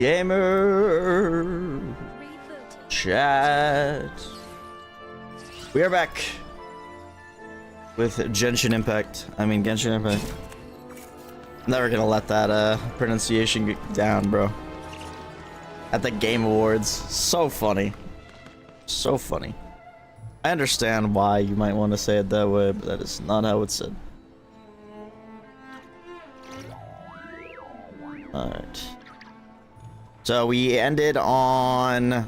Gamer chat. We are back with Genshin Impact. Genshin Impact. Never gonna let that pronunciation get down, bro. At the Game Awards, so funny, so funny. I understand why you might want to say it that way, but that is not how it's said. All right. So we ended on...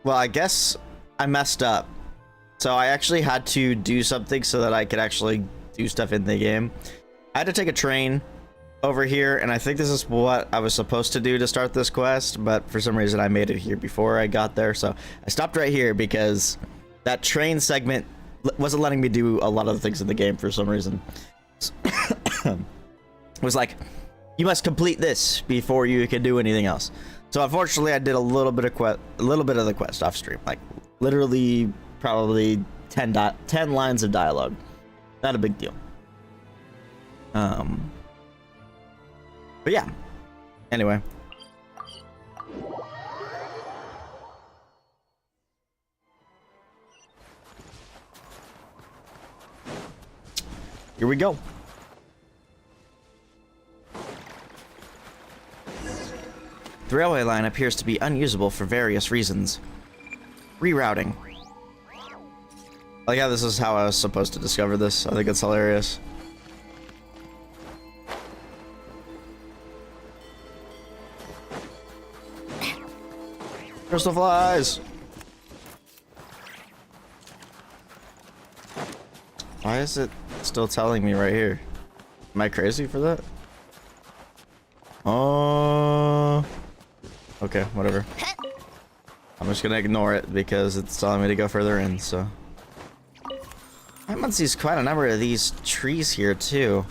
Well, I guess I messed up. So I actually had to do something so that I could actually do stuff in the game. I had to take a train over here, and I think this is what I was supposed to do to start this quest, but for some reason I made it here before I got there. So I stopped right here because that train segment wasn't letting me do a lot of the things in the game for some reason. It was like, you must complete this before you can do anything else. So unfortunately, I did a little bit of the quest off stream, like literally probably 10 lines of dialogue. Not a big deal. But yeah. Anyway. Here we go. The railway line appears to be unusable for various reasons. Rerouting. Like, yeah, this is how I was supposed to discover this. I think it's hilarious. Crystal flies! Why is it still telling me right here? Am I crazy for that? Oh... Okay, whatever. I'm just gonna ignore it because it's telling me to go further in, so. Paimon sees quite a number of these trees here, too.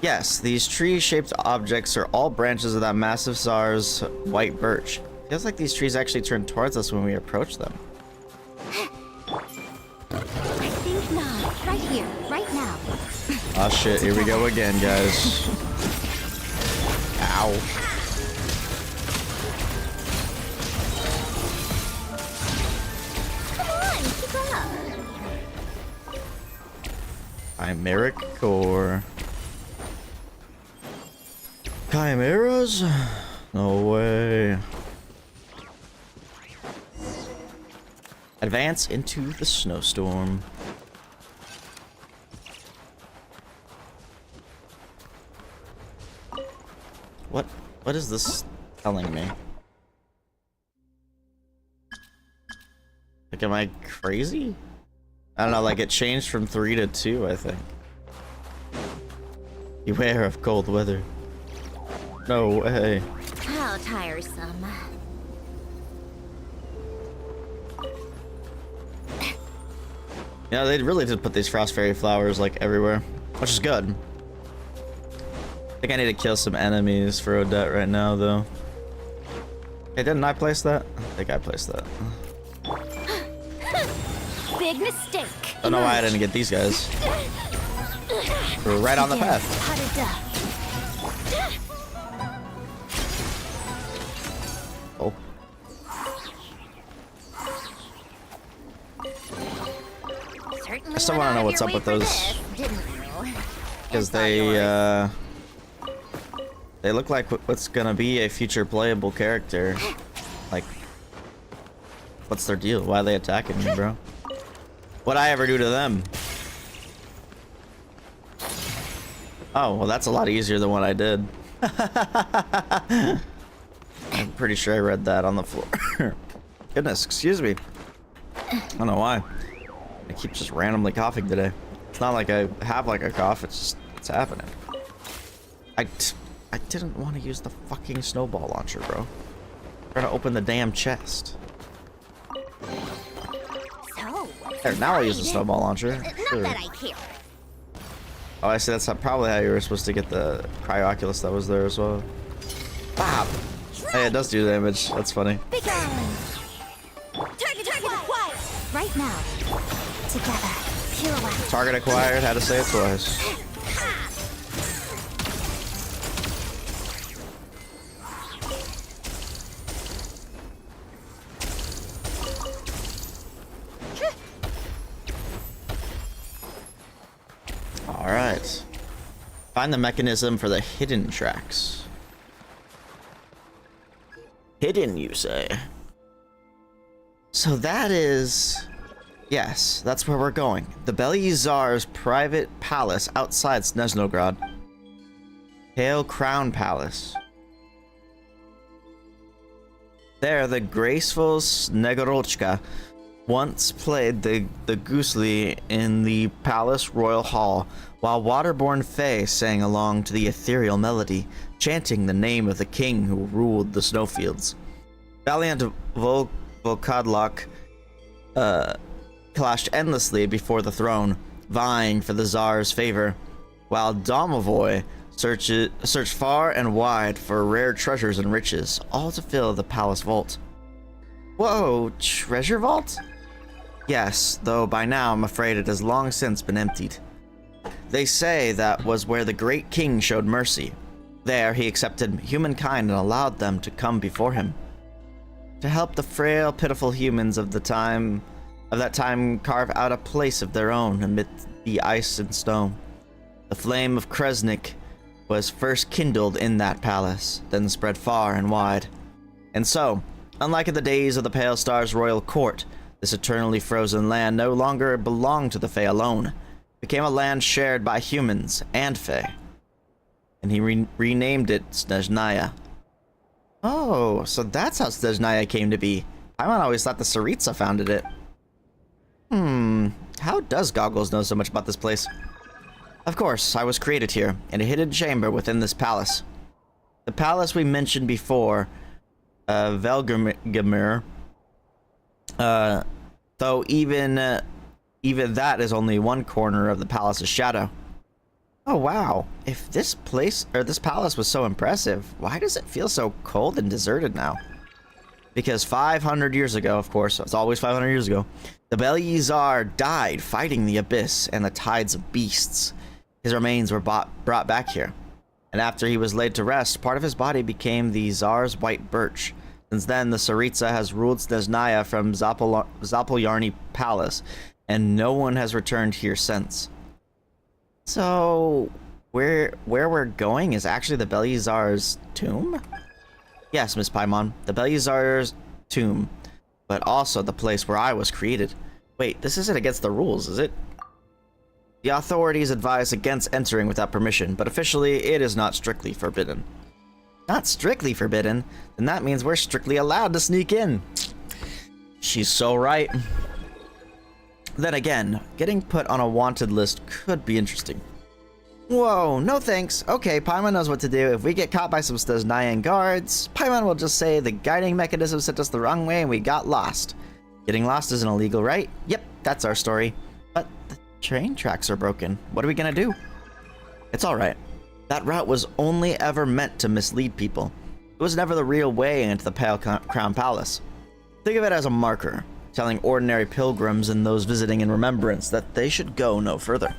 Yes, these tree-shaped objects are all branches of that massive SARS white birch. Feels like these trees actually turn towards us when we approach them. I think not. Right here, right now. Oh shit, here we go again, guys. Ow. Chimeric core. Chimeras? No way. Advance into the snowstorm. What is this telling me? Like, am I crazy? I don't know, like it changed from 3 to 2, I think. Beware of cold weather. No way. How tiresome. Yeah, they really did put these frost fairy flowers like everywhere, which is good. I think I need to kill some enemies for Odette right now, though. Hey, didn't I place that? I think I placed that. Big mistake. I don't know why I didn't get these guys. We're right on the path. Oh. I still want to know what's up with those. Because they look like what's gonna be a future playable character. Like, what's their deal? Why are they attacking me, bro? What'd I ever do to them? Oh, well, that's a lot easier than what I did. I'm pretty sure I read that on the floor. Goodness, excuse me. I don't know why. I keep just randomly coughing today. It's not like I have like a cough, it's happening. I didn't want to use the fucking snowball launcher, bro. I'm trying to open the damn chest. There, now I'll use the snowball launcher. Sure. Not that I care. Oh, I see. That's probably how you were supposed to get the cryo-oculus that was there as well. Bop! Hey, it does do damage. That's funny. Target acquired. Right now. Together. Pirouette. Target acquired. Had to say it twice. right. Find the mechanism for the hidden tracks. Hidden, you say? So that is... Yes, that's where we're going. The Belyazar's private palace outside Snezhnogrod. Pale Crown Palace. There, the graceful Snegorochka once played the gusli in the palace royal hall, while waterborne fae sang along to the ethereal melody, chanting the name of the king who ruled the snowfields. Valiant Volkadlok clashed endlessly before the throne, vying for the Tsar's favor, while Domovoy searched far and wide for rare treasures and riches, all to fill the palace vault. Whoa, treasure vault? Yes, though by now I'm afraid it has long since been emptied. They say that was where the great king showed mercy. There he accepted humankind and allowed them to come before him, to help the frail, pitiful humans of that time carve out a place of their own amid the ice and snow. The flame of Kresnik was first kindled in that palace, then spread far and wide. And so, unlike in the days of the Pale Star's royal court, this eternally frozen land no longer belonged to the Fae alone. It became a land shared by humans and Fae. And he renamed it Snezhnaya. Oh, so that's how Snezhnaya came to be. Paimon always thought the Tsaritsa founded it. How does Goggles know so much about this place? Of course, I was created here, in a hidden chamber within this palace. The palace we mentioned before, Velgemir, though even that is only one corner of the palace's shadow. Oh wow, if this palace was so impressive, why does it feel so cold and deserted now? Because 500 years ago, of course, it's always 500 years ago, the Belyazar died fighting the abyss and the tides of beasts. His remains were brought back here, and after he was laid to rest, part of his body became the Tsar's white birch. Since then, the Tsaritsa has ruled Snezhnaya from Zapolyarny Palace, and no one has returned here since. So, where we're going is actually the Belyazar's tomb? Yes, Miss Paimon, the Belyazar's tomb, but also the place where I was created. Wait, this isn't against the rules, is it? The authorities advise against entering without permission, but officially it is not strictly forbidden. Not strictly forbidden? Then that means we're strictly allowed to sneak in. She's so right. Then again, getting put on a wanted list could be interesting. Whoa, no thanks. Okay, Paimon knows what to do. If we get caught by some Snezhnayan guards, Paimon will just say the guiding mechanism sent us the wrong way and we got lost. Getting lost isn't illegal, right? Yep, that's our story. But the train tracks are broken. What are we gonna do? It's alright. That route was only ever meant to mislead people. It was never the real way into the Pale Crown Palace. Think of it as a marker, telling ordinary pilgrims and those visiting in remembrance that they should go no further.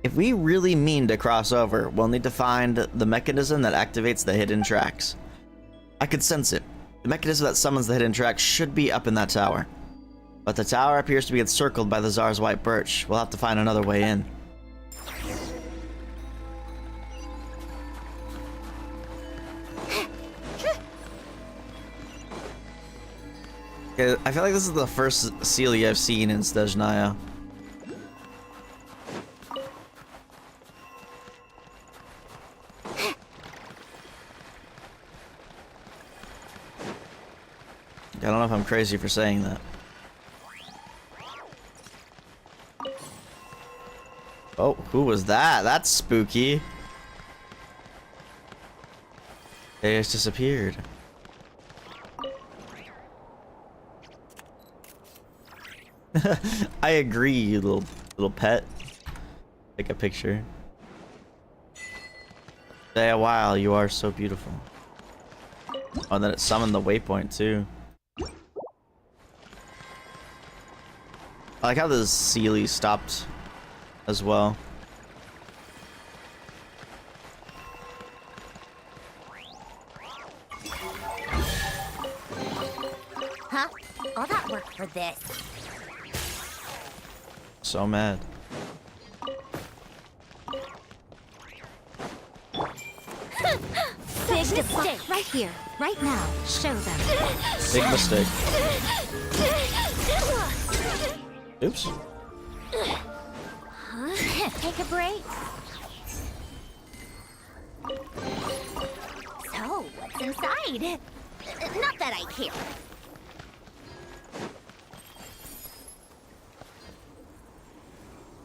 If we really mean to cross over, we'll need to find the mechanism that activates the hidden tracks. I could sense it. The mechanism that summons the hidden tracks should be up in that tower. But the tower appears to be encircled by the Tsar's white birch. We'll have to find another way in. I feel like this is the first Celia I've seen in Snezhnaya. I don't know if I'm crazy for saying that. Oh, who was that? That's spooky. They just disappeared. I agree, you little pet. Take a picture. Stay a while, you are so beautiful. Oh, and then it summoned the waypoint too. I like how the Sealy stopped as well. Huh? All that work for this. So mad. Big mistake. Right here, right now. Show them. Big mistake. Oops. Take a break. So, what's inside? Not that I care.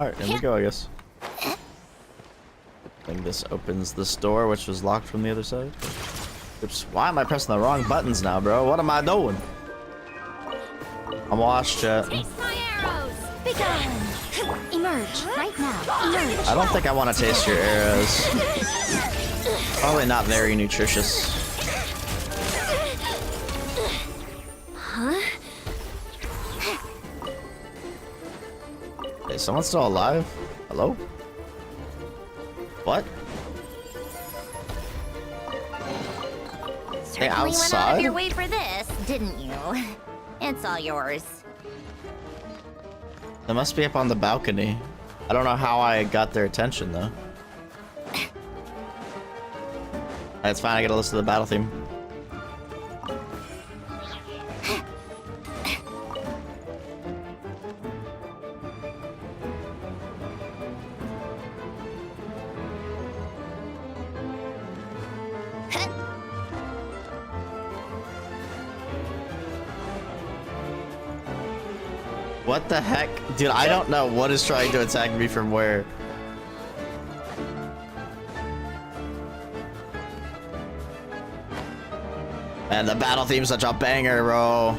Alright, here we go, I guess. I think this opens this door, which was locked from the other side. Oops. Why am I pressing the wrong buttons now, bro? What am I doing? I'm washed, chat. Taste my arrows! Begone! Emerge, right now. Emerge. I don't think I want to taste your arrows. Probably not very nutritious. Huh? Is someone still alive? Hello? What? Certainly went out outside? of your way for this, didn't you? It's all yours. They must be up on the balcony. I don't know how I got their attention, though. It's fine, I gotta listen to the battle theme. What the heck? Dude, I don't know what is trying to attack me from where. And the battle theme's such a banger, bro.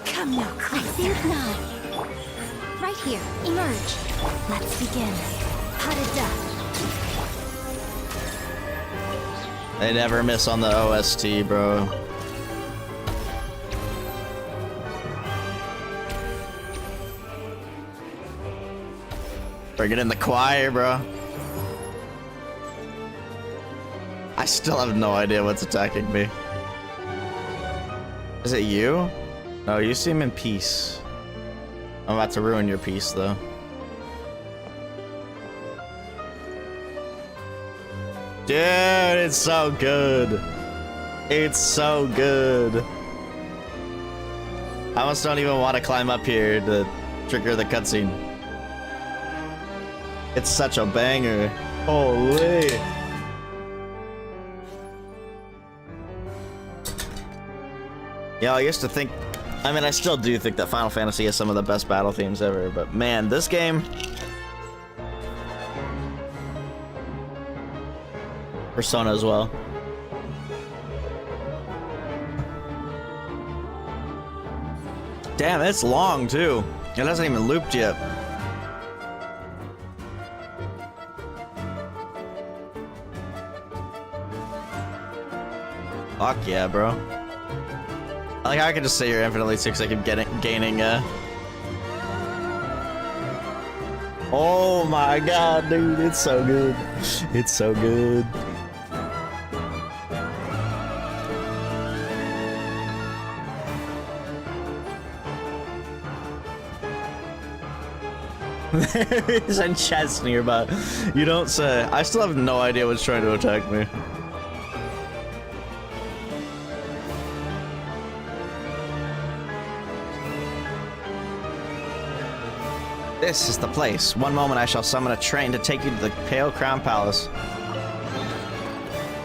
Come now, I think not. Right here, emerge. Let's begin. Pot of death. They never miss on the OST, bro. Bring it in the choir, bro. I still have no idea what's attacking me. Is it you? No, you seem in peace. I'm about to ruin your peace, though. Dude, it's so good. It's so good. I almost don't even want to climb up here to trigger the cutscene. It's such a banger. Holy. Yeah, I used to think, I mean, I still do think that Final Fantasy has some of the best battle themes ever, but man, this game. Persona as well. Damn, it's long too. It hasn't even looped yet. Fuck yeah, bro. Like, I could just sit here infinitely too, because I keep gaining, Oh my god, dude, it's so good. It's so good. There's a chest nearby. You don't say. I still have no idea what's trying to attack me. This is the place. One moment I shall summon a train to take you to the Pale Crown Palace.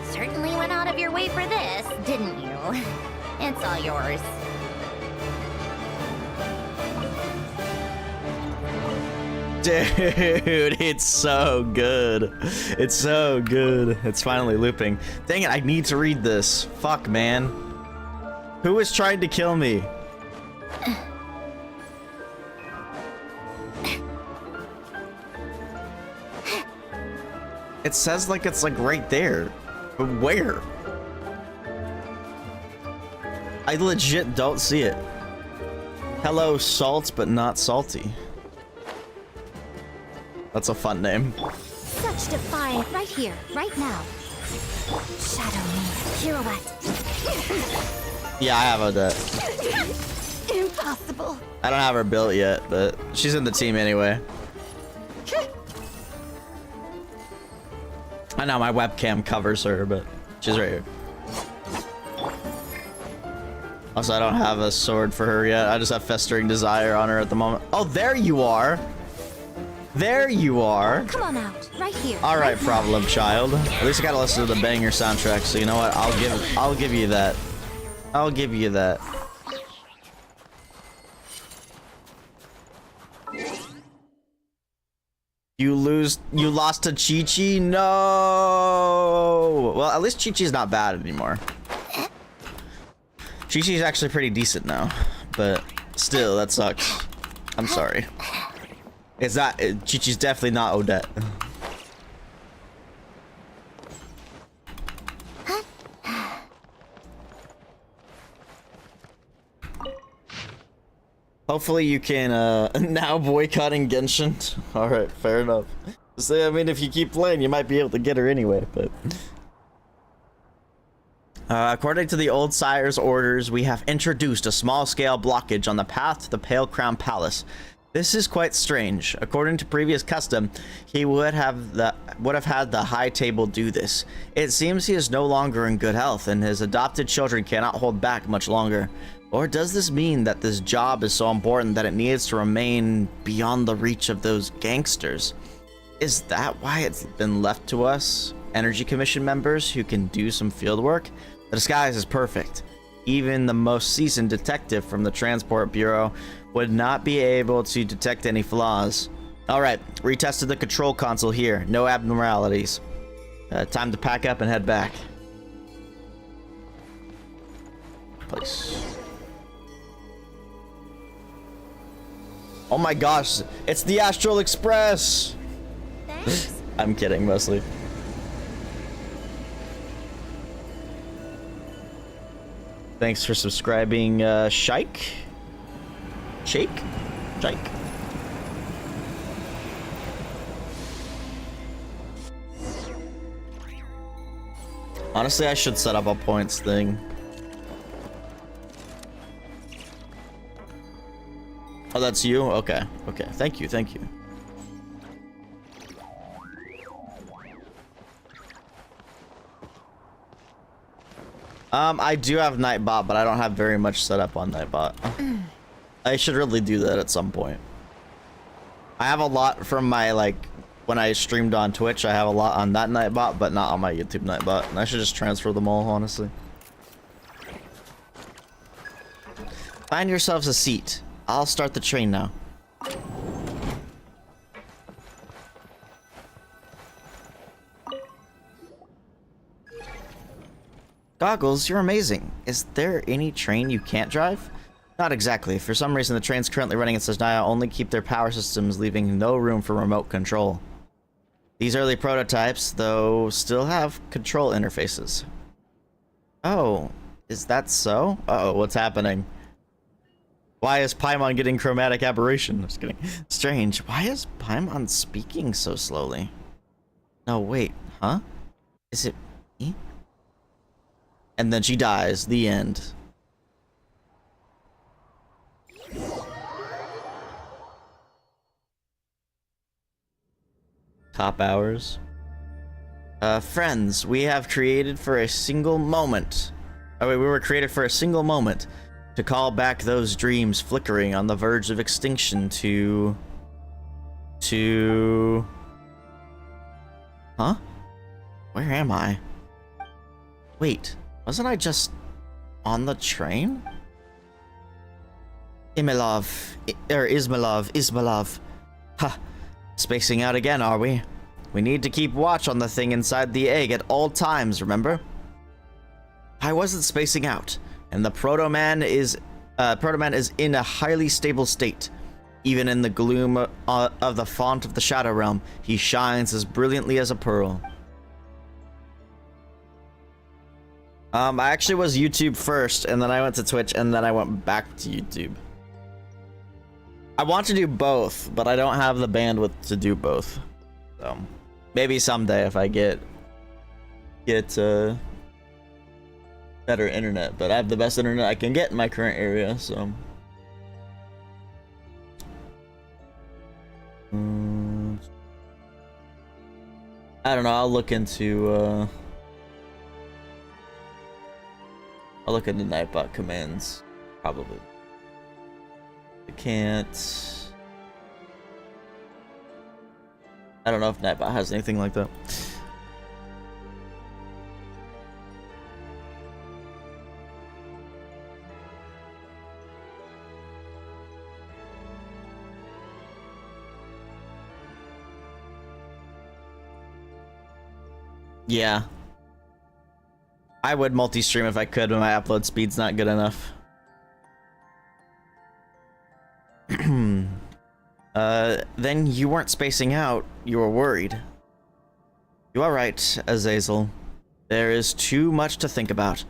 Certainly went out of your way for this, didn't you? It's all yours. Dude, it's so good. It's so good. It's finally looping. Dang it, I need to read this. Fuck, man. Who is trying to kill me? It says like it's like right there. But where? I legit don't see it. Hello, salt, but not salty. That's a fun name. Such defiant. Right here, right now. Shadow me. Pirouette. Yeah, I have that. Impossible. I don't have her built yet, but she's in the team anyway. I know my webcam covers her, but she's right here. Also, I don't have a sword for her yet. I just have Festering Desire on her at the moment. Oh, there you are. There you are. Come on out, right here. All right, Problem Child. At least I gotta listen to the banger soundtrack. So you know what? I'll give you that. I'll give you that. You lost to Chi-Chi? No. Well, at least Chi-Chi's not bad anymore. Chi-Chi's actually pretty decent now, but still, that sucks. I'm sorry. It's not. Chi-Chi's definitely not Odette. Hopefully you can now boycotting Genshin. All right, fair enough. So, I mean, if you keep playing, you might be able to get her anyway. But according to the old sire's orders, we have introduced a small-scale blockage on the path to the Pale Crown Palace. This is quite strange. According to previous custom, he would have had the High Table do this. It seems he is no longer in good health, and his adopted children cannot hold back much longer. Or does this mean that this job is so important that it needs to remain beyond the reach of those gangsters? Is that why it's been left to us, Energy Commission members who can do some field work? The disguise is perfect. Even the most seasoned detective from the Transport Bureau would not be able to detect any flaws. Alright, retested the control console here. No abnormalities. Time to pack up and head back. Place. Oh my gosh, it's the Astral Express! Thanks. I'm kidding, mostly. Thanks for subscribing, Shike? Shake? Honestly, I should set up a points thing. Oh, that's you? Okay. Okay. Thank you. I do have Nightbot, but I don't have very much set up on Nightbot. I should really do that at some point. I have a lot from my, like, when I streamed on Twitch, I have a lot on that Nightbot, but not on my YouTube Nightbot. And I should just transfer them all, honestly. Find yourselves a seat. I'll start the train now. Goggles, you're amazing. Is there any train you can't drive? Not exactly. For some reason, the trains currently running in Sejnaya only keep their power systems, leaving no room for remote control. These early prototypes, though, still have control interfaces. Oh, is that so? Uh-oh, what's happening? Why is Paimon getting chromatic aberration? I'm just kidding. Strange. Why is Paimon speaking so slowly? No, wait. Huh? Is it me? And then she dies. The end. Top hours. Friends, we have created for a single moment. Oh wait, we were created for a single moment. To call back those dreams flickering on the verge of extinction to... Huh? Where am I? Wait, wasn't I just on the train? Ismailov. Ha! Spacing out again, are we? We need to keep watch on the thing inside the egg at all times, remember? I wasn't spacing out. And the Proto-Man is in a highly stable state. Even in the gloom of the font of the Shadow Realm, he shines as brilliantly as a pearl. I actually was YouTube first, and then I went to Twitch, and then I went back to YouTube. I want to do both, but I don't have the bandwidth to do both. So, maybe someday if I get better internet, but I have the best internet I can get in my current area, so. I don't know. I'll look into Nightbot commands, probably. I can't. I don't know if Nightbot has anything like that. Yeah. I would multi-stream if I could, but my upload speed's not good enough. Then you weren't spacing out, you were worried. You are right, Azazel. There is too much to think about.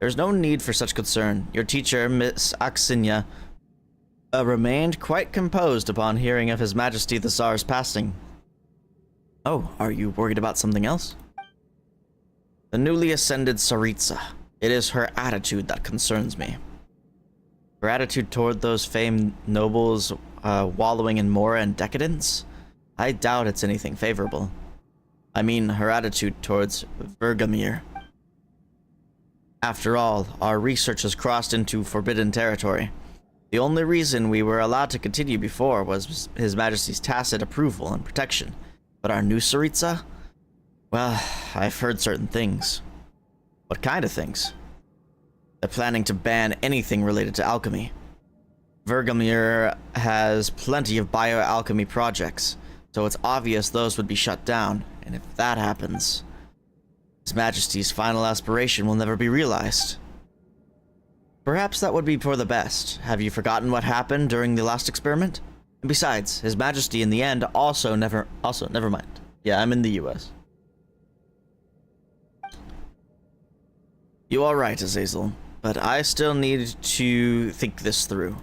There's no need for such concern. Your teacher, Miss Aksinya, remained quite composed upon hearing of His Majesty the Tsar's passing. Oh, are you worried about something else? The newly ascended Tsaritsa. It is her attitude that concerns me. Her attitude toward those famed nobles wallowing in mora and decadence? I doubt it's anything favorable. I mean, her attitude towards Vergamir. After all, our research has crossed into forbidden territory. The only reason we were allowed to continue before was His Majesty's tacit approval and protection. But our new Tsaritsa? Well, I've heard certain things. What kind of things? They're planning to ban anything related to alchemy. Vergamir has plenty of bioalchemy projects, so it's obvious those would be shut down, and if that happens, His Majesty's final aspiration will never be realized. Perhaps that would be for the best. Have you forgotten what happened during the last experiment? And besides, His Majesty in the end never mind. Yeah, I'm in the US. You are right, Azazel, but I still need to think this through.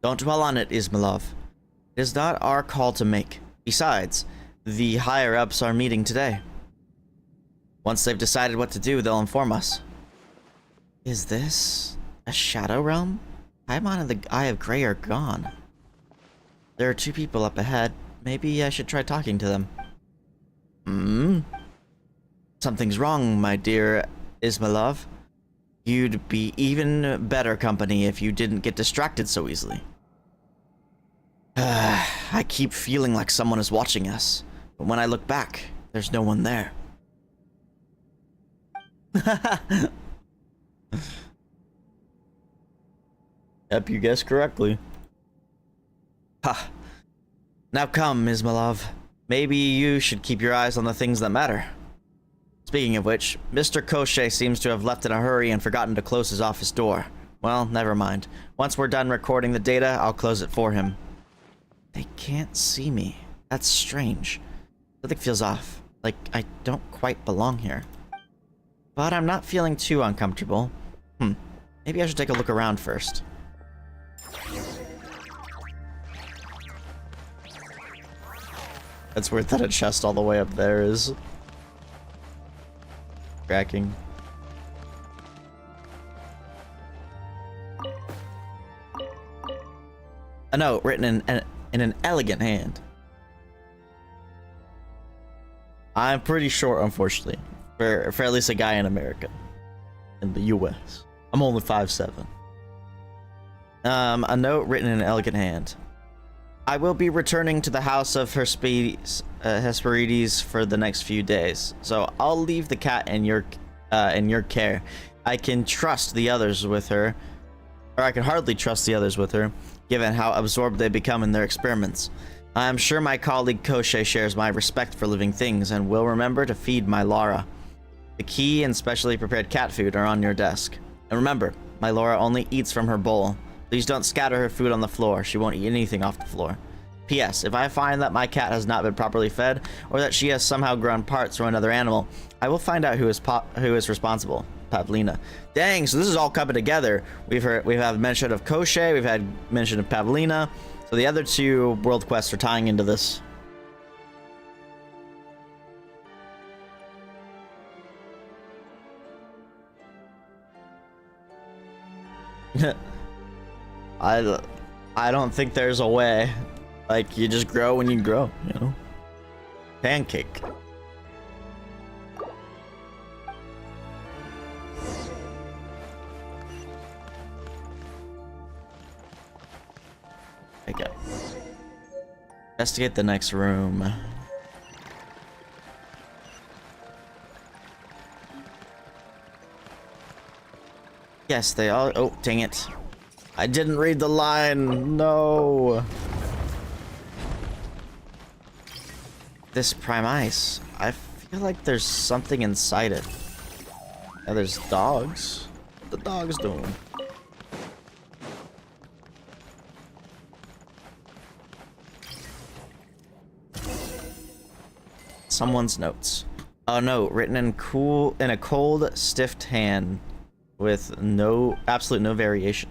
Don't dwell on it, Ismailov. It is not our call to make. Besides, the higher-ups are meeting today. Once they've decided what to do, they'll inform us. Is this a Shadow Realm? Paimon and the Eye of Grey are gone. There are two people up ahead. Maybe I should try talking to them. Something's wrong, my dear Ismailov. You'd be even better company if you didn't get distracted so easily. I keep feeling like someone is watching us, but when I look back, there's no one there. Yep, you guessed correctly. Ha. Now come, Ismailov. Maybe you should keep your eyes on the things that matter. Speaking of which, Mr. Koshé seems to have left in a hurry and forgotten to close his office door. Well, never mind. Once we're done recording the data, I'll close it for him. They can't see me. That's strange. Something feels off. Like I don't quite belong here. But I'm not feeling too uncomfortable. Maybe I should take a look around first. That's weird that a chest all the way up there is cracking. A note written in an elegant hand. I'm pretty short, unfortunately, for at least a guy in America, in the U.S. I'm only 5'7". A note written in an elegant hand. I will be returning to the house of Hesperides for the next few days, so I'll leave the cat in your care. I can trust the others with her, or I can hardly trust the others with her, given how absorbed they become in their experiments. I am sure my colleague Koshé shares my respect for living things and will remember to feed my Lara. The key and specially prepared cat food are on your desk. And remember, my Laura only eats from her bowl. Please don't scatter her food on the floor. She won't eat anything off the floor. P.S. If I find that my cat has not been properly fed, or that she has somehow grown parts from another animal, I will find out who is responsible. Pavlina. Dang, so this is all coming together. We've had mention of Koshé, we've had mention of Pavlina. So the other two world quests are tying into this. I don't think there's a way. Like, you just grow when you grow, you know? Pancake. Okay. Investigate the next room. Yes, they all. Oh, dang it. I didn't read the line. No. This prime ice. I feel like there's something inside it. Yeah, there's dogs. What the dogs doing? Someone's notes. Oh no, written in a cold, stiff hand with absolute no variation.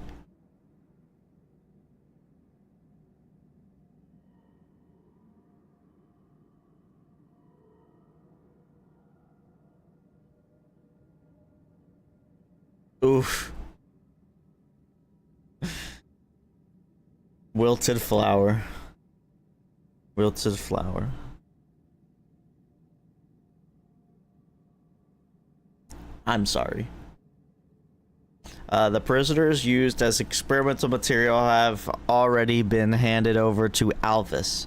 Oof. Wilted flower. Wilted flower. I'm sorry. The prisoners used as experimental material have already been handed over to Alvis.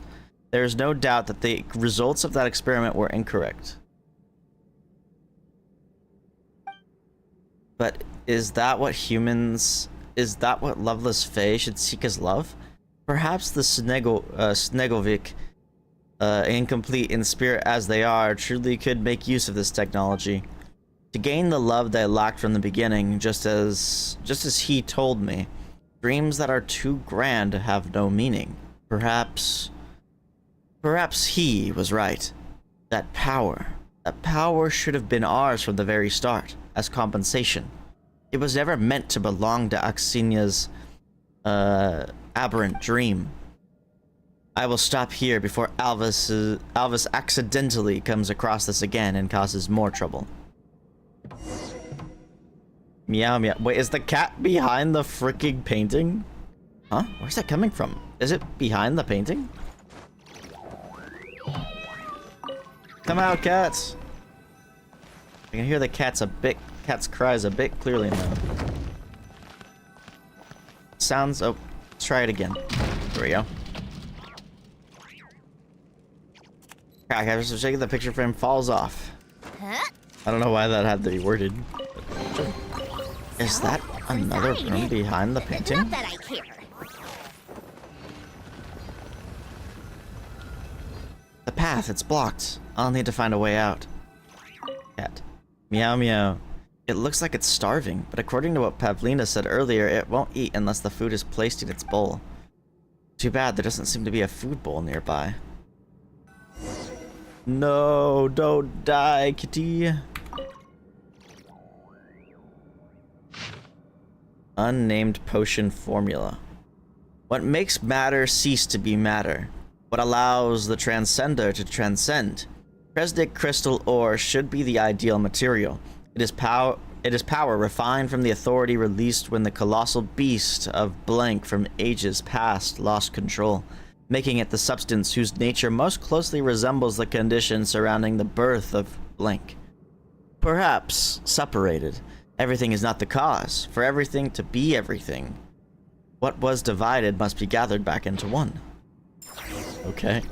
There is no doubt that the results of that experiment were incorrect. But is that what loveless Fae should seek as love? Perhaps the Snegovik, incomplete in spirit as they are, truly could make use of this technology. To gain the love they lacked from the beginning, just as he told me, dreams that are too grand have no meaning. Perhaps he was right. That power should have been ours from the very start, as compensation. It was never meant to belong to Aksinia's aberrant dream. I will stop here before Alvis accidentally comes across this again and causes more trouble. Meow meow. Wait, is the cat behind the freaking painting? Huh? Where's that coming from? Is it behind the painting? Come out, cats! I can hear the cat's cries a bit clearly now. Sounds. Oh, let's try it again. There we go. Crack, after shaking the picture frame falls off. I don't know why that had to be worded. Is that another room behind the painting? Not that I care. The path, it's blocked. I'll need to find a way out. Cat. Meow meow. It looks like it's starving, but according to what Pavlina said earlier, it won't eat unless the food is placed in its bowl. Too bad there doesn't seem to be a food bowl nearby. No, don't die, kitty. Unnamed potion formula. What makes matter cease to be matter? What allows the transcender to transcend? Kresnik crystal ore should be the ideal material. It is power refined from the authority released when the colossal beast of blank from ages past lost control, making it the substance whose nature most closely resembles the condition surrounding the birth of blank. Perhaps separated. Everything is not the cause. For everything to be everything, what was divided must be gathered back into one. Okay.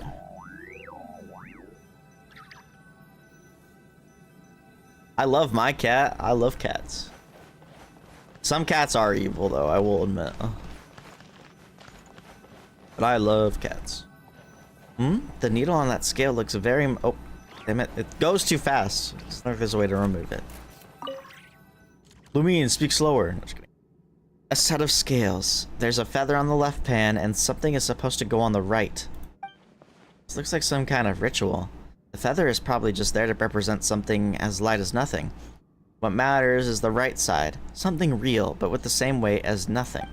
I love my cat. I love cats. Some cats are evil, though, I will admit. But I love cats. The needle on that scale looks very... Oh, damn it. It goes too fast. It's not like there's a way to remove it. Lumine, speak slower. No, just kidding. A set of scales. There's a feather on the left pan, and something is supposed to go on the right. This looks like some kind of ritual. The feather is probably just there to represent something as light as nothing. What matters is the right side. Something real, but with the same weight as nothing.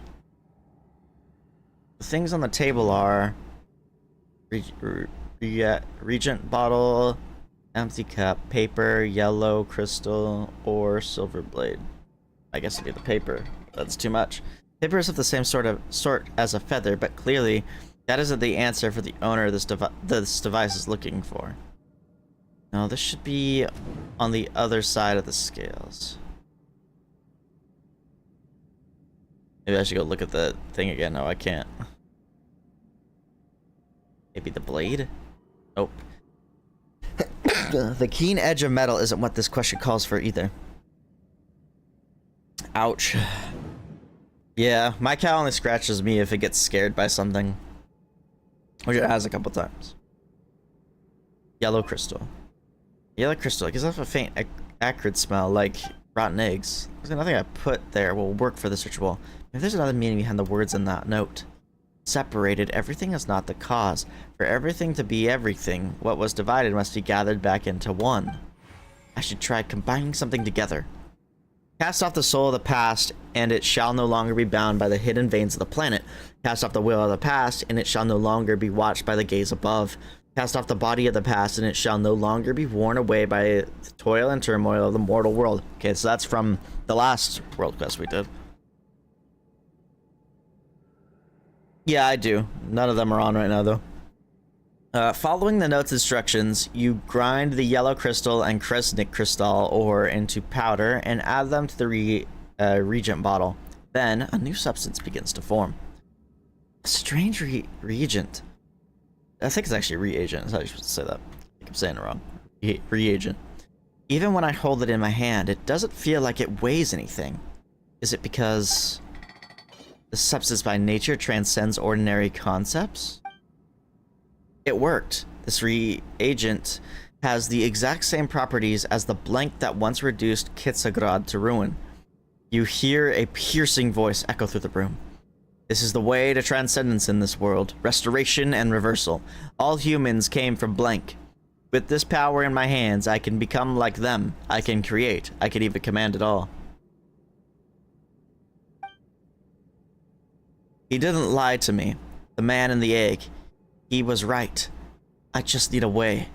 The things on the table are... Regent bottle, empty cup, paper, yellow, crystal, or silver blade. I guess it'd be the paper. That's too much. Paper is of the same sort as a feather, but clearly that isn't the answer for the owner this device is looking for. No, this should be on the other side of the scales. Maybe I should go look at the thing again. No, I can't. Maybe the blade? Nope. The keen edge of metal isn't what this question calls for either. Ouch. Yeah, my cow only scratches me if it gets scared by something. Which it has a couple times. Yellow crystal. Yellow crystal gives off a faint, acrid smell like rotten eggs. There's nothing I put there will work for this ritual. Maybe there's another meaning behind the words in that note. Separated, everything is not the cause. For everything to be everything, what was divided must be gathered back into one. I should try combining something together. Cast off the soul of the past, and it shall no longer be bound by the hidden veins of the planet. Cast off the will of the past, and it shall no longer be watched by the gaze above. Cast off the body of the past, and it shall no longer be worn away by the toil and turmoil of the mortal world. Okay, so that's from the last world quest we did. Yeah, I do. None of them are on right now, though. Following the note's instructions, you grind the yellow crystal and Kresnik crystal ore into powder and add them to the reagent bottle. Then, a new substance begins to form. A strange reagent. I think it's actually reagent. That's how you're supposed to say that. I think I'm saying it wrong. Reagent. Even when I hold it in my hand, it doesn't feel like it weighs anything. Is it because the substance by nature transcends ordinary concepts? It worked. This reagent has the exact same properties as the blank that once reduced Kitsagrad to ruin. You hear a piercing voice echo through the room. This is the way to transcendence in this world. Restoration and reversal. All humans came from blank. With this power in my hands, I can become like them. I can create. I can even command it all. He didn't lie to me. The man in the egg. He was right. I just need a way.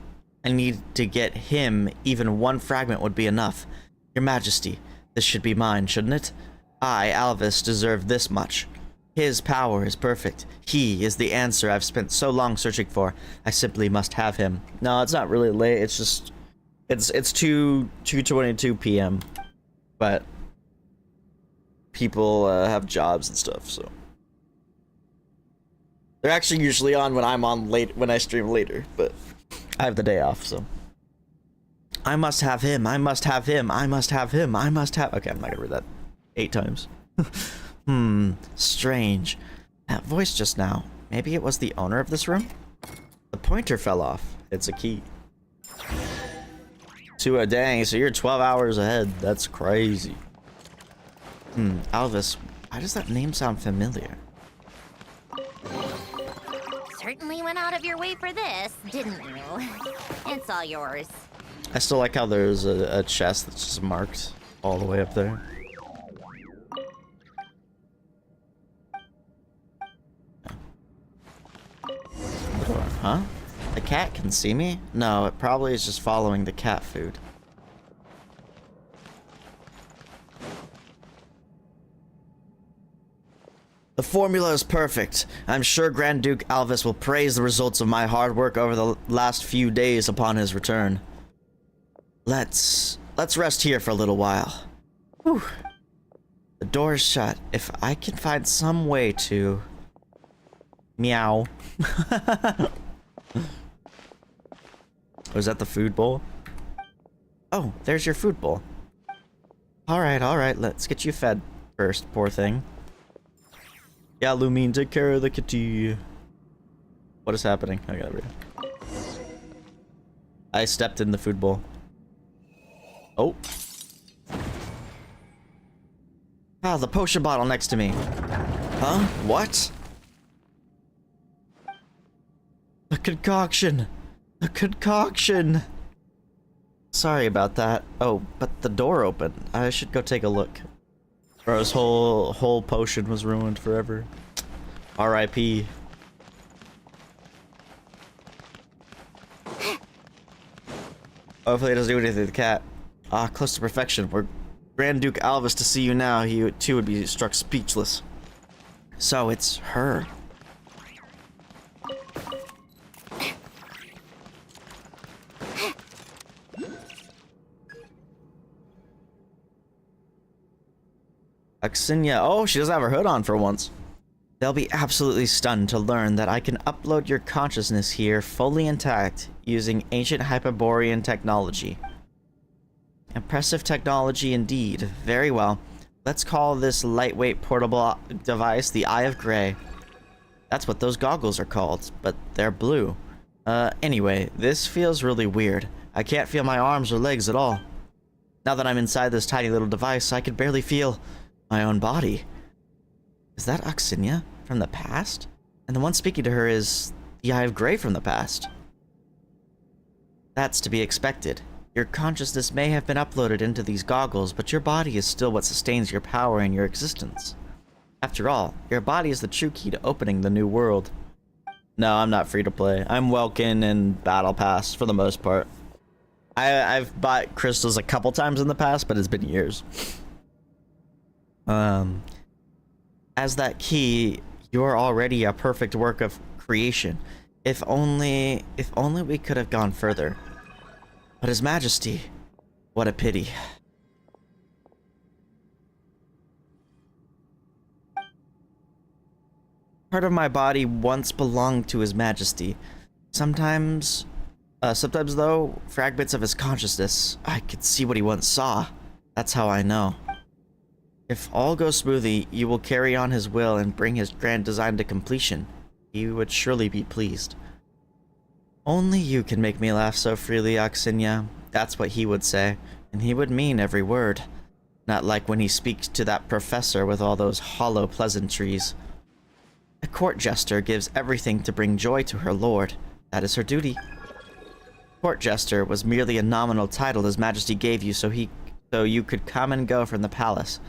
I need to get him. Even one fragment would be enough. Your Majesty, this should be mine, shouldn't it? I, Alvis, deserve this much. His power is perfect. He is the answer I've spent so long searching for. I simply must have him. No, it's not really late. It's just... It's 2:22 p.m. But... people have jobs and stuff, so... They're actually usually on when I'm on late, when I stream later, but... I have the day off, so... I must have him. I must have him. I must have him. I must have... Okay, I'm not gonna read that 8 times. Strange. That voice just now. Maybe it was the owner of this room? The pointer fell off. It's a key. Dang, so you're 12 hours ahead. That's crazy. Alvis, why does that name sound familiar? Certainly went out of your way for this, didn't you? It's all yours. I still like how there's a chest that's just marked all the way up there. Huh? The cat can see me? No, it probably is just following the cat food. The formula is perfect. I'm sure Grand Duke Alvis will praise the results of my hard work over the last few days upon his return. Let's rest here for a little while. Whew. The door's shut. If I can find some way to... Meow. Was that the food bowl? Oh, there's your food bowl. Alright, let's get you fed first, poor thing. Yeah, Lumine, take care of the kitty. What is happening? I gotta read. I stepped in the food bowl. Oh. Ah, the potion bottle next to me. Huh? What? The concoction! The concoction! Sorry about that. Oh, but the door opened. I should go take a look. Bro's whole potion was ruined forever. R.I.P. Hopefully it doesn't do anything to the cat. Ah, close to perfection. We're Grand Duke Alvis to see you now. He too would be struck speechless. So it's her. Axinia. Oh, she doesn't have her hood on for once. They'll be absolutely stunned to learn that I can upload your consciousness here fully intact using ancient Hyperborean technology. Impressive technology indeed. Very well. Let's call this lightweight portable device the Eye of Grey. That's what those goggles are called, but they're blue. Anyway, this feels really weird. I can't feel my arms or legs at all. Now that I'm inside this tiny little device, I can barely feel my own body. Is that Axinia from the past? And the one speaking to her is the Eye of Grey from the past. That's to be expected. Your consciousness may have been uploaded into these goggles, but your body is still what sustains your power and your existence. After all, your body is the true key to opening the new world. No, I'm not free to play. I'm Welkin and Battle Pass for the most part. I've bought crystals a couple times in the past, but it's been years. As that key, you're already a perfect work of creation. If only we could have gone further. But His Majesty, what a pity. Part of my body once belonged to His Majesty. Sometimes though, fragments of his consciousness, I could see what he once saw. That's how I know. If all goes smoothly, you will carry on his will and bring his grand design to completion. He would surely be pleased. Only you can make me laugh so freely, Axinia. That's what he would say, and he would mean every word. Not like when he speaks to that professor with all those hollow pleasantries. A court jester gives everything to bring joy to her lord. That is her duty. Court jester was merely a nominal title His Majesty gave you so you could come and go from the palace.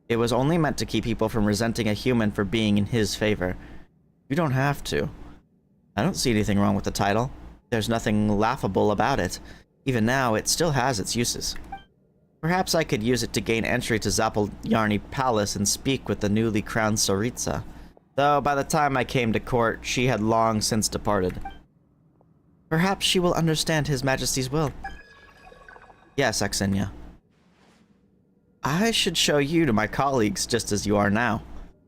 It was only meant to keep people from resenting a human for being in his favor. You don't have to. I don't see anything wrong with the title. There's nothing laughable about it. Even now, it still has its uses. Perhaps I could use it to gain entry to Zapolyarny Palace and speak with the newly crowned Tsaritsa. Though by the time I came to court, she had long since departed. Perhaps she will understand His Majesty's will. Yes, Axinia. I should show you to my colleagues just as you are now.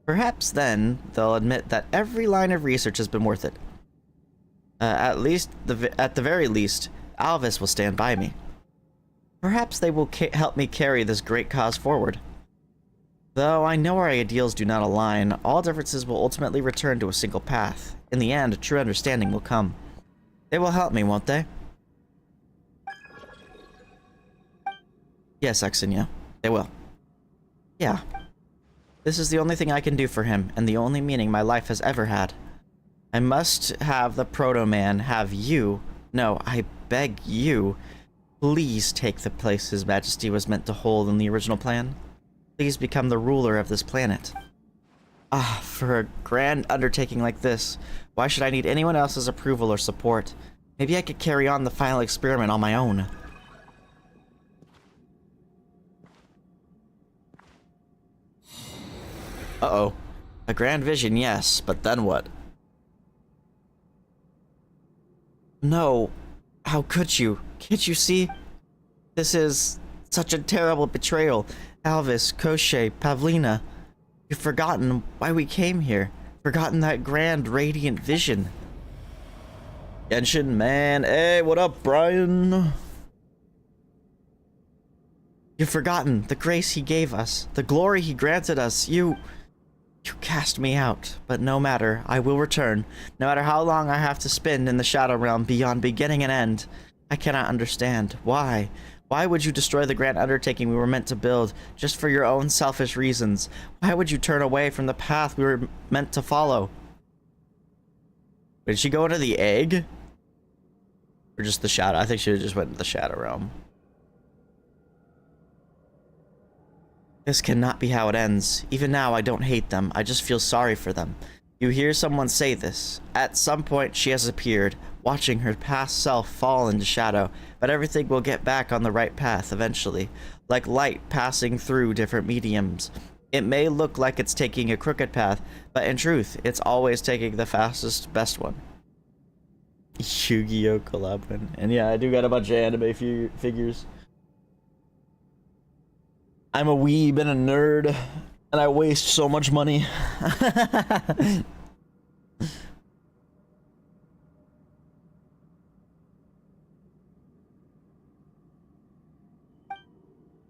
Perhaps then they'll admit that every line of research has been worth it. At the very least, Alvis will stand by me. Perhaps they will help me carry this great cause forward. Though I know our ideals do not align, all differences will ultimately return to a single path. In the end, a true understanding will come. They will help me, won't they? Yes, Axinia, they will. Yeah. This is the only thing I can do for him, and the only meaning my life has ever had. I must have the Proto-Man have you, no, I beg you, please take the place His Majesty was meant to hold in the original plan. Please become the ruler of this planet. Ah, for a grand undertaking like this, why should I need anyone else's approval or support? Maybe I could carry on the final experiment on my own. Uh-oh. A grand vision, yes, but then what? No. How could you? Can't you see? This is such a terrible betrayal. Alvis, Koshche, Pavlina. You've forgotten why we came here. Forgotten that grand, radiant vision. Genshin, man. Hey, what up, Brian? You've forgotten the grace he gave us, the glory he granted us. You cast me out, but no matter, I will return. No matter how long I have to spend in the Shadow Realm beyond beginning and end. I cannot understand. Why? Why would you destroy the grand undertaking we were meant to build, just for your own selfish reasons? Why would you turn away from the path we were meant to follow? Did she go into the egg? Or just the Shadow? I think she just went into the Shadow Realm. This cannot be how it ends. Even now, I don't hate them. I just feel sorry for them. You hear someone say this. At some point, she has appeared, watching her past self fall into shadow, but everything will get back on the right path eventually, like light passing through different mediums. It may look like it's taking a crooked path, but in truth, it's always taking the fastest, best one. Yu-Gi-Oh! Collab win. And yeah, I do got a bunch of anime figures. I'm a weeb and a nerd. And I waste so much money.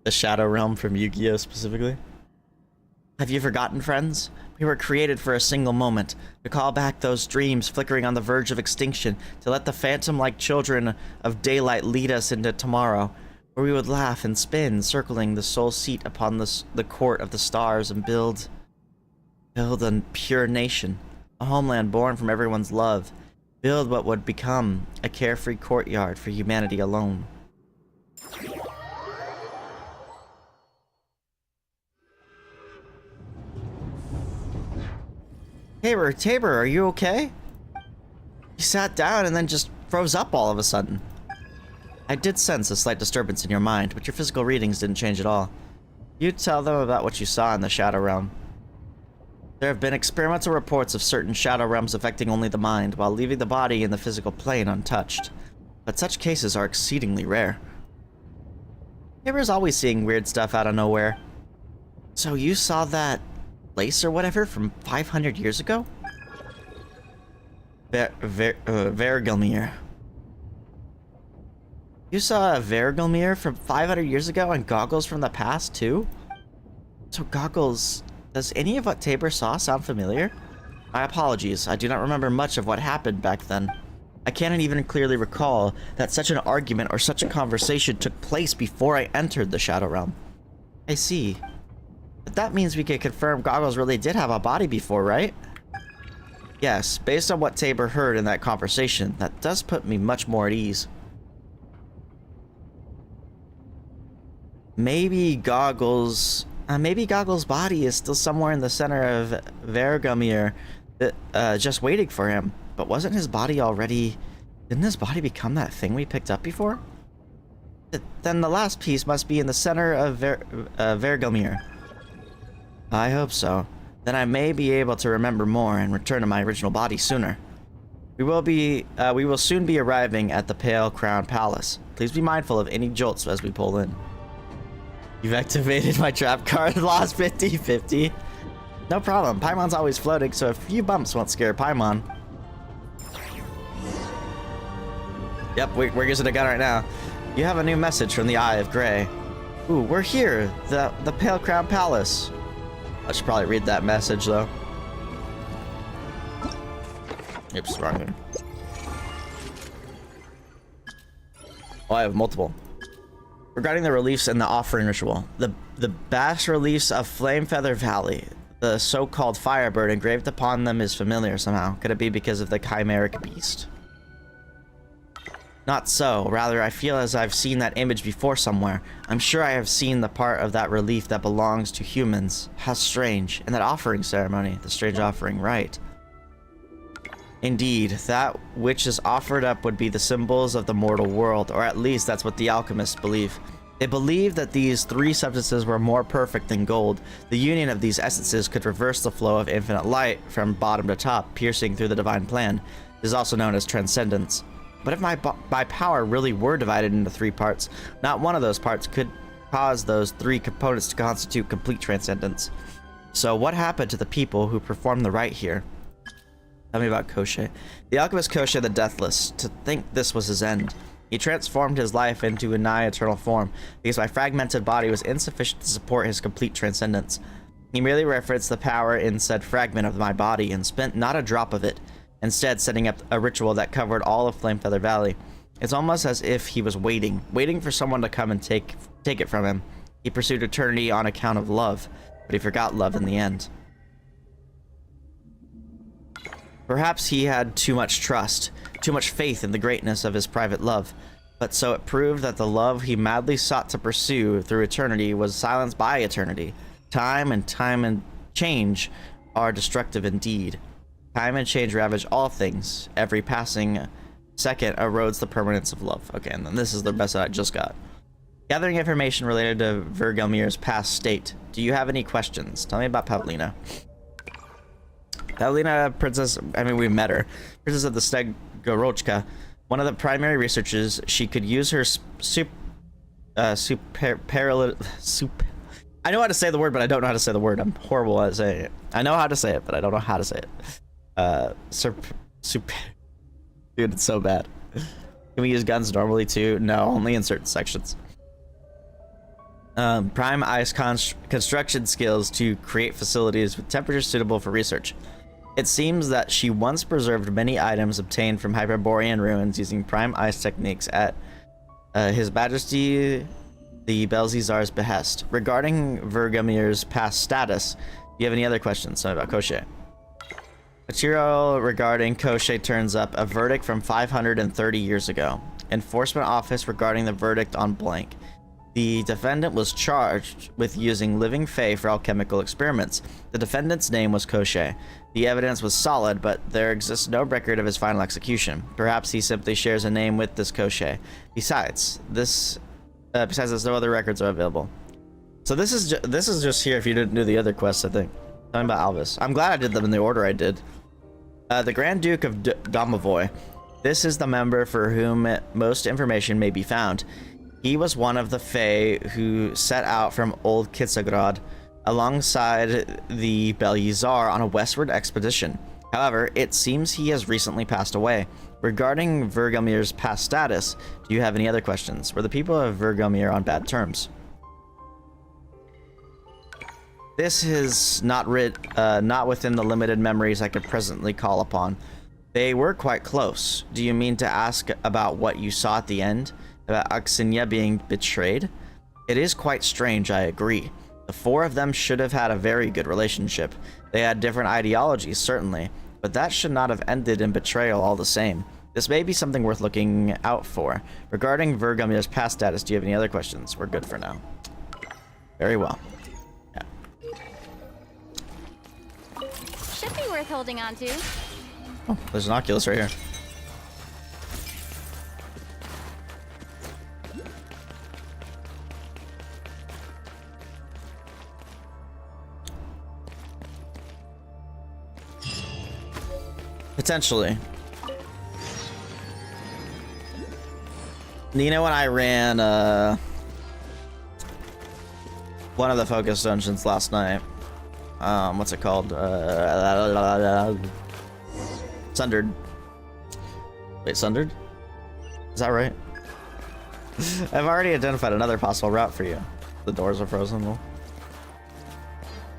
The Shadow Realm from Yu-Gi-Oh! Specifically. Have you forgotten, friends? We were created for a single moment, to call back those dreams flickering on the verge of extinction, to let the phantom-like children of daylight lead us into tomorrow, where we would laugh and spin, circling the soul seat upon the court of the stars and build a pure nation, a homeland born from everyone's love, build what would become a carefree courtyard for humanity alone. Tabor, are you okay? You sat down and then just froze up all of a sudden. I did sense a slight disturbance in your mind, but your physical readings didn't change at all. You tell them about what you saw in the Shadow Realm. There have been experimental reports of certain Shadow Realms affecting only the mind, while leaving the body in the physical plane untouched. But such cases are exceedingly rare. Tabor's always seeing weird stuff out of nowhere. So you saw that place or whatever from 500 years ago? Vergelmir. You saw a Vergelmir from 500 years ago and goggles from the past too? So goggles, does any of what Tabor saw sound familiar? My apologies, I do not remember much of what happened back then. I cannot even clearly recall that such an argument or such a conversation took place before I entered the Shadow Realm. I see. But that means we could confirm Goggles really did have a body before, right? Yes, based on what Tabor heard in that conversation, that does put me much more at ease. Maybe Goggles' body is still somewhere in the center of Vergelmir, just waiting for him. But wasn't his body already... Didn't his body become that thing we picked up before? Then the last piece must be in the center of Vergelmir. I hope so. Then I may be able to remember more and return to my original body sooner. We will soon be arriving at the Pale Crown Palace. Please be mindful of any jolts as we pull in. You've activated my trap card, lost 50-50. No problem, Paimon's always floating, so a few bumps won't scare Paimon. Yep, we're using a gun right now. You have a new message from the Eye of Grey. Ooh, we're here, the Pale Crown Palace. I should probably read that message, though. Oops, wrong one. Oh, I have multiple. Regarding the reliefs and the offering ritual, the bas reliefs of Flamefeather Valley, the so-called Firebird engraved upon them is familiar somehow. Could it be because of the chimeric beast? Not so. Rather, I feel as I've seen that image before somewhere. I'm sure I have seen the part of that relief that belongs to humans. How strange. And that offering ceremony. The strange offering, right. Indeed, that which is offered up would be the symbols of the mortal world, or at least that's what the alchemists believe. They believe that these three substances were more perfect than gold. The union of these essences could reverse the flow of infinite light from bottom to top, piercing through the divine plan. It is also known as transcendence. But if my power really were divided into three parts, not one of those parts could cause those three components to constitute complete transcendence. So what happened to the people who performed the rite here? Tell me about Koschei. The alchemist Koschei the Deathless, to think this was his end. He transformed his life into a nigh eternal form, because my fragmented body was insufficient to support his complete transcendence. He merely referenced the power in said fragment of my body and spent not a drop of it, instead setting up a ritual that covered all of Flamefeather Valley. It's almost as if he was waiting for someone to come and take it from him. He pursued eternity on account of love, but he forgot love in the end. Perhaps he had too much trust, too much faith in the greatness of his private love, but so it proved that the love he madly sought to pursue through eternity was silenced by eternity. Time and change are destructive indeed. Time and change ravage all things. Every passing second erodes the permanence of love. Okay, and then this is the best that I just got. Gathering information related to Vergelmir's past state. Do you have any questions? Tell me about Pavlina. Pavlina, princess, I mean, we met her. Princess of the Stegorochka. One of the primary researches, she could use her I know how to say the word, but I don't know how to say the word. I'm horrible at saying it. I know how to say it, but I don't know how to say it. Dude, it's so bad. Can we use guns normally too? No, only in certain sections. Prime ice construction skills to create facilities with temperatures suitable for research. It seems that she once preserved many items obtained from Hyperborean ruins using prime ice techniques at His Majesty the Belzizar's behest. Regarding Vergamir's past status, do you have any other questions about Koschei? Material regarding Koschei turns up a verdict from 530 years ago. Enforcement office regarding the verdict on blank. The defendant was charged with using living fae for alchemical experiments. The defendant's name was Koschei. The evidence was solid, but there exists no record of his final execution. Perhaps he simply shares a name with this Koschei. Besides this, no other records are available. So this is just here if you didn't do the other quests, I think. Talking about Alvis. I'm glad I did them in the order I did. The Grand Duke of Domovoy. This is the member for whom most information may be found. He was one of the Fae who set out from Old Kitsagrad alongside the Belyazar on a westward expedition. However, it seems he has recently passed away. Regarding Vergamir's past status, do you have any other questions? Were the people of Vergamir on bad terms? This is not within the limited memories I could presently call upon. They were quite close. Do you mean to ask about what you saw at the end? About Axinia being betrayed? It is quite strange, I agree. The four of them should have had a very good relationship. They had different ideologies, certainly, but that should not have ended in betrayal all the same. This may be something worth looking out for. Regarding Vergamir's past status, do you have any other questions? We're good for now. Very well. Yeah. Should be worth holding on to. Oh, there's an Oculus right here. Potentially. You know when I ran one of the focus dungeons last night? What's it called? Sundered. Wait, Sundered? Is that right? I've already identified another possible route for you. The doors are frozen. Well.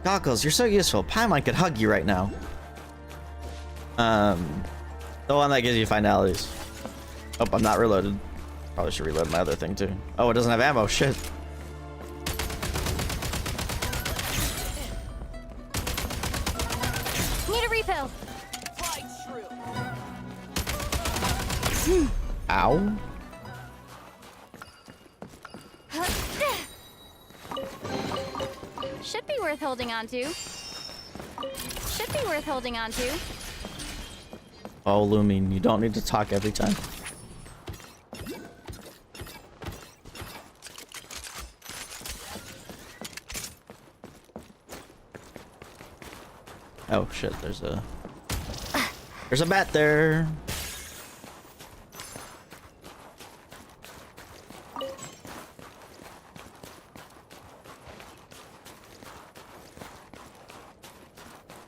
Goggles, you're so useful. Paimon could hug you right now. The one that gives you finalities. Oh, I'm not reloaded. Probably should reload my other thing too. Oh, it doesn't have ammo. Shit. Need a refill. Ow. Should be worth holding on to. Should be worth holding on to. Oh, Lumine, you don't need to talk every time. Oh shit, there's a bat there.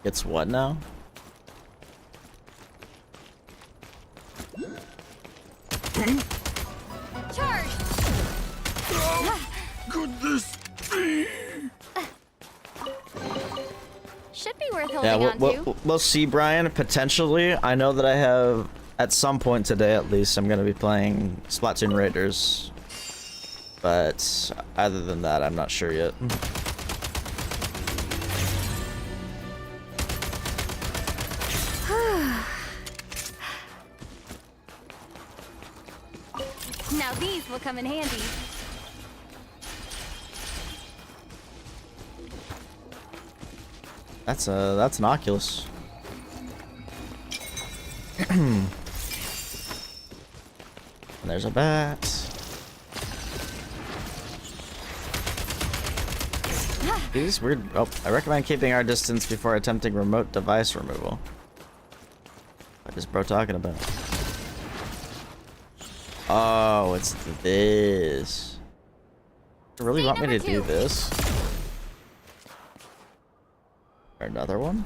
It's what now? Charge! Could this be? Should be worth holding Yeah, on to. we'll see, Brian. Potentially, I know that I have at some point today, at least, I'm gonna be playing Splatoon Raiders. But other than that, I'm not sure yet. Now these will come in handy. That's an Oculus. And there's a bat. These weird. Oh, I recommend keeping our distance before attempting remote device removal. What is bro talking about? Oh, it's this. You really want me to do this? Another one?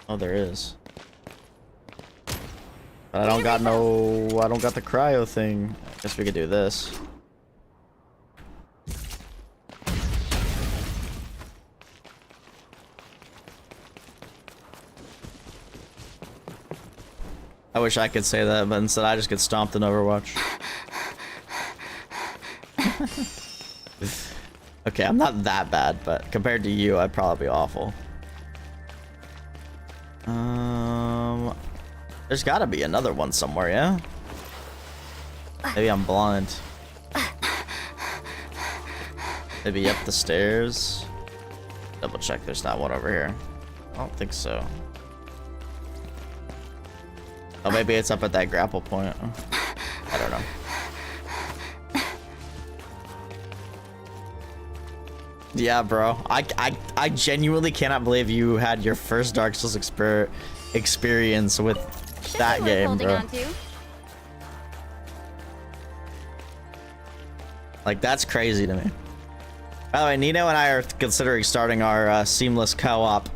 Oh, there is. But I don't got the cryo thing. Guess we could do this. I wish I could say that, but instead I just get stomped in Overwatch. Okay, I'm not that bad, but compared to you, I'd probably be awful. There's gotta be another one somewhere, yeah? Maybe I'm blind. Maybe up the stairs. Double check there's not one over here. I don't think so. Oh, maybe it's up at that grapple point. I don't know. Yeah, bro. I genuinely cannot believe you had your first Dark Souls experience with that game, bro. Like, that's crazy to me. By the way, Nino and I are considering starting our seamless co-op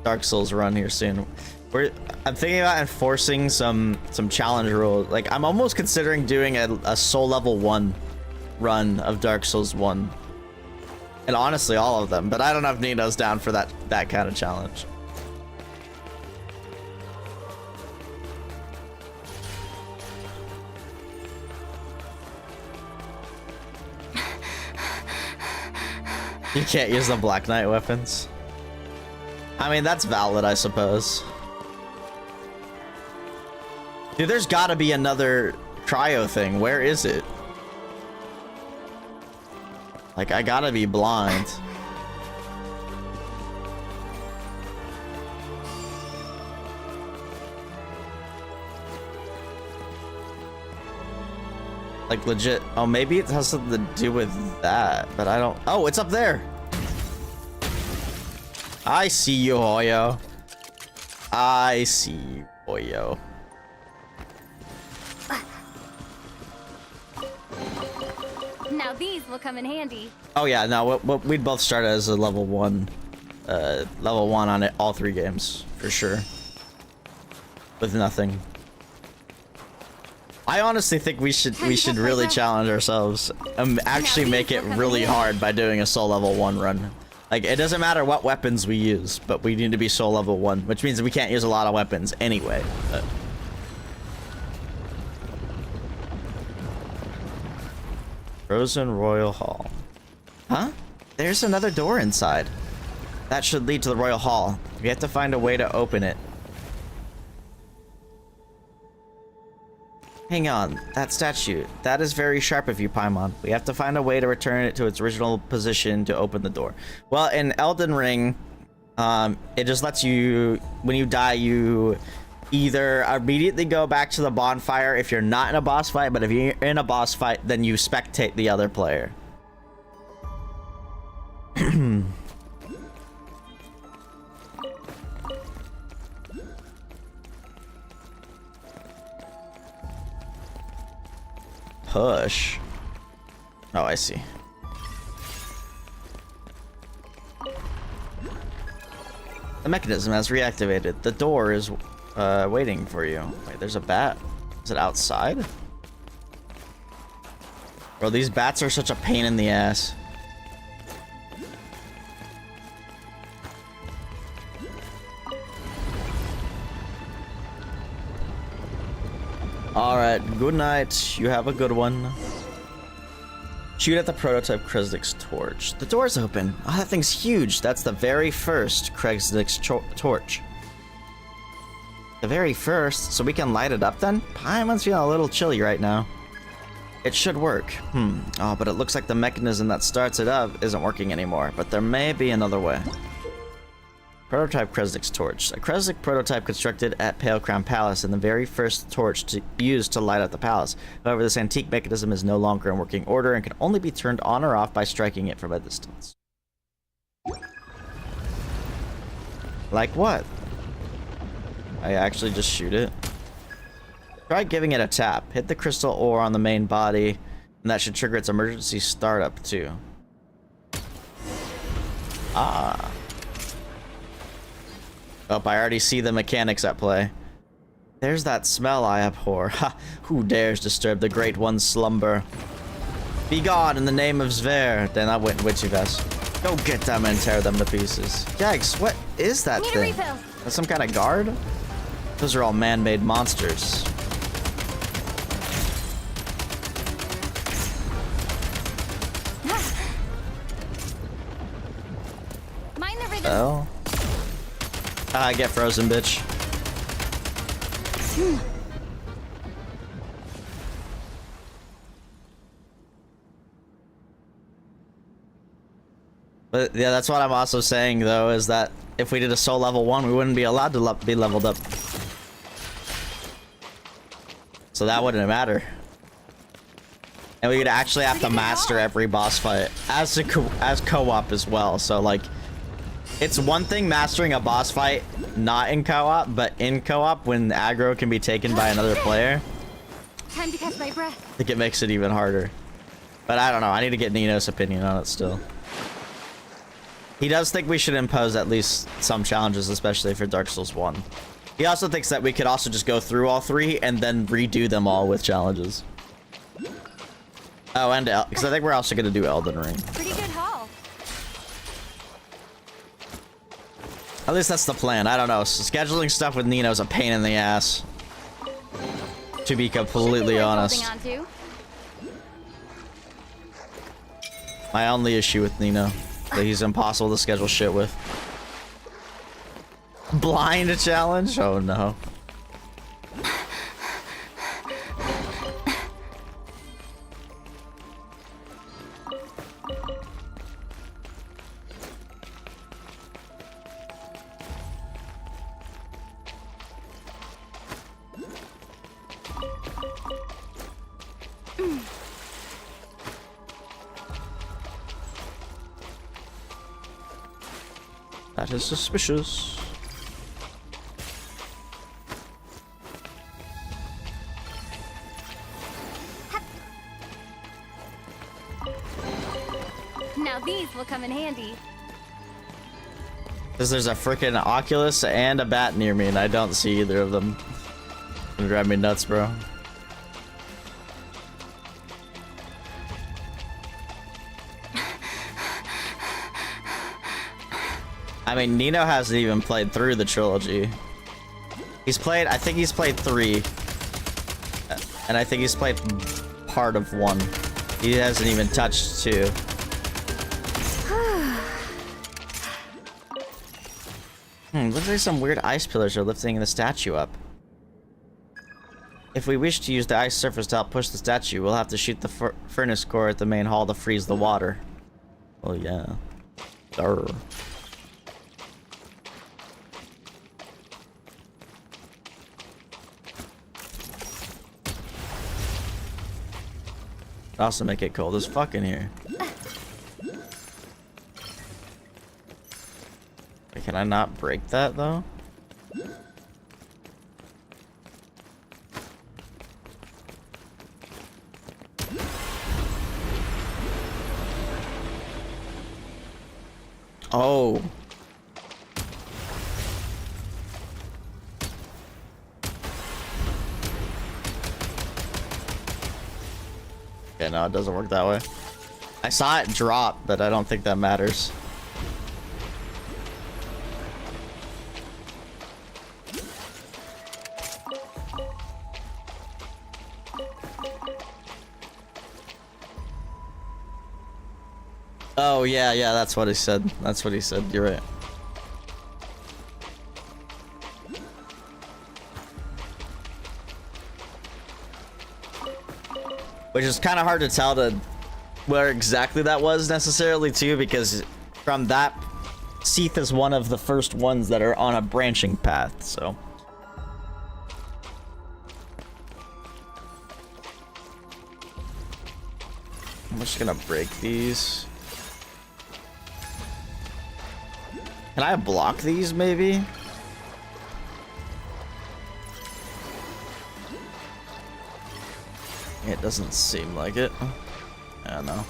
Dark Souls run here soon. I'm thinking about enforcing some challenge rules. Like, I'm almost considering doing a soul level 1 run of Dark Souls 1. And honestly, all of them. But I don't know if Nino's down for that kind of challenge. You can't use the Black Knight weapons. I mean, that's valid, I suppose. Dude, there's gotta be another cryo thing. Where is it? Like, I gotta be blind. Like, legit. Oh, maybe it has something to do with that, but I don't. Oh, it's up there. I see you, Hoyo. I see you, Hoyo. Now these will come in handy. Oh yeah, no, we'd both start as a level 1 on it, all 3 games for sure, with nothing. I honestly think we should really challenge ourselves and actually make it really hard by doing a soul level 1 run. Like, it doesn't matter what weapons we use, but we need to be soul level 1, which means we can't use a lot of weapons anyway. But. Frozen Royal Hall. Huh? There's another door inside. That should lead to the Royal Hall. We have to find a way to open it. Hang on, that statue. That is very sharp of you, Paimon. We have to find a way to return it to its original position to open the door. Well, in Elden Ring, it just lets you, when you die, you either immediately go back to the bonfire if you're not in a boss fight, but if you're in a boss fight, then you spectate the other player. Push. Oh, I see. The mechanism has reactivated. The door is waiting for you. Wait, there's a bat. Is it outside? Bro, these bats are such a pain in the ass. Alright, good night. You have a good one. Shoot at the prototype Kresnik's torch. The door's open. Oh, that thing's huge. That's the very first Kresnik's torch. The very first? So we can light it up then? Paimon's feeling a little chilly right now. It should work. Oh, but it looks like the mechanism that starts it up isn't working anymore. But there may be another way. Prototype Kresnik's torch. A Kresnik prototype constructed at Pale Crown Palace and the very first torch used to light up the palace. However, this antique mechanism is no longer in working order and can only be turned on or off by striking it from a distance. Like what? I actually just shoot it. Try giving it a tap. Hit the crystal ore on the main body And that should trigger its emergency startup too. Ah. Oh, I already see the mechanics at play. There's that smell I abhor. Ha! Who dares disturb the Great One's slumber? Be gone in the name of Zver. Then I went way too fast. Go get them and tear them to pieces. Yikes, what is that Need a thing? refill. That's some kind of guard? Those are all man-made monsters. Mind the rhythm. Oh. Ah, get frozen, bitch. But yeah, that's what I'm also saying though, is that if we did a soul level 1, we wouldn't be allowed to be leveled up. So that wouldn't matter. And we would actually have to master every boss fight as co-op as well. So like, it's one thing mastering a boss fight not in co-op, but in co-op when aggro can be taken by another player, Time to catch my breath. I think it makes it even harder. But I don't know, I need to get Nino's opinion on it still. He does think we should impose at least some challenges, especially for Dark Souls 1. He also thinks that we could also just go through all 3 and then redo them all with challenges. Oh, and because I think we're also going to do Elden Ring. Pretty good haul. At least that's the plan. I don't know. Scheduling stuff with Nino is a pain in the ass. To be completely honest. Holding on to. My only issue with Nino, that he's impossible to schedule shit with. Blind challenge? Oh no. That is suspicious. Now these will come in handy. Because there's a freaking Oculus and a bat near me, and I don't see either of them. It'll drive me nuts, bro. I mean, Nino hasn't even played through the trilogy. He's played, I think he's played 3. And I think he's played part of 1. He hasn't even touched 2. Looks like some weird ice pillars are lifting the statue up. If we wish to use the ice surface to help push the statue, we'll have to shoot the furnace core at the main hall to freeze the water. Oh yeah. Durr. Also make it cold as fuck in here. Wait, can I not break that though? Oh. Okay, no, it doesn't work that way. I saw it drop, but I don't think that matters. Oh, yeah, that's what he said. That's what he said. You're right. Which is kind of hard to tell where exactly that was necessarily too, because from that, Seath is one of the first ones that are on a branching path, so. I'm just gonna break these. Can I block these maybe? It doesn't seem like it. I don't know.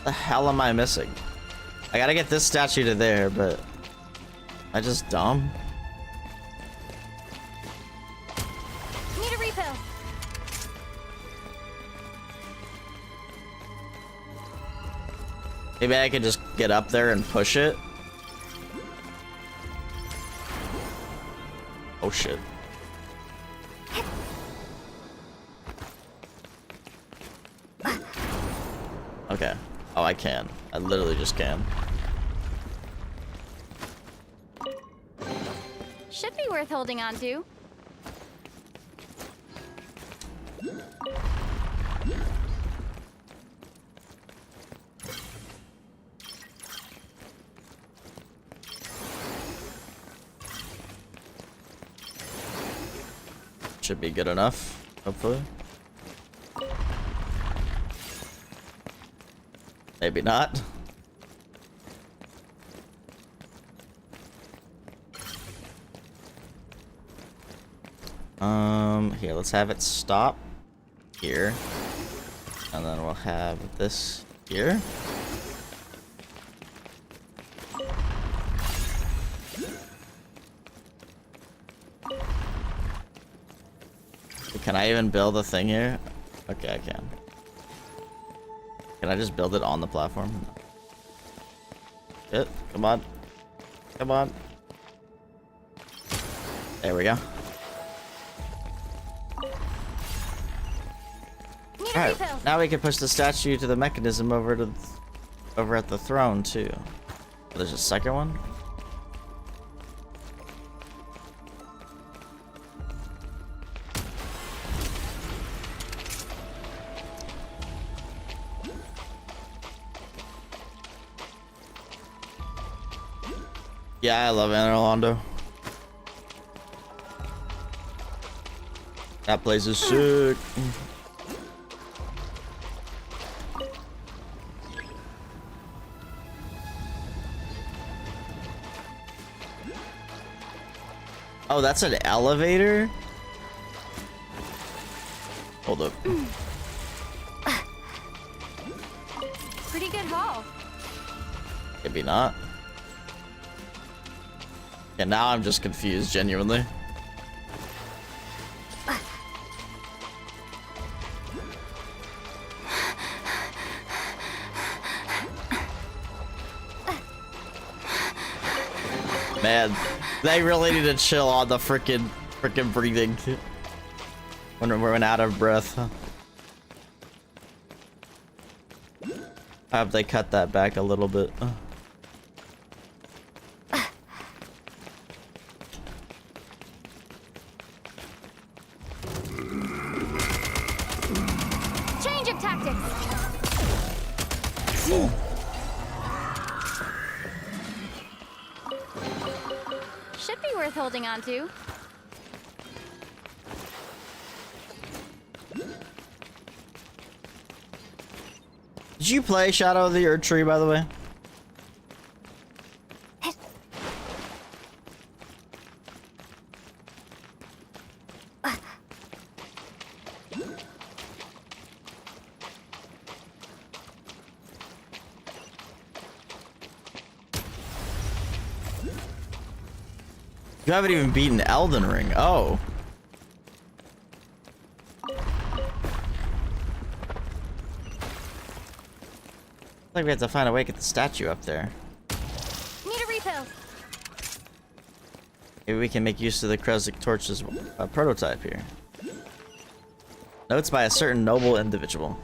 The hell am I missing? I gotta get this statue to there, but am I just dumb? Need a refill. Maybe I could just get up there and push it. Oh shit. Okay. Oh, I can. I literally just can. Should be worth holding on to. Should be good enough, hopefully. Maybe not. Here, let's have it stop here. And then we'll have this here. Can I even build a thing here? Okay, I can. Can I just build it on the platform? No. Come on. Come on. There we go. Alright, now we can push the statue to the mechanism over at the throne too. Oh, there's a second one? Yeah, I love Anne Orlando. That place is sick. Oh, that's an elevator? Hold up. Pretty good haul. Maybe not. Yeah, now I'm just confused, genuinely. Man, they really need to chill on the frickin' breathing when we're out of breath. I hope they cut that back a little bit. Change of tactics. Cool. Should be worth holding on to. Did you play Shadow of the Erd Tree, by the way? You haven't even beaten Elden Ring. Oh. Like we have to find a way to get the statue up there. Need a refill. Maybe we can make use of the Kreslik Torch's prototype here. Notes by a certain noble individual.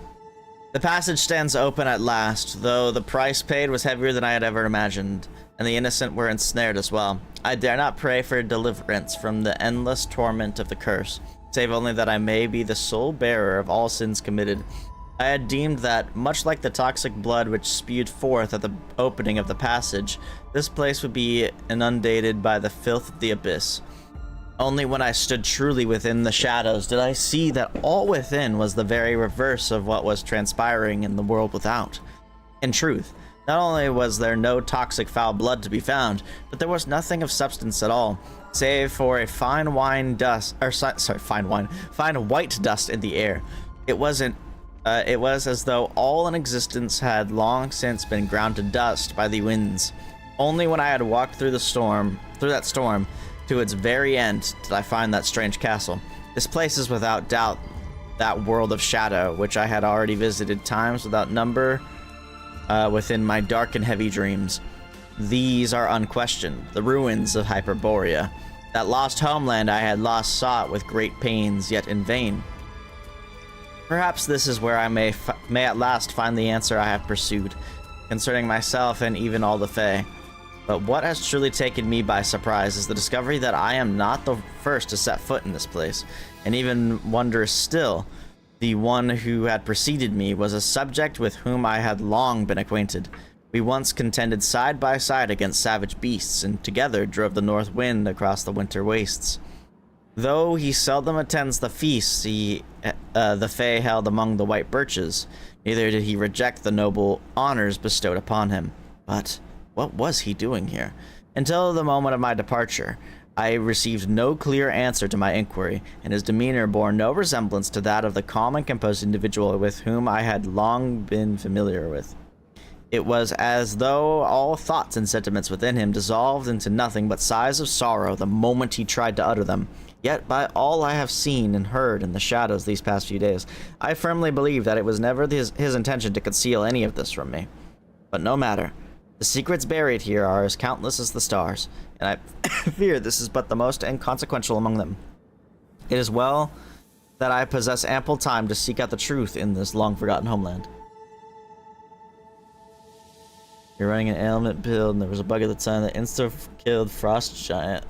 The passage stands open at last, though the price paid was heavier than I had ever imagined, and the innocent were ensnared as well. I dare not pray for deliverance from the endless torment of the curse, save only that I may be the sole bearer of all sins committed. I had deemed that, much like the toxic blood which spewed forth at the opening of the passage, this place would be inundated by the filth of the abyss. Only when I stood truly within the shadows did I see that all within was the very reverse of what was transpiring in the world without. In truth, not only was there no toxic foul blood to be found, but there was nothing of substance at all, save for a fine white dust in the air. It wasn't It was as though all in existence had long since been ground to dust by the winds. Only when I had walked through that storm, to its very end, did I find that strange castle. This place is without doubt that world of shadow, which I had already visited times without number within my dark and heavy dreams. These are unquestioned, the ruins of Hyperborea. That lost homeland I had lost sought with great pains, yet in vain. Perhaps this is where I may at last find the answer I have pursued, concerning myself and even all the Fae. But what has truly taken me by surprise is the discovery that I am not the first to set foot in this place, and even wondrous still, the one who had preceded me was a subject with whom I had long been acquainted. We once contended side by side against savage beasts, and together drove the north wind across the winter wastes. Though he seldom attends the feasts the Fae held among the white birches, neither did he reject the noble honors bestowed upon him. But what was he doing here? Until the moment of my departure, I received no clear answer to my inquiry, and his demeanor bore no resemblance to that of the calm and composed individual with whom I had long been familiar with. It was as though all thoughts and sentiments within him dissolved into nothing but sighs of sorrow the moment he tried to utter them. Yet, by all I have seen and heard in the shadows these past few days, I firmly believe that it was never his intention to conceal any of this from me. But no matter. The secrets buried here are as countless as the stars, and I fear this is but the most inconsequential among them. It is well that I possess ample time to seek out the truth in this long-forgotten homeland. You're running an ailment build, and there was a bug at the time that insta-killed Frost Giant.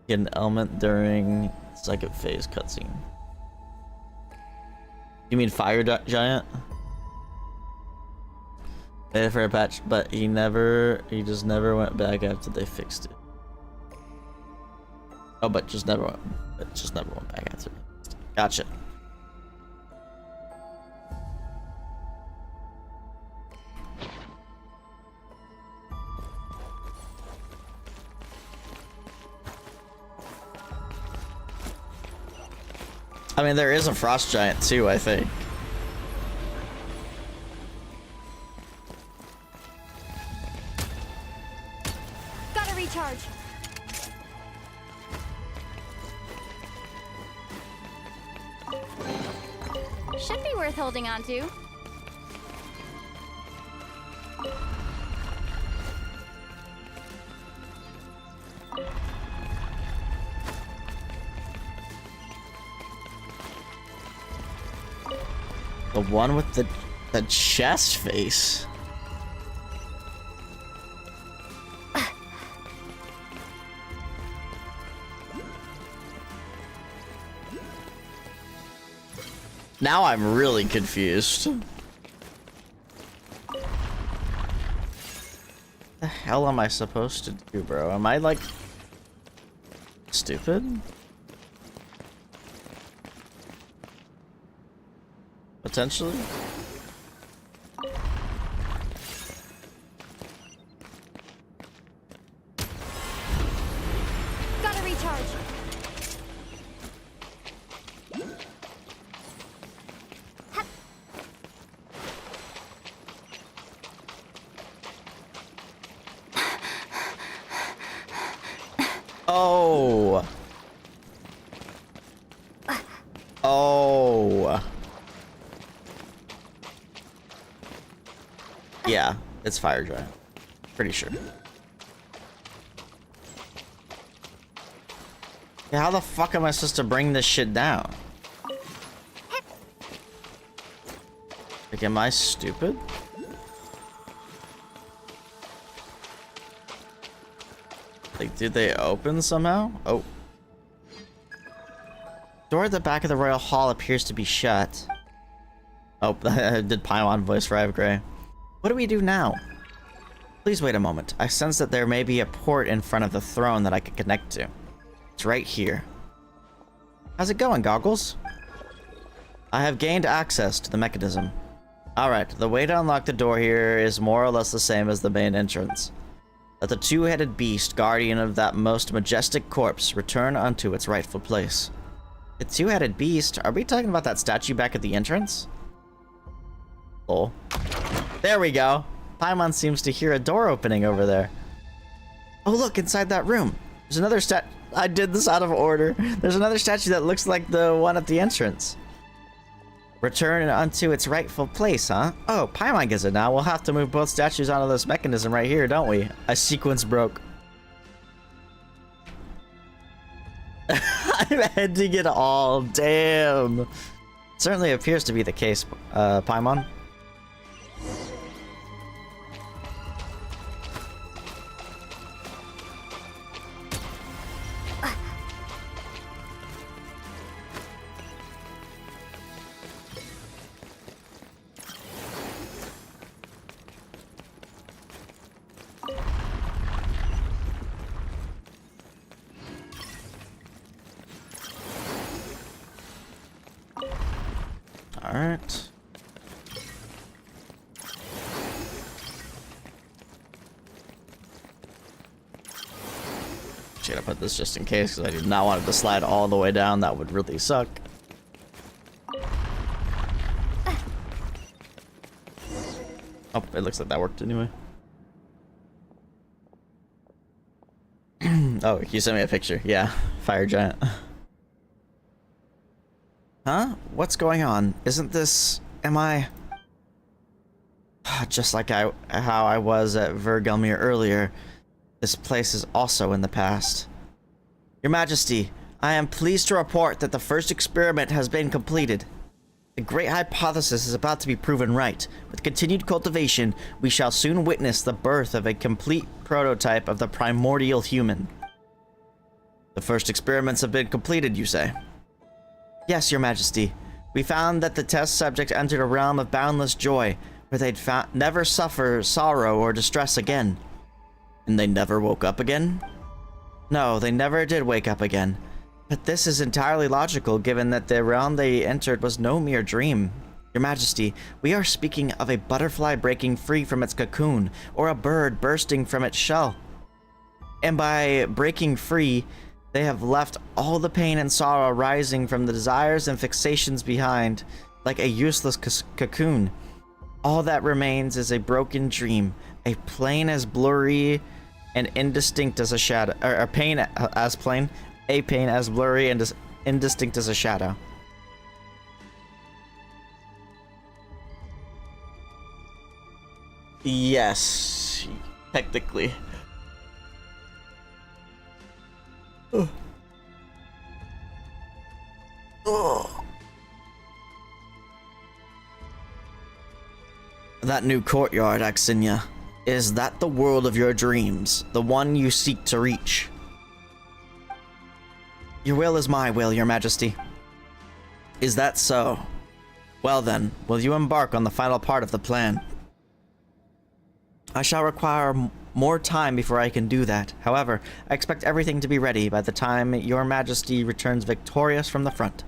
Get an element during second phase cutscene. You mean Fire Giant? Waited for a patch, but he just never went back after they fixed it. Oh, but just never went back after. Gotcha. I mean, there is a Frost Giant too, I think. Gotta recharge. Should be worth holding on to. The one with the chest face. Now I'm really confused. What the hell am I supposed to do, bro? Am I like stupid? Potentially? Gotta recharge. Oh. Oh. Yeah, it's Fire Giant. Pretty sure. Yeah, how the fuck am I supposed to bring this shit down? Like, am I stupid? Like, did they open somehow? Oh. Door at the back of the Royal Hall appears to be shut. Oh, I did Paimon voice for Eve Gray. What do we do now? Please wait a moment. I sense that there may be a port in front of the throne that I can connect to. It's right here. How's it going, Goggles? I have gained access to the mechanism. Alright, the way to unlock the door here is more or less the same as the main entrance. Let the two-headed beast, guardian of that most majestic corpse, return unto its rightful place. The two-headed beast? Are we talking about that statue back at the entrance? Lol. There we go. Paimon seems to hear a door opening over there. Oh, look, inside that room. There's another I did this out of order. There's another statue that looks like the one at the entrance. Return unto its rightful place, huh? Oh, Paimon gets it now. We'll have to move both statues onto this mechanism right here, don't we? A sequence broke. I'm ending it all. Damn. Certainly appears to be the case, Paimon. Alright. Should I put this just in case, because I did not want it to slide all the way down. That would really suck. Oh, it looks like that worked anyway. Oh, you sent me a picture. Yeah, fire giant. Huh? What's going on? Isn't this... Am I... Just like how I was at Vergelmir earlier, this place is also in the past. Your Majesty, I am pleased to report that the first experiment has been completed. The great hypothesis is about to be proven right. With continued cultivation, we shall soon witness the birth of a complete prototype of the primordial human. The first experiments have been completed, you say? Yes, Your Majesty. We found that the test subject entered a realm of boundless joy, where they'd never suffer sorrow or distress again. And they never woke up again? No, they never did wake up again. But this is entirely logical, given that the realm they entered was no mere dream. Your Majesty, we are speaking of a butterfly breaking free from its cocoon, or a bird bursting from its shell. And by breaking free, they have left all the pain and sorrow arising from the desires and fixations behind, like a useless cocoon. All that remains is a broken dream, a pain as blurry and indistinct as a shadow, or a pain as blurry and as indistinct as a shadow. Yes, technically. Oh. Oh. That new courtyard, Axinia, is that the world of your dreams, the one you seek to reach? Your will is my will, Your Majesty. Is that so? Well then, will you embark on the final part of the plan? I shall require more time before I can do that. However, I expect everything to be ready by the time Your Majesty returns victorious from the front.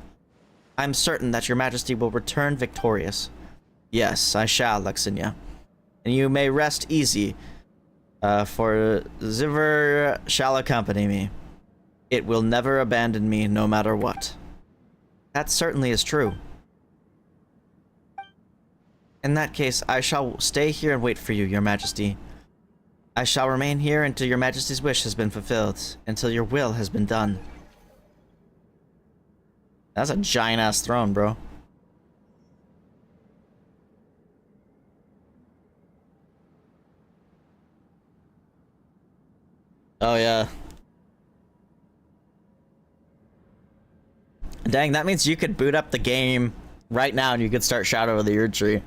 I am certain that Your Majesty will return victorious. Yes, I shall, Lexinia. And you may rest easy, for Ziver shall accompany me. It will never abandon me, no matter what. That certainly is true. In that case, I shall stay here and wait for you, Your Majesty. I shall remain here until Your Majesty's wish has been fulfilled, until your will has been done. That's a giant-ass throne, bro. Oh, yeah. Dang, that means you could boot up the game right now and you could start Shadow of the Erd Tree.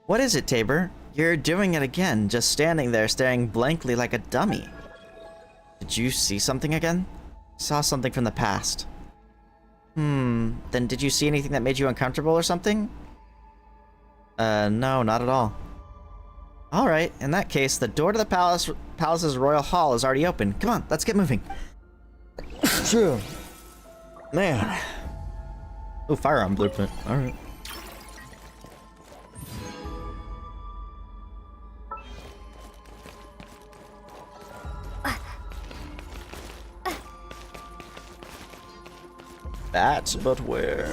What is it, Tabor? You're doing it again, just standing there staring blankly like a dummy. Did you see something again? Saw something from the past. Then did you see anything that made you uncomfortable or something? No, not at all. Alright, in that case, the door to the palace's royal hall is already open. Come on, let's get moving. True. Man. Oh, firearm blueprint. Alright. bat, but where?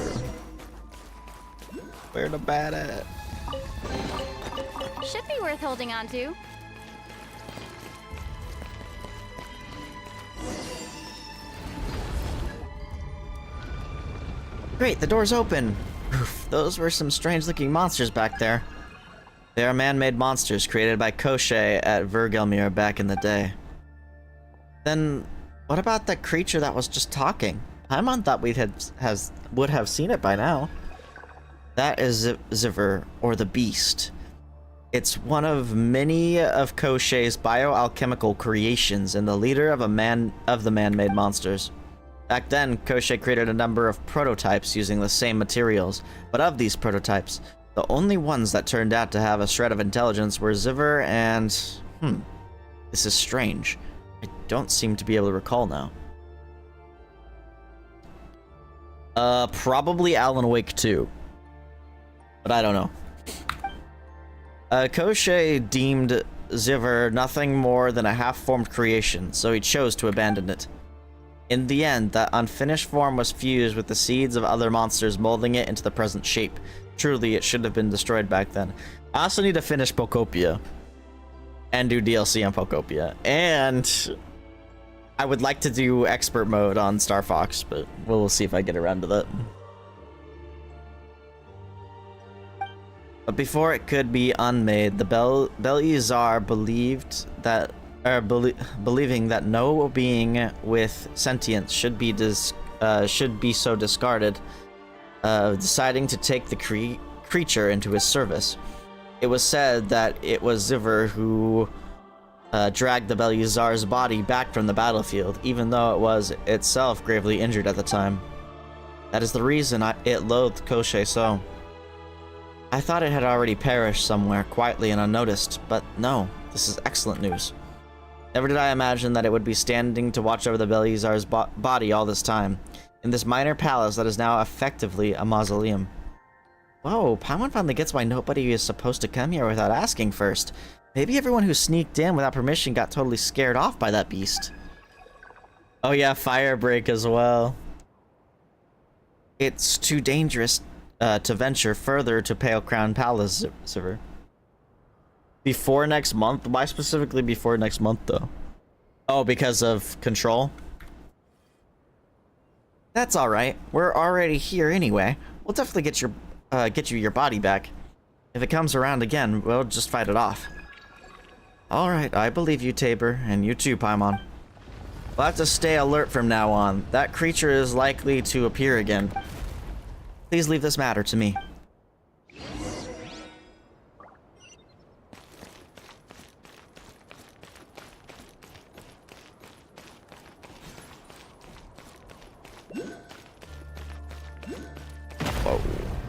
Where the bat at? Should be worth holding on to. Great, the door's open. Oof, those were some strange-looking monsters back there. They are man-made monsters created by Koshei at Vergelmir back in the day. Then, what about that creature that was just talking? Paimon thought would have seen it by now. That is Ziver, or the Beast. It's one of many of Koshei's bioalchemical creations and the leader of the man-made monsters. Back then, Koshei created a number of prototypes using the same materials, but of these prototypes, the only ones that turned out to have a shred of intelligence were Ziver and... This is strange. I don't seem to be able to recall now. Probably Alan Wake 2. But I don't know. Koshei deemed Ziver nothing more than a half-formed creation, so he chose to abandon it. In the end, that unfinished form was fused with the seeds of other monsters, molding it into the present shape. Truly, it should have been destroyed back then. I also need to finish Pokopia. And do DLC on Pokopia. And I would like to do expert mode on Star Fox, but we'll see if I get around to that. But before it could be unmade, the Bel-Izar believed that, believing that no being with sentience should be so discarded, deciding to take the creature into his service. It was said that it was Ziver who dragged the Bel-Izar's body back from the battlefield, even though it was itself gravely injured at the time. That is the reason it loathed Koshei so. I thought it had already perished somewhere, quietly and unnoticed, but no, this is excellent news. Never did I imagine that it would be standing to watch over the Bel-Izar's body all this time, in this minor palace that is now effectively a mausoleum. Whoa, Paimon finally gets why nobody is supposed to come here without asking first. Maybe everyone who sneaked in without permission got totally scared off by that beast. Oh yeah, Firebreak as well. It's too dangerous to venture further to Pale Crown Palace, Ziver. Before next month? Why specifically before next month, though? Oh, because of Control? That's alright. We're already here anyway. We'll definitely get you your body back. If it comes around again, we'll just fight it off. Alright, I believe you, Tabor, and you too, Paimon. We'll have to stay alert from now on. That creature is likely to appear again. Please leave this matter to me. Whoa.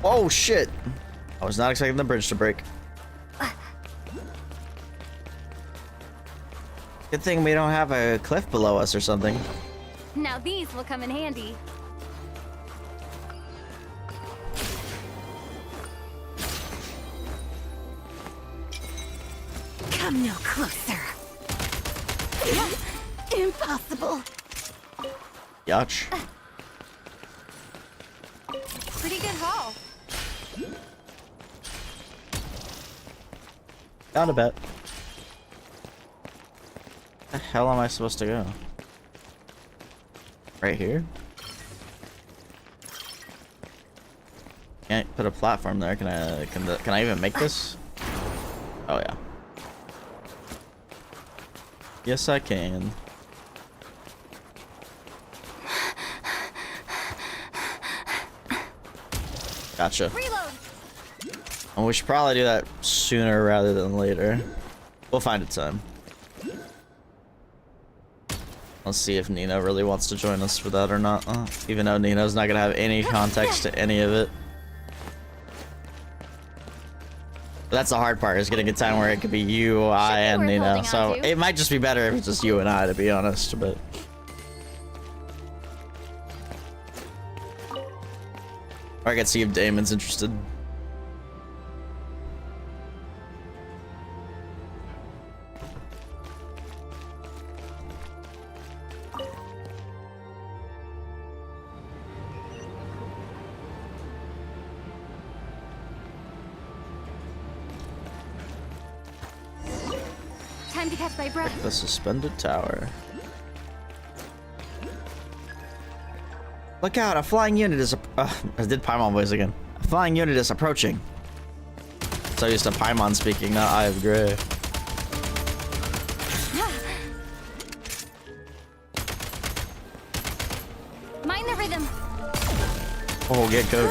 Oh, shit! I was not expecting the bridge to break. Good thing we don't have a cliff below us or something. Now these will come in handy. Come no closer. Impossible. Yatch. Pretty good haul. Down a bet. Where the hell am I supposed to go? Right here? Can't put a platform there. Can I even make this? Oh yeah. Yes, I can. Gotcha. Reload. And we should probably do that sooner rather than later. We'll find a time. Let's see if Nina really wants to join us for that or not. Even though Nina's not gonna have any context to any of it. But that's the hard part, is getting a time where it could be you, I, and Nina. So it might just be better if it's just you and I, to be honest, but... Or I can see if Damon's interested. Time to catch my breath. The suspended tower. Look out! A flying unit is. I did Paimon voice again. A flying unit is approaching. So used to Paimon speaking, not Eye of Grey. Mind the rhythm. Oh, get good.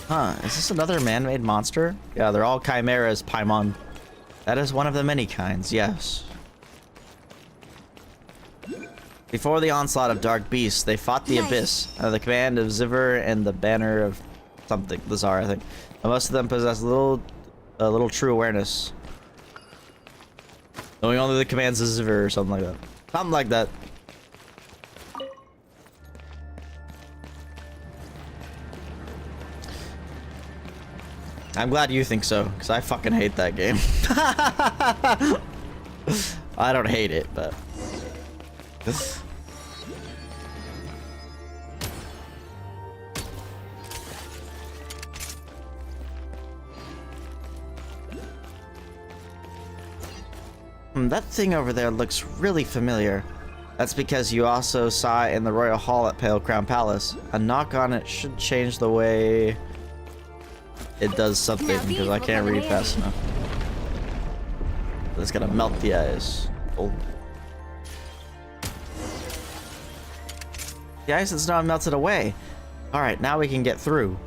Huh? Is this another man-made monster? Yeah, they're all chimeras, Paimon. That is one of the many kinds. Yes. Before the onslaught of dark beasts, they fought the abyss under the command of Ziver and the banner of something, the Tsar, I think. And most of them possess little true awareness, knowing only the commands of Ziver or something like that. Something like that. I'm glad you think so, because I fucking hate that game. I don't hate it, but... That thing over there looks really familiar. That's because you also saw it in the Royal Hall at Pale Crown Palace. A knock on it should change the way it does something, because I can't read fast enough. It's gonna melt the ice. Oh. The ice and snow melted away. Alright, now we can get through.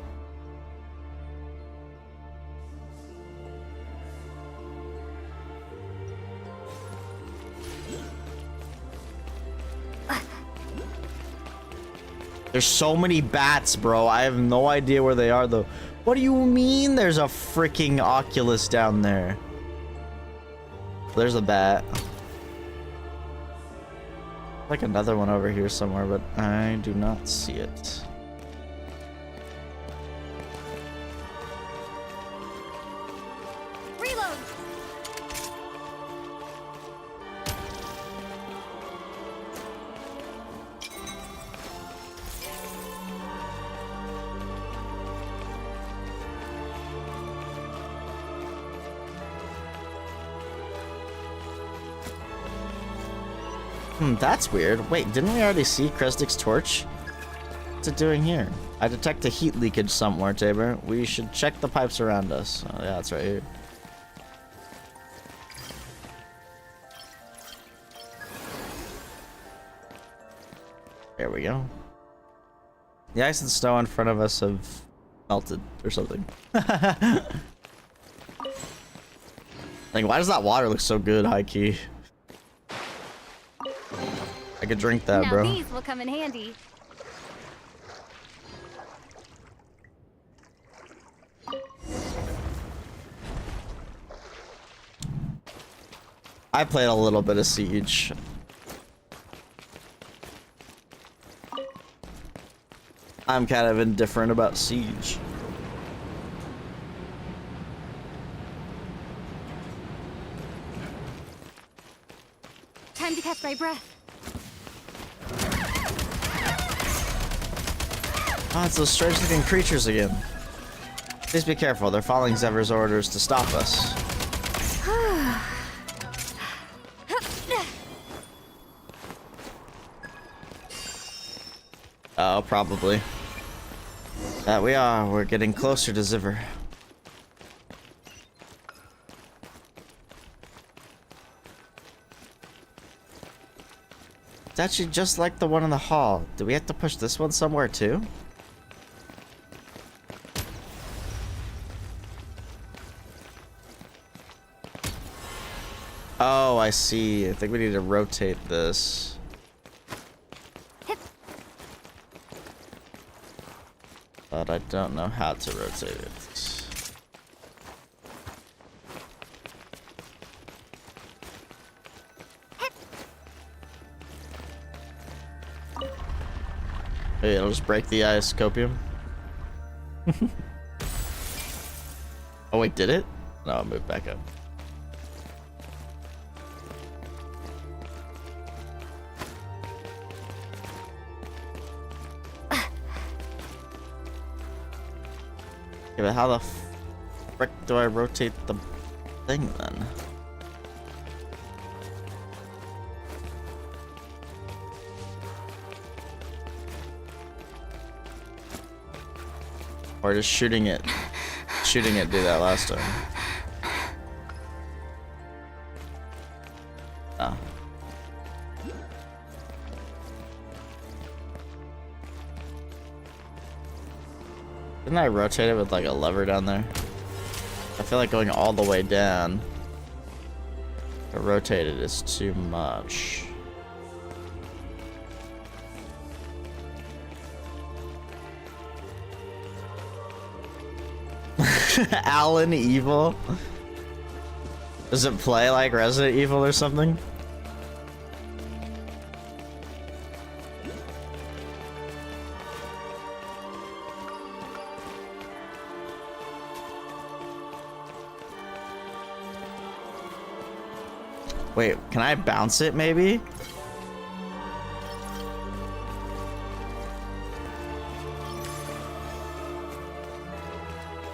There's so many bats, bro. I have no idea where they are, though. What do you mean there's a freaking Oculus down there? There's a bat. Like another one over here somewhere, but I do not see it. Reload. That's weird. Wait, didn't we already see Kresnik's torch? What's it doing here? I detect a heat leakage somewhere, Tabor. We should check the pipes around us. Oh, yeah, it's right here. There we go. The ice and snow in front of us have melted or something. Like, why does that water look so good, high key? I could drink that, now bro. These will come in handy. I played a little bit of Siege. I'm kind of indifferent about Siege. Time to catch my breath. Oh, it's those strange looking creatures again. Please be careful, they're following Zever's orders to stop us. Oh, probably. That we are. We're getting closer to Ziver. It's actually just like the one in the hall. Do we have to push this one somewhere too? Oh, I see. I think we need to rotate this. But I don't know how to rotate it. Hey, it'll just break the ice, Copium. Oh wait, did it? No, I'll move back up. Yeah, but how the frick do I rotate the thing then? Or just shooting it. Shooting it did that last time. Oh. Didn't I rotate it with like a lever down there? I feel like going all the way down to rotate it is too much. Alan Evil? Does it play like Resident Evil or something? Wait, can I bounce it maybe?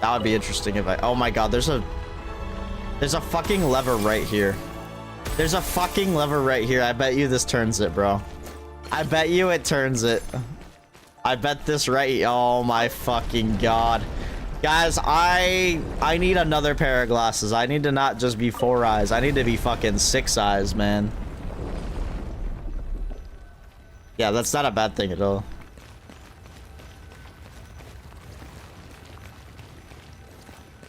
That would be interesting if I... Oh my god, there's a fucking lever right here. There's a fucking lever right here. I bet you this turns it, bro. I bet you it turns it. I bet this right... Oh my fucking god. Guys, I need another pair of glasses. I need to not just be 4 eyes. I need to be fucking 6 eyes, man. Yeah, that's not a bad thing at all.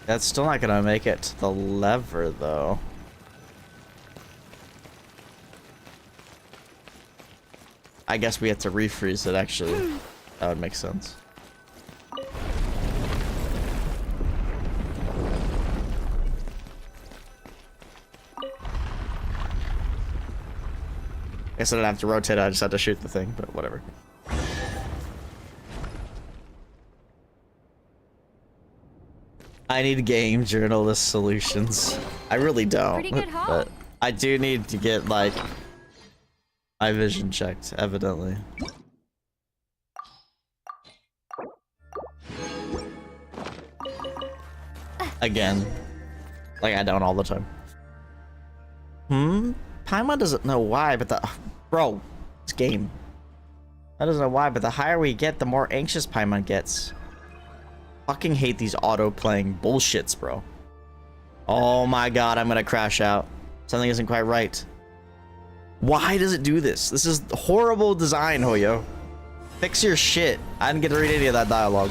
That's still not gonna make it to the lever, though. I guess we have to refreeze it, actually. That would make sense. I guess I didn't have to rotate it, I just had to shoot the thing, but whatever. I need game journalist solutions. I really don't. Pretty good haul. But I do need to get, like, my vision checked, evidently. Again. Like I don't all the time. Paimon doesn't know why, but the... Bro, this game. I don't know why, but the higher we get, the more anxious Paimon gets. Fucking hate these auto-playing bullshits, bro. Oh my god, I'm gonna crash out. Something isn't quite right. Why does it do this? This is horrible design, Hoyo. Fix your shit. I didn't get to read any of that dialogue.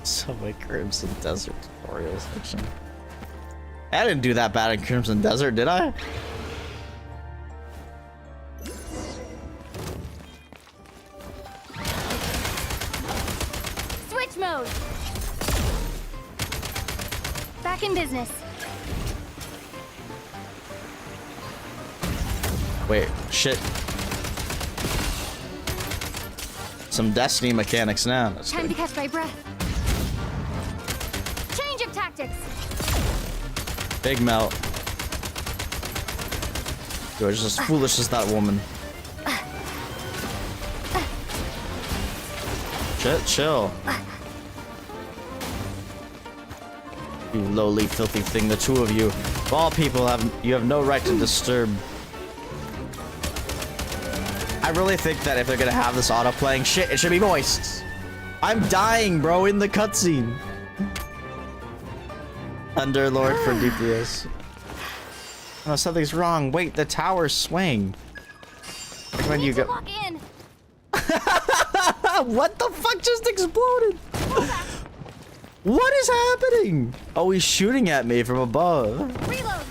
So my Crimson Desert tutorial section. I didn't do that bad in Crimson Desert, did I? Switch mode. Back in business. Wait, shit. Some Destiny mechanics now. That's Time good. to catch my breath. Change of tactics. Big melt. You're just as foolish as that woman. Shit, chill. You lowly, filthy thing, the two of you. Of all people, you have no right to disturb. I really think that if they're gonna have this auto-playing shit, it should be moist. I'm dying, bro, in the cutscene. Underlord for DPS. Oh, something's wrong. Wait, the tower's swaying. When you go. Walk in. What the fuck just exploded? What is happening? Oh, he's shooting at me from above. Reload.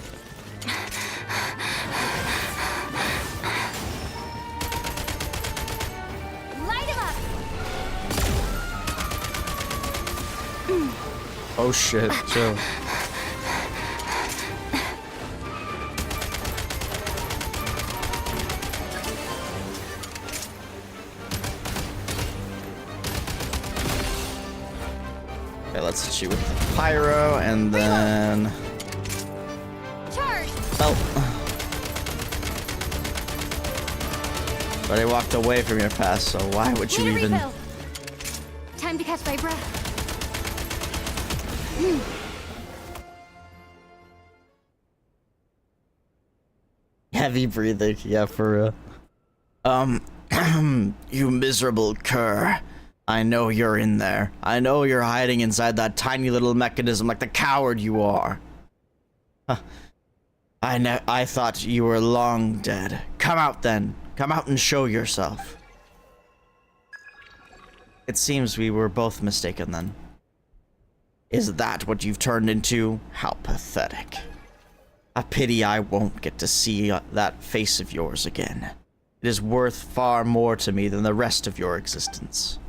Light him up. Oh shit, chill. Okay, let's hit you with the pyro and then... Charge. Oh. But I walked away from your pass, so why would you Need a even... refill. Time to catch my breath. Heavy breathing. Yeah, for real. You miserable cur. I know you're in there. I know you're hiding inside that tiny little mechanism like the coward you are. Huh. I thought you were long dead. Come out then. Come out and show yourself. It seems we were both mistaken then. Is that what you've turned into? How pathetic. A pity I won't get to see that face of yours again. It is worth far more to me than the rest of your existence.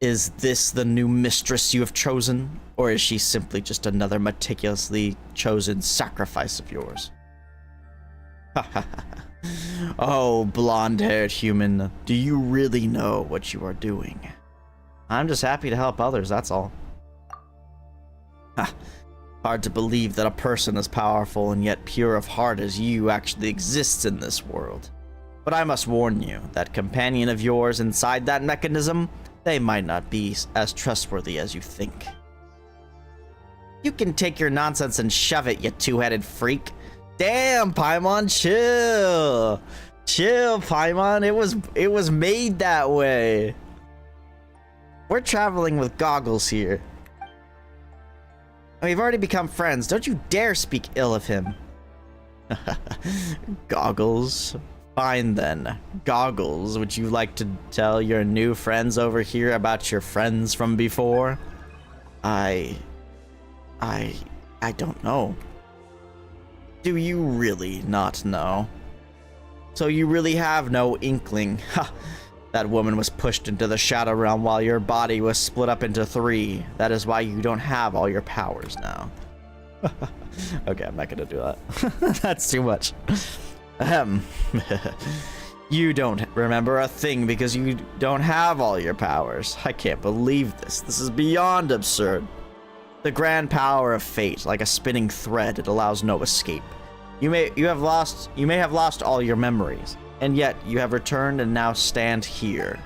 Is this the new mistress you have chosen? Or is she simply just another meticulously chosen sacrifice of yours? Oh, blonde-haired human, do you really know what you are doing? I'm just happy to help others, that's all. Hard to believe that a person as powerful and yet pure of heart as you actually exists in this world. But I must warn you, that companion of yours inside that mechanism, they might not be as trustworthy as you think. You can take your nonsense and shove it, you two-headed freak. Damn, Paimon, chill. Chill, Paimon. It was made that way. We're traveling with Goggles here. We've already become friends. Don't you dare speak ill of him. Goggles? Fine then. Goggles, would you like to tell your new friends over here about your friends from before? I don't know. Do you really not know? So you really have no inkling. Ha! That woman was pushed into the Shadow Realm while your body was split up into 3. That is why you don't have all your powers now. Okay, I'm not gonna do that. That's too much. You don't remember a thing because you don't have all your powers. I can't believe this. This is beyond absurd. The grand power of fate, like a spinning thread, it allows no escape. You may have lost all your memories, and yet you have returned and now stand here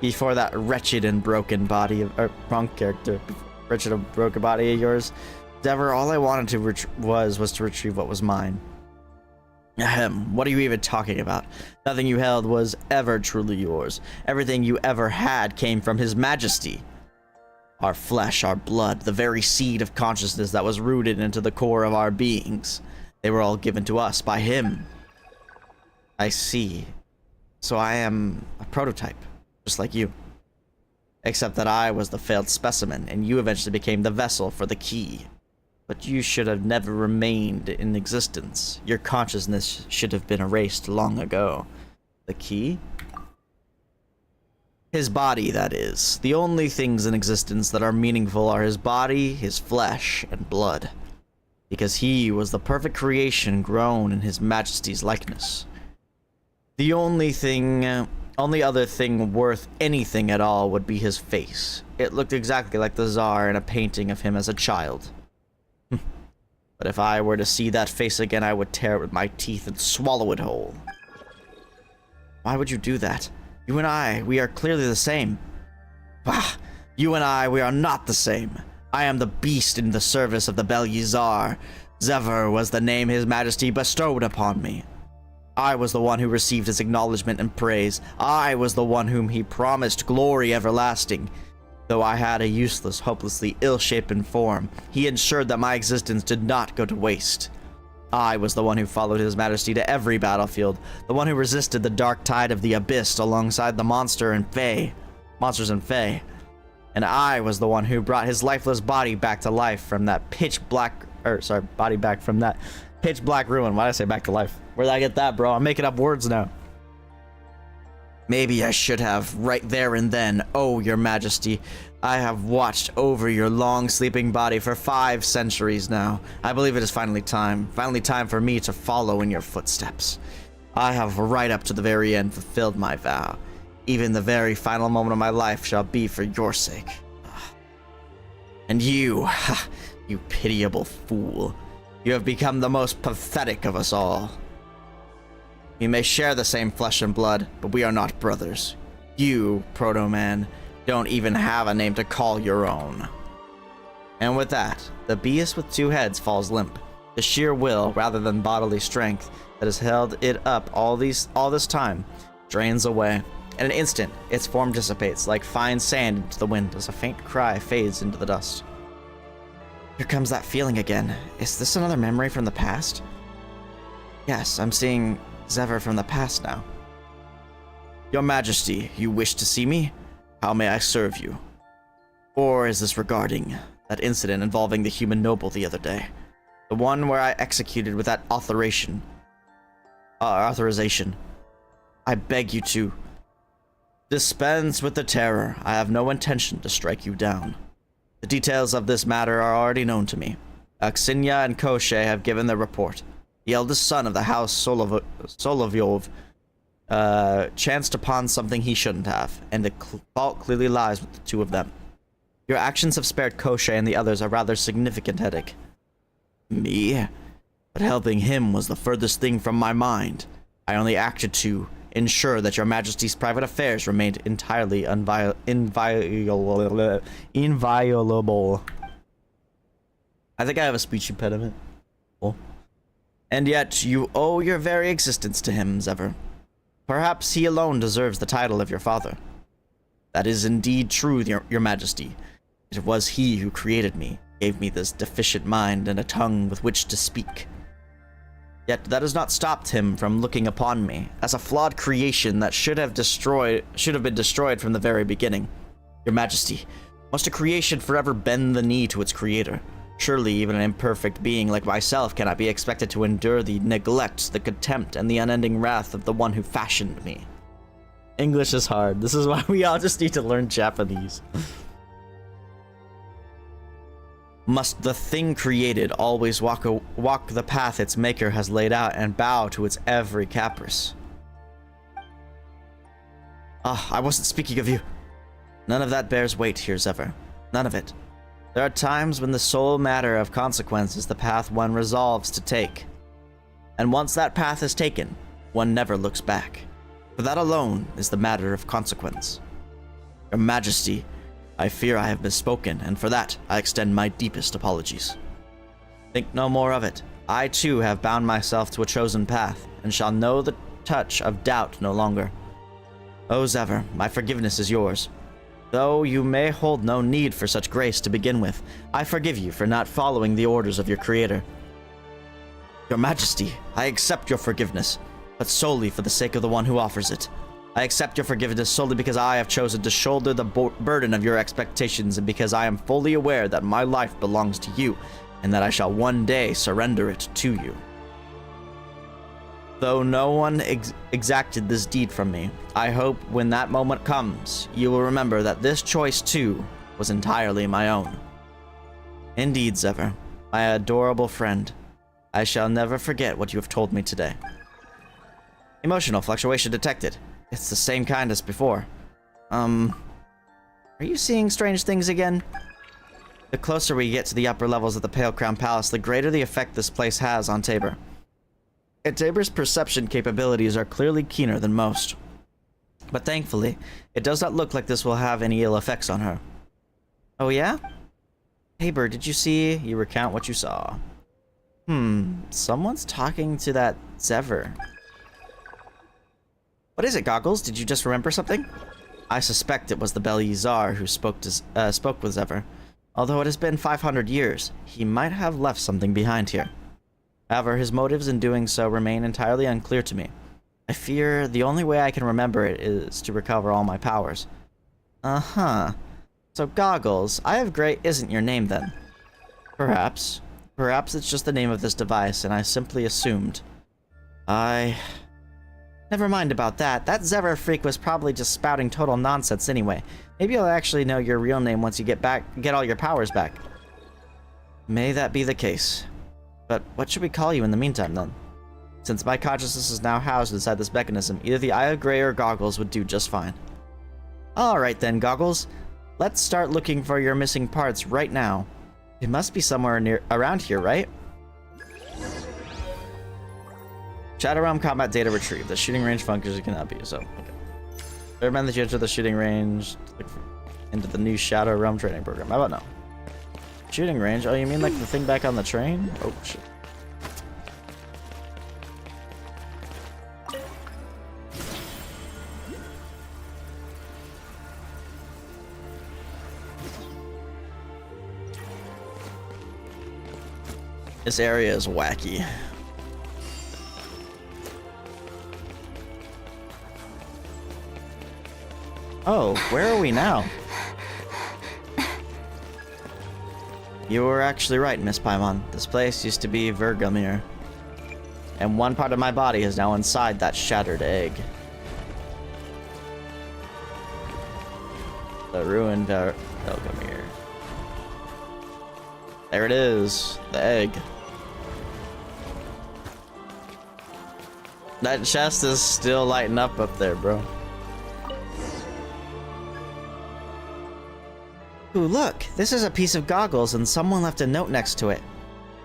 before that wretched and broken body of wrong character, wretched and broken body of yours. Dever, all I wanted to was to retrieve what was mine. What are you even talking about? Nothing you held was ever truly yours. Everything you ever had came from His Majesty. Our flesh, our blood, the very seed of consciousness that was rooted into the core of our beings. They were all given to us by Him. I see. So I am a prototype, just like you. Except that I was the failed specimen, and you eventually became the vessel for the key. But you should have never remained in existence. Your consciousness should have been erased long ago. The key? His body, that is. The only things in existence that are meaningful are his body, his flesh, and blood. Because he was the perfect creation grown in His Majesty's likeness. The only other thing worth anything at all would be his face. It looked exactly like the Tsar in a painting of him as a child. But if I were to see that face again, I would tear it with my teeth and swallow it whole. Why would you do that? You and I, we are clearly the same. Bah! You and I, we are not the same. I am the beast in the service of the Bel-Yizar. Zever was the name His Majesty bestowed upon me. I was the one who received his acknowledgement and praise. I was the one whom he promised glory everlasting. Though I had a useless, hopelessly ill-shapen form, he ensured that my existence did not go to waste. I was the one who followed His Majesty to every battlefield, the one who resisted the dark tide of the abyss alongside the monsters and fae. And I was the one who brought his lifeless body back to life from that pitch black ruin. Why did I say back to life? Where did I get that, bro? I'm making up words now. Maybe I should have right there and then. Oh, Your Majesty, I have watched over your long sleeping body for 5 centuries now. I believe it is finally time for me to follow in your footsteps. I have right up to the very end fulfilled my vow. Even the very final moment of my life shall be for your sake. And you, you pitiable fool, you have become the most pathetic of us all. We may share the same flesh and blood, but we are not brothers. You, Proto-Man, don't even have a name to call your own. And with that, the beast with 2 heads falls limp, The sheer will, rather than bodily strength, that has held it up all this time, drains away. In an instant, its form dissipates like fine sand into the wind as a faint cry fades into the dust. Here comes that feeling again. Is this another memory from the past? Yes, I'm seeing Zever from the past now. Your Majesty, you wish to see me? How may I serve you? Or is this regarding that incident involving the human noble the other day? The one where I executed without authorization. I beg you to dispense with the terror. I have no intention to strike you down. The details of this matter are already known to me. Aksinya and Koshche have given their report. The eldest son of the house Solovyov chanced upon something he shouldn't have, and the fault clearly lies with the two of them. Your actions have spared Koshche and the others a rather significant headache. Me? But helping him was the furthest thing from my mind. I only acted to ensure that your Majesty's private affairs remained entirely inviolable. I think I have a speech impediment. Cool. And yet, you owe your very existence to him, Zever. Perhaps he alone deserves the title of your father. That is indeed true, your Majesty. It was he who created me, gave me this deficient mind and a tongue with which to speak. Yet that has not stopped him from looking upon me as a flawed creation that should have been destroyed from the very beginning. Your Majesty, must a creation forever bend the knee to its creator? Surely even an imperfect being like myself cannot be expected to endure the neglect, the contempt, and the unending wrath of the one who fashioned me. English is hard. This is why we all just need to learn Japanese. Must the thing created always walk the path its maker has laid out and bow to its every caprice? I wasn't speaking of you. None of that bears weight here, Zever. None of it. There are times when the sole matter of consequence is the path one resolves to take. And once that path is taken, one never looks back. For that alone is the matter of consequence. Your Majesty, I fear I have misspoken, and for that I extend my deepest apologies. Think no more of it. I too have bound myself to a chosen path, and shall know the touch of doubt no longer. Oh, Zever, my forgiveness is yours. Though you may hold no need for such grace to begin with, I forgive you for not following the orders of your creator. Your Majesty, I accept your forgiveness, but solely for the sake of the one who offers it. I accept your forgiveness solely because I have chosen to shoulder the burden of your expectations, and because I am fully aware that my life belongs to you, and that I shall one day surrender it to you. Though no one exacted this deed from me, I hope when that moment comes, you will remember that this choice too was entirely my own. Indeed, Zever, my adorable friend, I shall never forget what you have told me today. Emotional fluctuation detected. It's the same kind as before. Are you seeing strange things again? The closer we get to the upper levels of the Pale Crown Palace, the greater the effect this place has on Tabor. And Tabor's perception capabilities are clearly keener than most. But thankfully, it does not look like this will have any ill effects on her. Oh yeah? Tabor, did you see? You recount what you saw. Someone's talking to that Zever. What is it, Goggles? Did you just remember something? I suspect it was the Belyazar who spoke with Zever. Although it has been 500 years, he might have left something behind here. However, his motives in doing so remain entirely unclear to me. I fear the only way I can remember it is to recover all my powers. So Goggles, I have Gray isn't your name then. Perhaps. Perhaps it's just the name of this device, and I simply assumed. Never mind about that. That Zever freak was probably just spouting total nonsense anyway. Maybe you'll actually know your real name once you get all your powers back. May that be the case. But what should we call you in the meantime, then? Since my consciousness is now housed inside this mechanism, either the Eye of Gray or Goggles would do just fine. Alright then, Goggles. Let's start looking for your missing parts right now. It must be somewhere around here, right? Shadow Realm combat data retrieved. The shooting range functions cannot be, so, okay. Recommend that you enter the shooting range into the new Shadow Realm training program. How about no? Shooting range? Oh, you mean like the thing back on the train? Oh, shit. This area is wacky. Oh, where are we now? You were actually right, Miss Paimon. This place used to be Vergamir. And one part of my body is now inside that shattered egg. The ruined Vergamir. There it is, the egg. That chest is still lighting up there, bro. Ooh, look! This is a piece of goggles and someone left a note next to it.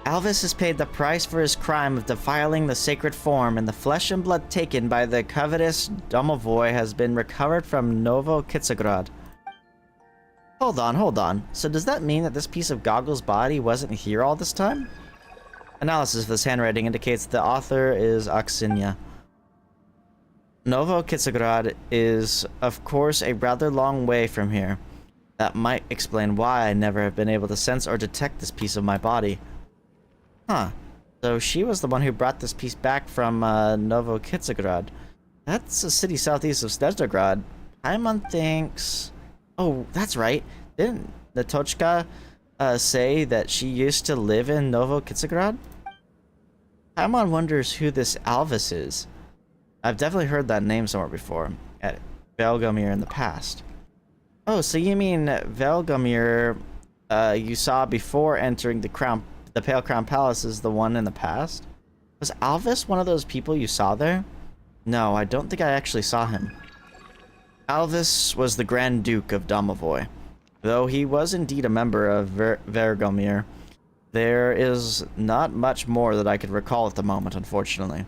Alvis has paid the price for his crime of defiling the sacred form, and the flesh and blood taken by the covetous Domovoy has been recovered from Novo Kitsagrad. Hold on. So does that mean that this piece of goggles' body wasn't here all this time? Analysis of this handwriting indicates the author is Aksinia. Novo Kitsagrad is, of course, a rather long way from here. That might explain why I never have been able to sense or detect this piece of my body. Huh. So she was the one who brought this piece back from Novo Kitsagrad. That's a city southeast of Snezhnegrad. Paimon thinks... Oh, that's right. Didn't Natochka say that she used to live in Novo Kitsagrad? Paimon wonders who this Alvis is. I've definitely heard that name somewhere before, at Velgamir in the past. Oh, so you mean Velgamir you saw before entering the Pale Crown Palace is the one in the past? Was Alvis one of those people you saw there? No, I don't think I actually saw him. Alvis was the Grand Duke of Domovoy. Though he was indeed a member of Vergamir, there is not much more that I could recall at the moment, unfortunately.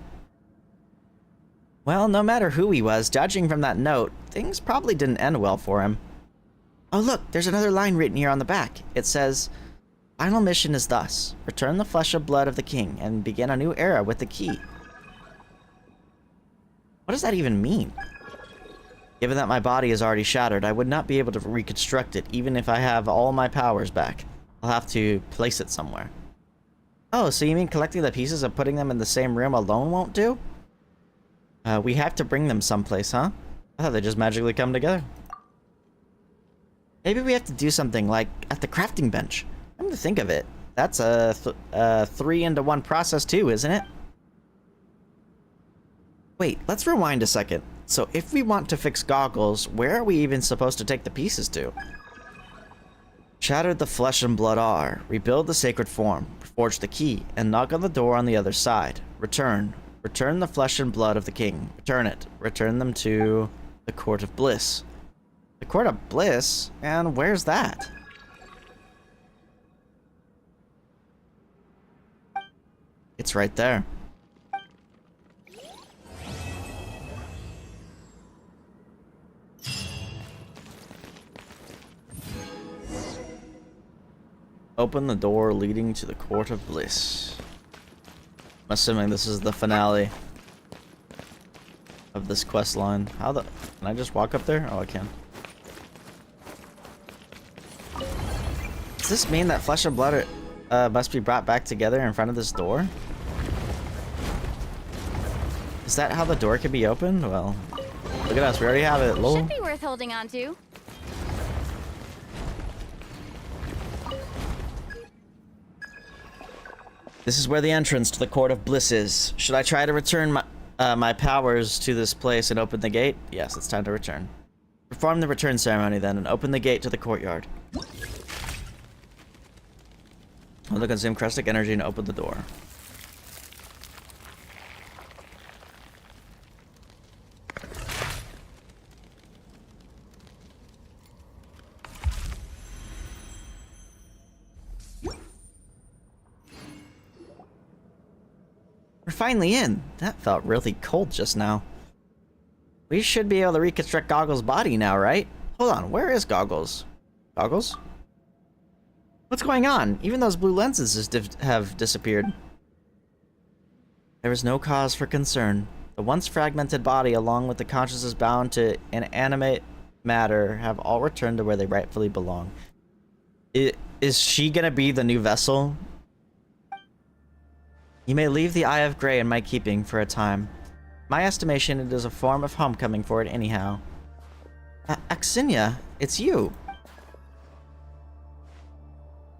Well, no matter who he was, judging from that note, things probably didn't end well for him. Oh look, there's another line written here on the back. It says, "Final mission is thus. Return the flesh and blood of the king and begin a new era with the key." What does that even mean? Given that my body is already shattered, I would not be able to reconstruct it even if I have all my powers back. I'll have to place it somewhere. Oh, so you mean collecting the pieces and putting them in the same room alone won't do? We have to bring them someplace, huh? I thought they just magically come together. Maybe we have to do something like at the crafting bench. Come to think of it, that's a 3-into-1 process too, isn't it? Wait, let's rewind a second. So if we want to fix goggles, where are we even supposed to take the pieces to? Shattered the flesh and blood are. Rebuild the sacred form. Forge the key, and knock on the door on the other side. Return. Return the flesh and blood of the king. Return it. Return them to the Court of Bliss. The Court of Bliss? And where's that? It's right there. Open the door leading to the Court of Bliss. I'm assuming this is the finale of this quest line. Can I just walk up there? Oh, I can. Does this mean that flesh and blood must be brought back together in front of this door? Is that how the door can be opened? Well, look at us. We already have it. Lol. Should be worth holding on to. This is where the entrance to the Court of Bliss is. Should I try to return my powers to this place and open the gate? Yes, it's time to return. Perform the return ceremony then and open the gate to the courtyard. I'll consume Crustic energy and open the door. We're finally in. That felt really cold just now. We should be able to reconstruct Goggles' body now, right? Hold on, where is Goggles? Goggles? What's going on? Even those blue lenses have disappeared. There is no cause for concern. The once fragmented body, along with the consciousness bound to inanimate matter, have all returned to where they rightfully belong. Is she gonna be the new vessel? You may leave the Eye of Grey in my keeping for a time. My estimation, it is a form of homecoming for it anyhow. Axinia, it's you.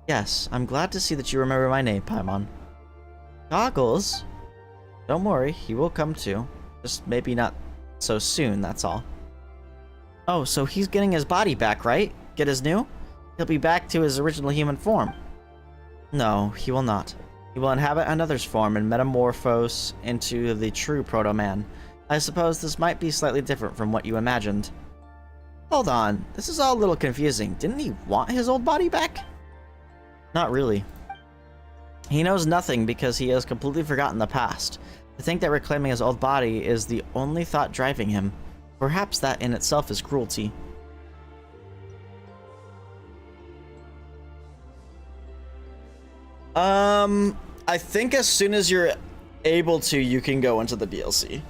Yes, I'm glad to see that you remember my name, Paimon. Goggles? Don't worry, he will come too. Just maybe not so soon, that's all. Oh, so he's getting his body back, right? Get his new? He'll be back to his original human form. No, he will not. He will inhabit another's form and metamorphose into the true Proto-Man. I suppose this might be slightly different from what you imagined. Hold on, this is all a little confusing. Didn't he want his old body back? Not really. He knows nothing because he has completely forgotten the past. To think that reclaiming his old body is the only thought driving him. Perhaps that in itself is cruelty. I think as soon as you're able to, you can go into the DLC.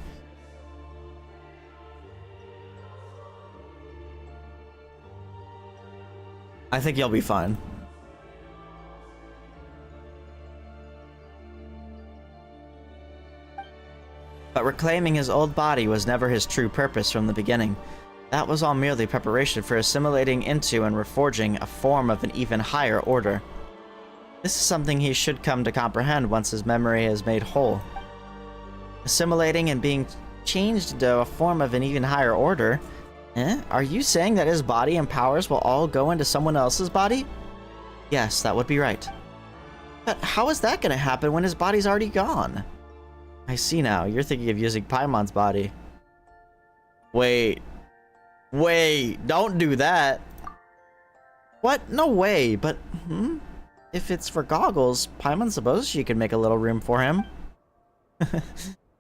I think you'll be fine. But reclaiming his old body was never his true purpose from the beginning. That was all merely preparation for assimilating into and reforging a form of an even higher order. This is something he should come to comprehend once his memory is made whole. Assimilating and being changed into a form of an even higher order? Are you saying that his body and powers will all go into someone else's body? Yes, that would be right. But how is that going to happen when his body's already gone? I see now. You're thinking of using Paimon's body. Wait, don't do that. What? No way, but, if it's for Goggles, Paimon supposes she can make a little room for him.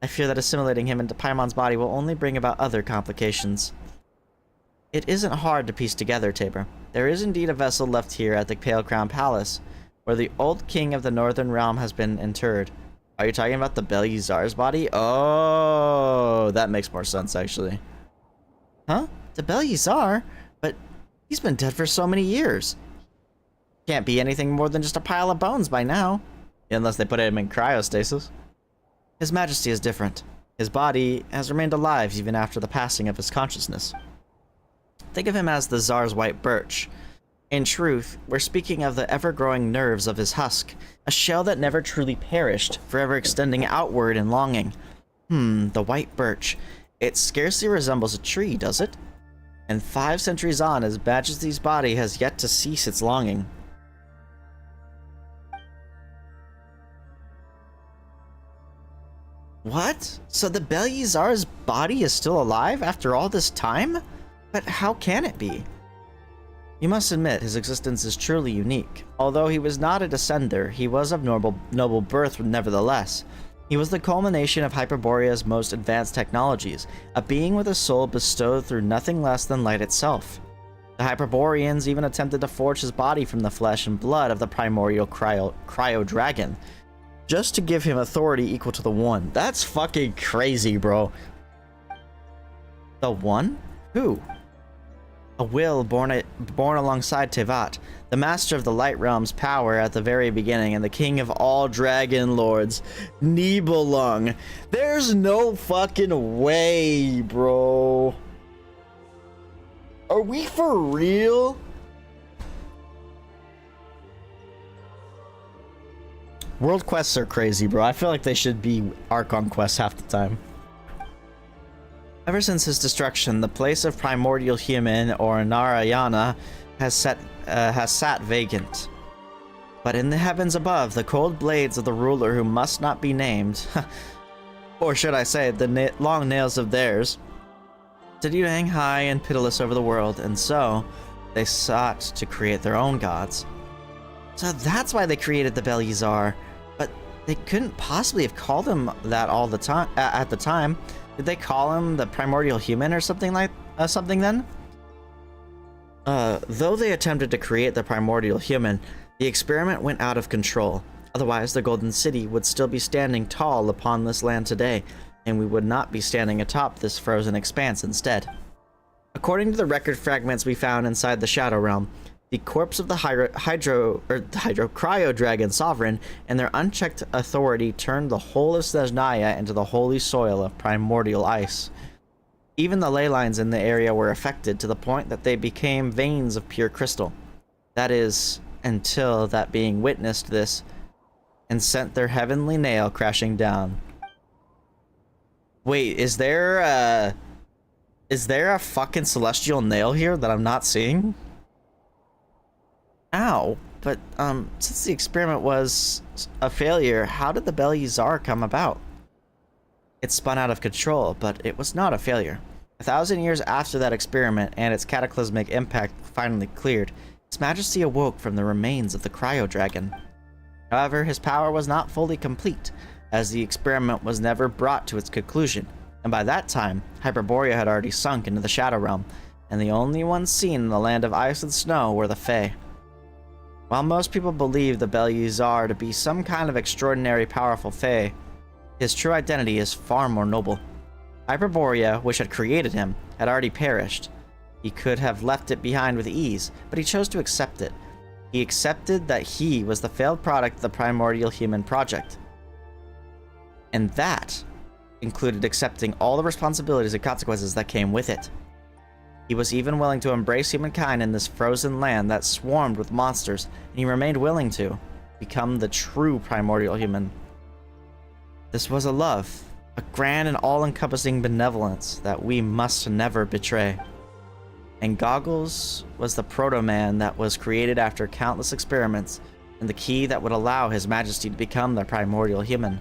I fear that assimilating him into Paimon's body will only bring about other complications. It isn't hard to piece together, Tabor. There is indeed a vessel left here at the Pale Crown Palace, where the old king of the Northern Realm has been interred. Are you talking about the Belyazar's body? Oh, that makes more sense, actually. Huh? The Belyazar? But he's been dead for so many years. Can't be anything more than just a pile of bones by now. Unless they put him in cryostasis. His Majesty is different. His body has remained alive even after the passing of his consciousness. Think of him as the Tsar's white birch. In truth, we're speaking of the ever-growing nerves of his husk, a shell that never truly perished, forever extending outward in longing. The white birch. It scarcely resembles a tree, does it? And 5 centuries on, his Majesty's body has yet to cease its longing. What? So the Belyazar's body is still alive after all this time? But how can it be? You must admit, his existence is truly unique. Although he was not a descender, he was of noble birth nevertheless. He was the culmination of Hyperborea's most advanced technologies, a being with a soul bestowed through nothing less than light itself. The Hyperboreans even attempted to forge his body from the flesh and blood of the primordial cryo dragon, just to give him authority equal to the One. That's fucking crazy, bro. The One? Who? A will born alongside Tevat, the master of the Light Realm's power at the very beginning and the king of all dragon lords, Nibelung. There's no fucking way, bro. Are we for real? World quests are crazy, bro. I feel like they should be Archon quests half the time. Ever since his destruction, the place of primordial human, or Narayana, has sat vacant. But in the heavens above, the cold blades of the ruler who must not be named, or should I say, the long nails of theirs, continue to hang high and pitiless over the world, and so they sought to create their own gods. So that's why they created the Belyazar, but they couldn't possibly have called him that all the time at the time. Did they call him the primordial human or something like something then? Though they attempted to create the primordial human, the experiment went out of control. Otherwise, the Golden City would still be standing tall upon this land today, and we would not be standing atop this frozen expanse instead. According to the record fragments we found inside the Shadow Realm, The corpse of the Cryo Dragon Sovereign and their unchecked authority turned the whole of Snezhnaya into the holy soil of primordial ice. Even the ley lines in the area were affected to the point that they became veins of pure crystal. That is, until that being witnessed this and sent their heavenly nail crashing down. Wait, is there a fucking celestial nail here that I'm not seeing? Ow, but since the experiment was a failure, how did the Bel-Uzar come about? It spun out of control, but it was not a failure. 1,000 years after that experiment and its cataclysmic impact finally cleared, His Majesty awoke from the remains of the Cryo Dragon. However, his power was not fully complete, as the experiment was never brought to its conclusion, and by that time, Hyperborea had already sunk into the Shadow Realm, and the only ones seen in the land of ice and snow were the Fae. While most people believe the Bel-Uzar to be some kind of extraordinary powerful Fae, his true identity is far more noble. Hyperborea, which had created him, had already perished. He could have left it behind with ease, but he chose to accept it. He accepted that he was the failed product of the primordial human project. And that included accepting all the responsibilities and consequences that came with it. He was even willing to embrace humankind in this frozen land that swarmed with monsters, and he remained willing to become the true primordial human. This was a love, a grand and all-encompassing benevolence that we must never betray. And Goggles was the proto-man that was created after countless experiments, and the key that would allow His Majesty to become the primordial human.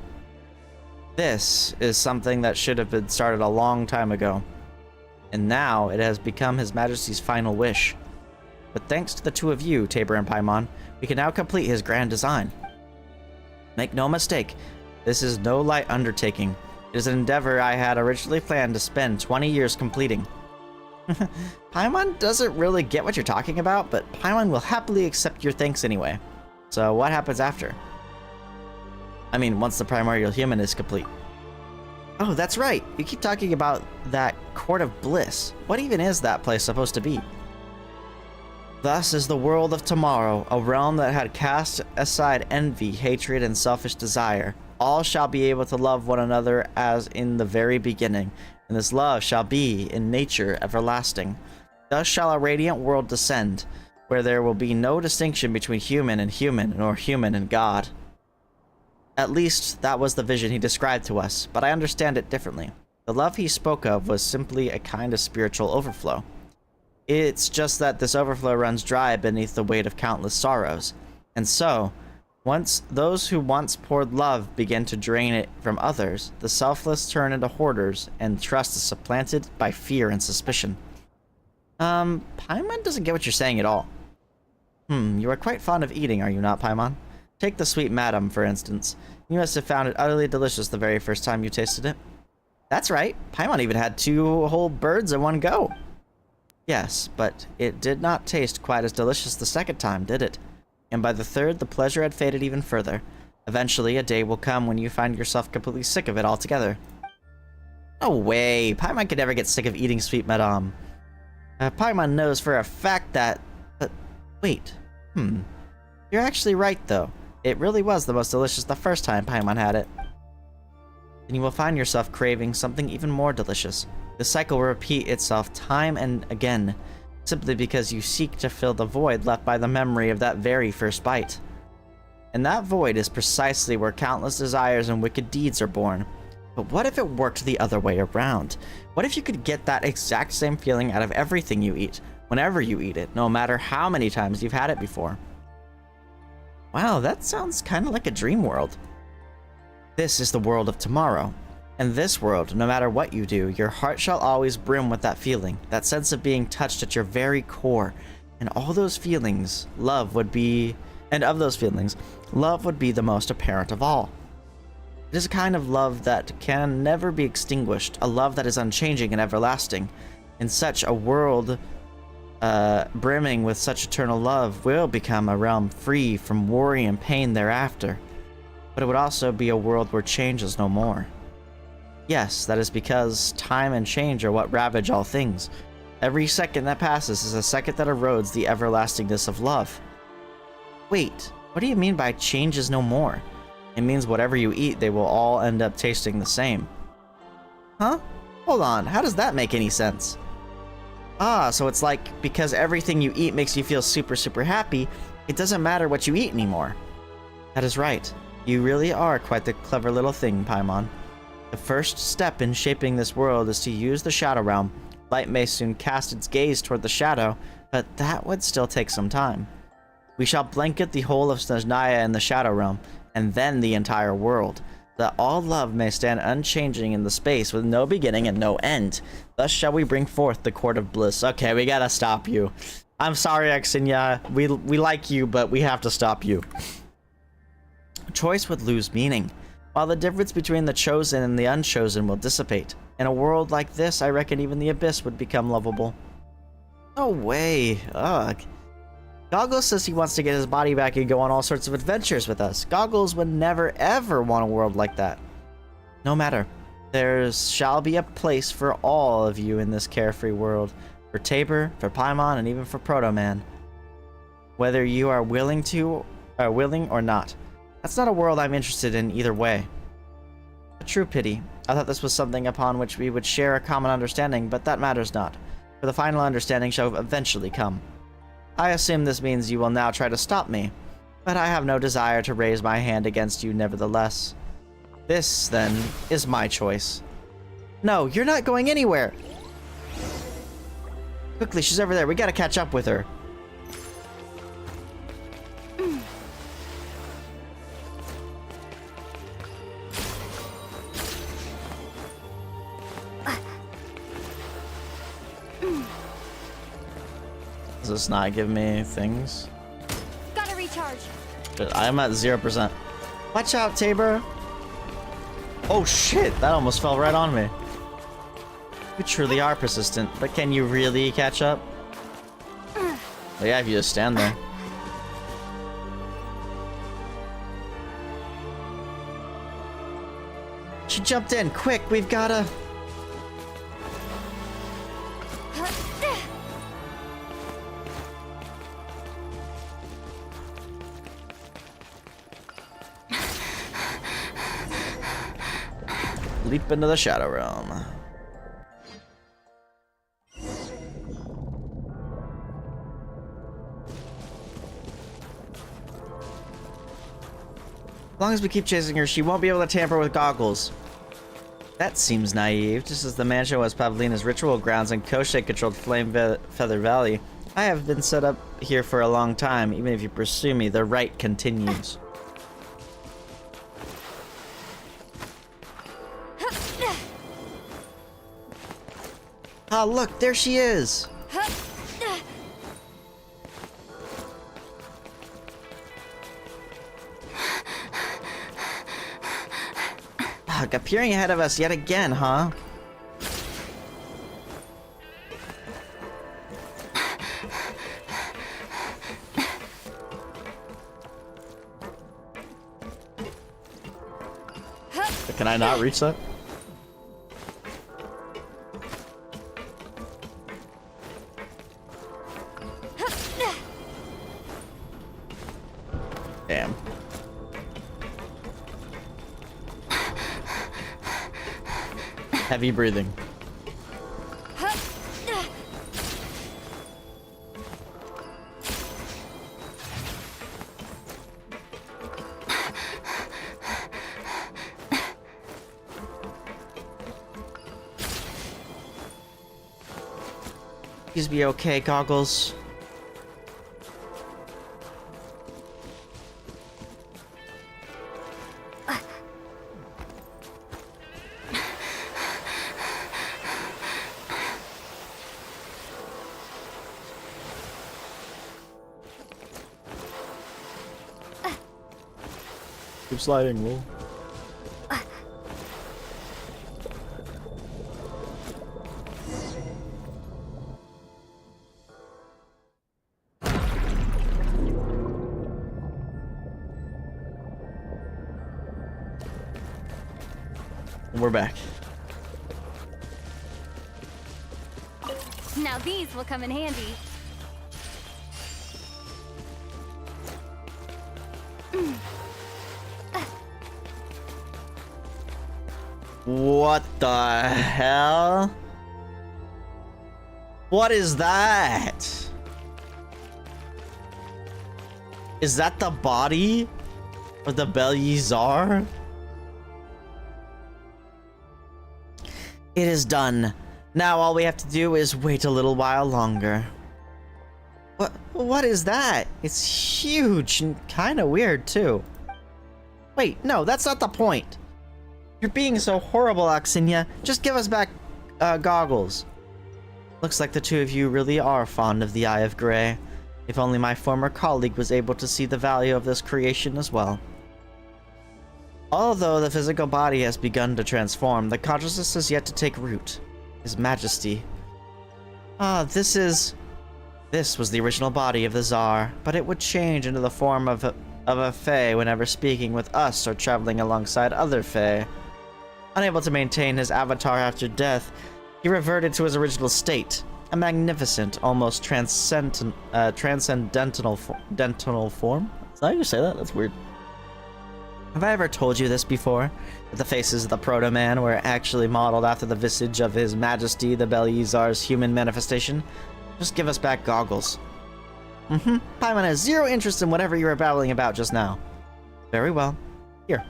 This is something that should have been started a long time ago. And now it has become His Majesty's final wish. But thanks to the two of you, Tabor and Paimon, we can now complete his grand design. Make no mistake, this is no light undertaking. It is an endeavor I had originally planned to spend 20 years completing. Paimon doesn't really get what you're talking about, but Paimon will happily accept your thanks anyway. So what happens after? I mean, once the primordial human is complete. Oh, that's right. You keep talking about that Court of Bliss. What even is that place supposed to be? Thus is the world of tomorrow, a realm that had cast aside envy, hatred, and selfish desire. All shall be able to love one another as in the very beginning, and this love shall be, in nature, everlasting. Thus shall a radiant world descend, where there will be no distinction between human, nor human and God. At least, that was the vision he described to us, but I understand it differently. The love he spoke of was simply a kind of spiritual overflow. It's just that this overflow runs dry beneath the weight of countless sorrows. And so, once those who once poured love begin to drain it from others, the selfless turn into hoarders, and trust is supplanted by fear and suspicion. Paimon doesn't get what you're saying at all. You are quite fond of eating, are you not, Paimon? Take the sweet madam, for instance. You must have found it utterly delicious the very first time you tasted it. That's right. Paimon even had 2 whole birds in one go. Yes, but it did not taste quite as delicious the second time, did it? And by the third, the pleasure had faded even further. Eventually, a day will come when you find yourself completely sick of it altogether. No way! Paimon could never get sick of eating sweet madame. Paimon knows for a fact that... But, wait. You're actually right, though. It really was the most delicious the first time Paimon had it. And you will find yourself craving something even more delicious. The cycle will repeat itself time and again, simply because you seek to fill the void left by the memory of that very first bite. And that void is precisely where countless desires and wicked deeds are born. But what if it worked the other way around? What if you could get that exact same feeling out of everything you eat, whenever you eat it, no matter how many times you've had it before? Wow, that sounds kind of like a dream world. This is the world of tomorrow. In this world, no matter what you do, your heart shall always brim with that feeling, that sense of being touched at your very core. And all those feelings, love would be the most apparent of all. It is a kind of love that can never be extinguished, a love that is unchanging and everlasting. In such a world, brimming with such eternal love will become a realm free from worry and pain thereafter. But it would also be a world where change is no more. Yes, that is because time and change are what ravage all things. Every second that passes is a second that erodes the everlastingness of love. Wait, what do you mean by change is no more? It means whatever you eat, they will all end up tasting the same. Huh? Hold on, how does that make any sense? Ah, so it's like, because everything you eat makes you feel super happy, it doesn't matter what you eat anymore. That is right. You really are quite the clever little thing, Paimon. The first step in shaping this world is to use the Shadow Realm. Light may soon cast its gaze toward the shadow, but that would still take some time. We shall blanket the whole of Snezhnaya in the Shadow Realm, and then the entire world, that all love may stand unchanging in the space with no beginning and no end. Thus shall we bring forth the Court of Bliss. Okay, we gotta stop you. I'm sorry, Axinia. We like you, but we have to stop you. Choice would lose meaning, while the difference between the chosen and the unchosen will dissipate. In a world like this, I reckon even the Abyss would become lovable. No way. Ugh. Goggles says he wants to get his body back and go on all sorts of adventures with us. Goggles would never ever want a world like that. No matter. There shall be a place for all of you in this carefree world. For Tabor, for Paimon, and even for Proto-Man. Whether you are willing or not. That's not a world I'm interested in either way. A true pity. I thought this was something upon which we would share a common understanding, but that matters not. For the final understanding shall eventually come. I assume this means you will now try to stop me, but I have no desire to raise my hand against you nevertheless. This, then, is my choice. No, you're not going anywhere! Quickly, she's over there. We gotta catch up with her. Does this not give me things? Gotta recharge. I'm at 0%. Watch out, Tabor! Oh shit, that almost fell right on me. You truly are persistent, but can you really catch up? Well, yeah, if you just stand there. She jumped in, quick, we've gotta... Leap into the Shadow Realm. As long as we keep chasing her, she won't be able to tamper with Goggles. That seems naive. Just as the mansion was Pavlina's ritual grounds and Koschei controlled Feather Valley, I have been set up here for a long time. Even if you pursue me, the right continues. Ah, look, there she is! Ugh, appearing ahead of us yet again, huh? Can I not reach that? Damn. Heavy breathing. Please be okay, Goggles. Keep sliding, Will. And we're back. Now these will come in handy. What the hell? What is that? Is that the body of the Belyazar? It is done. Now all we have to do is wait a little while longer. What is that? It's huge and kind of weird too. Wait, no, that's not the point. You're being so horrible, Oxinia. Just give us back goggles. Looks like the two of you really are fond of the Eye of Grey. If only my former colleague was able to see the value of this creation as well. Although the physical body has begun to transform, the consciousness has yet to take root. His Majesty. This was the original body of the Tsar, but it would change into the form of a Fae whenever speaking with us or traveling alongside other Fae. Unable to maintain his avatar after death, he reverted to his original state, a magnificent, almost transcendental form. Is that how you say that? That's weird. Have I ever told you this before? That the faces of the Proto-Man were actually modeled after the visage of His Majesty, the Belyazar's human manifestation? Just give us back goggles. Paimon has zero interest in whatever you were babbling about just now. Very well. Here.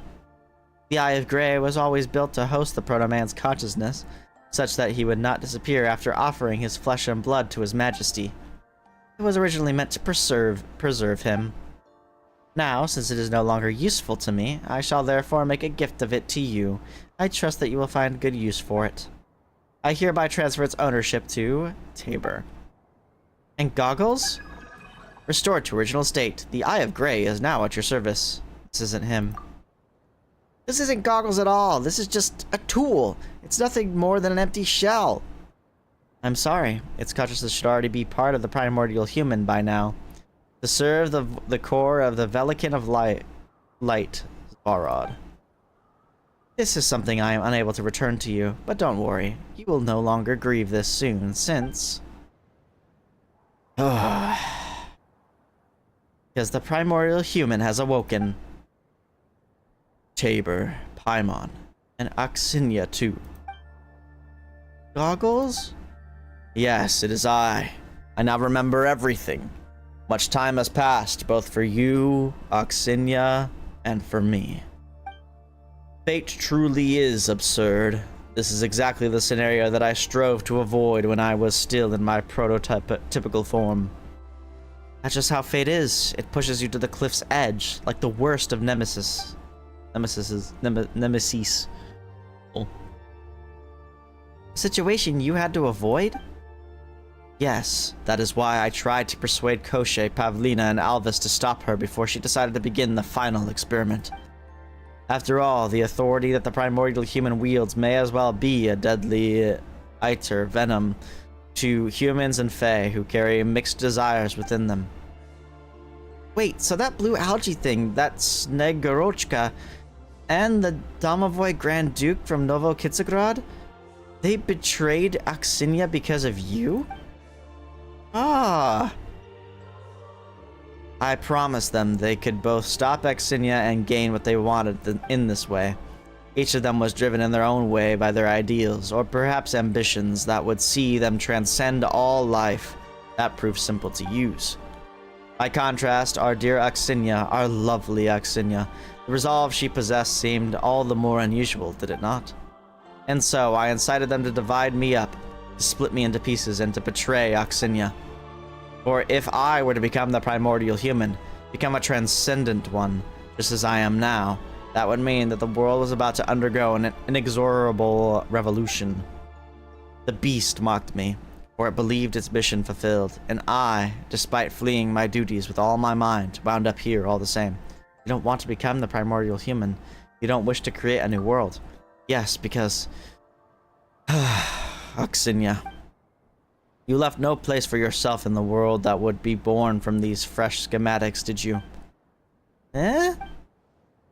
The Eye of Grey was always built to host the Proto-Man's consciousness, such that he would not disappear after offering his flesh and blood to His Majesty. It was originally meant to preserve him. Now, since it is no longer useful to me, I shall therefore make a gift of it to you. I trust that you will find good use for it. I hereby transfer its ownership to Tabor. And goggles? Restored to original state. The Eye of Grey is now at your service. This isn't him. This isn't goggles at all. This is just a tool. It's nothing more than an empty shell. I'm sorry. Its consciousness should already be part of the primordial human by now. To serve the core of the Velican of Light, Zvarod. This is something I am unable to return to you, but don't worry. You will no longer grieve this soon, since... because the primordial human has awoken. Tabor, Paimon, and Oxinia too. Goggles? Yes, it is I. I now remember everything. Much time has passed, both for you, Oxinia, and for me. Fate truly is absurd. This is exactly the scenario that I strove to avoid when I was still in my prototypical form. That's just how fate is. It pushes you to the cliff's edge, like the worst of nemesis. Nemesis. Oh. Situation you had to avoid? Yes, that is why I tried to persuade Koschei, Pavlina, and Alvis to stop her before she decided to begin the final experiment. After all, the authority that the primordial human wields may as well be a deadly iter venom to humans and Fae who carry mixed desires within them. Wait, so that blue algae thing, that Snegorochka, and the Domovoy Grand Duke from Novo-Kitsigrad, they betrayed Oxinia because of you? Ah. I promised them they could both stop Oxinia and gain what they wanted in this way. Each of them was driven in their own way by their ideals, or perhaps ambitions that would see them transcend all life. That proved simple to use. By contrast, our dear Oxinia, our lovely Oxinia, the resolve she possessed seemed all the more unusual, did it not? And so I incited them to divide me up, to split me into pieces, and to betray Oxinia. For if I were to become the primordial human, become a transcendent one, just as I am now, that would mean that the world was about to undergo an inexorable revolution. The beast mocked me, for it believed its mission fulfilled, and I, despite fleeing my duties with all my mind, wound up here all the same. You don't want to become the primordial human. You don't wish to create a new world. Yes, because... Oxinia. You left no place for yourself in the world that would be born from these fresh schematics, did you? Eh?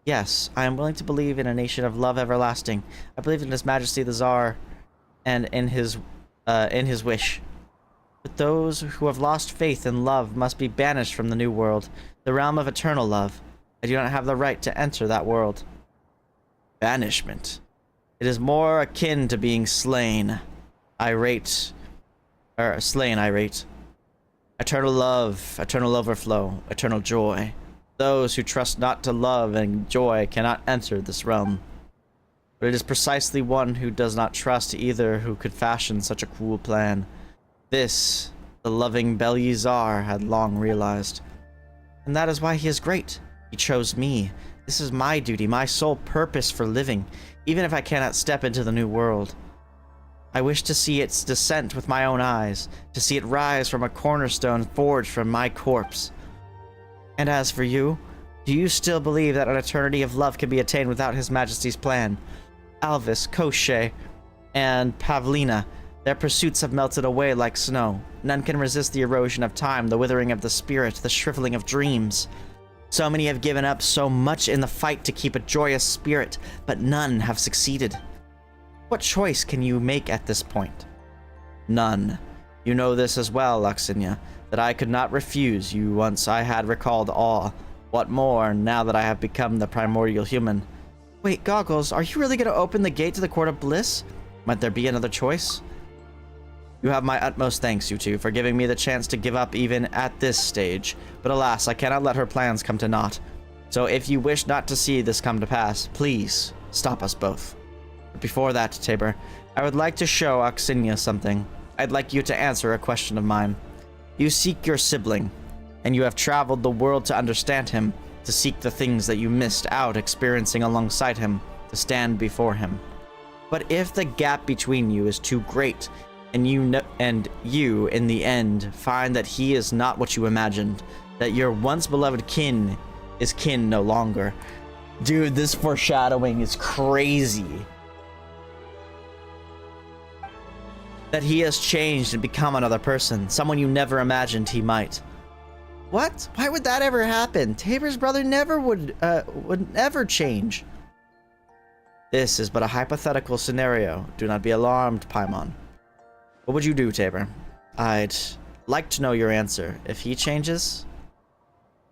Yes, I am willing to believe in a nation of love everlasting. I believe in His Majesty the Tsar, and in his wish. But those who have lost faith in love must be banished from the new world, the realm of eternal love. I do not have the right to enter that world. Banishment. It is more akin to being slain. Slain irate. Eternal love, eternal overflow, eternal joy. Those who trust not to love and joy cannot enter this realm. But it is precisely one who does not trust either who could fashion such a cruel plan. This, the loving Belshazzar had long realized. And that is why he is great. He chose me. This is my duty, my sole purpose for living, even if I cannot step into the new world. I wish to see its descent with my own eyes, to see it rise from a cornerstone forged from my corpse. And as for you, do you still believe that an eternity of love can be attained without His Majesty's plan? Alvis, Koshchei, and Pavlina, their pursuits have melted away like snow. None can resist the erosion of time, the withering of the spirit, the shriveling of dreams. So many have given up so much in the fight to keep a joyous spirit, but none have succeeded. What choice can you make at this point? None. You know this as well, Axinia, that I could not refuse you once I had recalled awe. What more, now that I have become the primordial human? Wait, Goggles, are you really going to open the gate to the Court of Bliss? Might there be another choice? You have my utmost thanks, you two, for giving me the chance to give up even at this stage. But alas, I cannot let her plans come to naught. So if you wish not to see this come to pass, please stop us both. But before that, Tabor, I would like to show Axinia something. I'd like you to answer a question of mine. You seek your sibling, and you have traveled the world to understand him, to seek the things that you missed out experiencing alongside him, to stand before him. But if the gap between you is too great, and you, in the end, find that he is not what you imagined, that your once beloved kin is kin no longer. Dude, this foreshadowing is crazy. That he has changed and become another person, someone you never imagined he might. What? Why would that ever happen? Tabor's brother never would never change. This is but a hypothetical scenario. Do not be alarmed, Paimon. What would you do, Tabor? I'd like to know your answer. If he changes,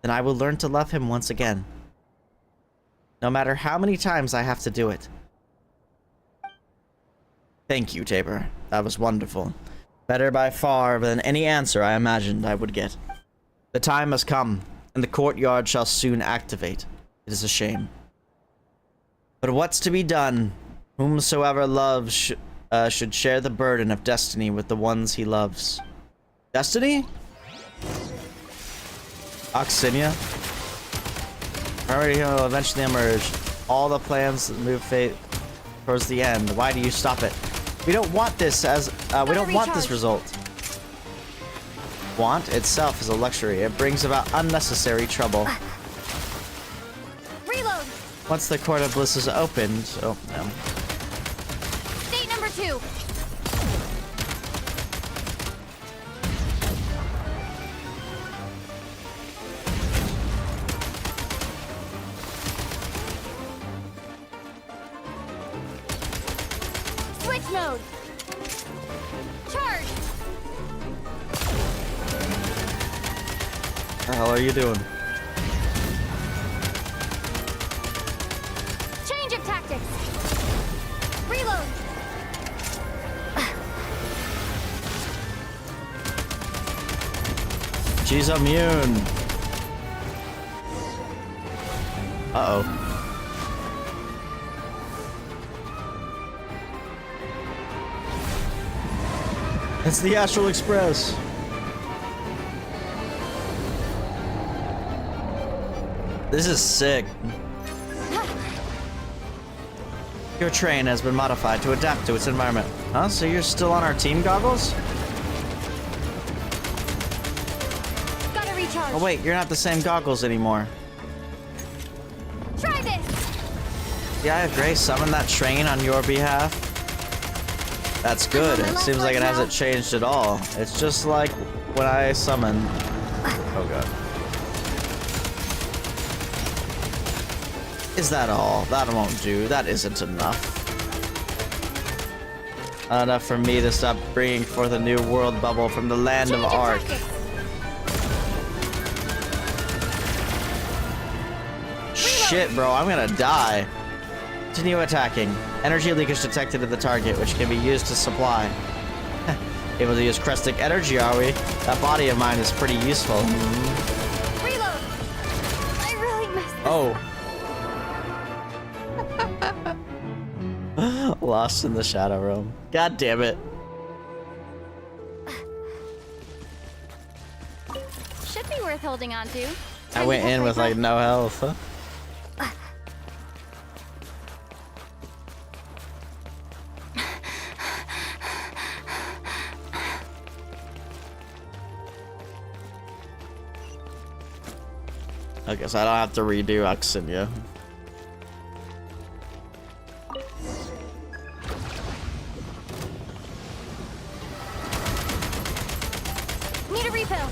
then I will learn to love him once again. No matter how many times I have to do it. Thank you, Tabor. That was wonderful. Better by far than any answer I imagined I would get. The time has come, and the courtyard shall soon activate. It is a shame. But what's to be done? Whomsoever loves should share the burden of destiny with the ones he loves. Destiny? Axinia? Already will eventually emerge. All the plans move fate towards the end. Why do you stop it? We don't want this as we don't want this result. Want itself is a luxury. It brings about unnecessary trouble. Reload. Once the Court of Bliss is opened, oh no. State number 2. Switch mode. Charge. What the hell are you doing? Change of tactics. Reload. She's immune. Uh-oh. It's the Astral Express. This is sick. Your train has been modified to adapt to its environment. Huh? So you're still on our team, Goggles? Gotta recharge. Oh wait, you're not the same Goggles anymore. Try this. The Eye of Grace summoned that train on your behalf. That's good. It seems like it hasn't changed at all. It's just like when I summoned. Oh god. Is that all? That won't do. That isn't enough. Not enough for me to stop bringing forth a new world bubble from the land of Ark. Shit, bro, I'm gonna die. Continue attacking. Energy leakage detected at the target, which can be used to supply. Able to use Crestic energy, are we? That body of mine is pretty useful. Reload! I really messed this Oh. Lost in the Shadow Realm. God damn it. Should be worth holding on to. I went in with like no health. Huh? I guess I don't have to redo Oxinia. Need a refill.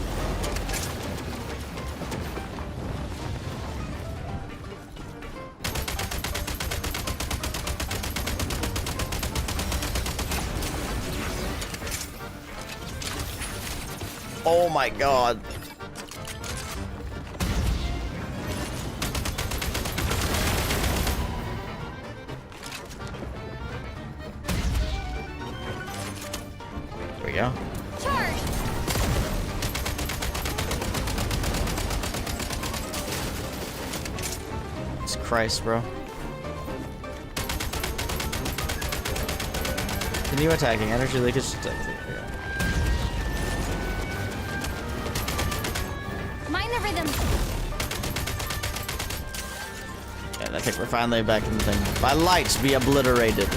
Oh my god. There we go. Charge! Jesus Christ, bro. Continue attacking. Energy leakage detected. There we go. Mind the rhythm. And I think we're finally back in the thing. My lights be obliterated.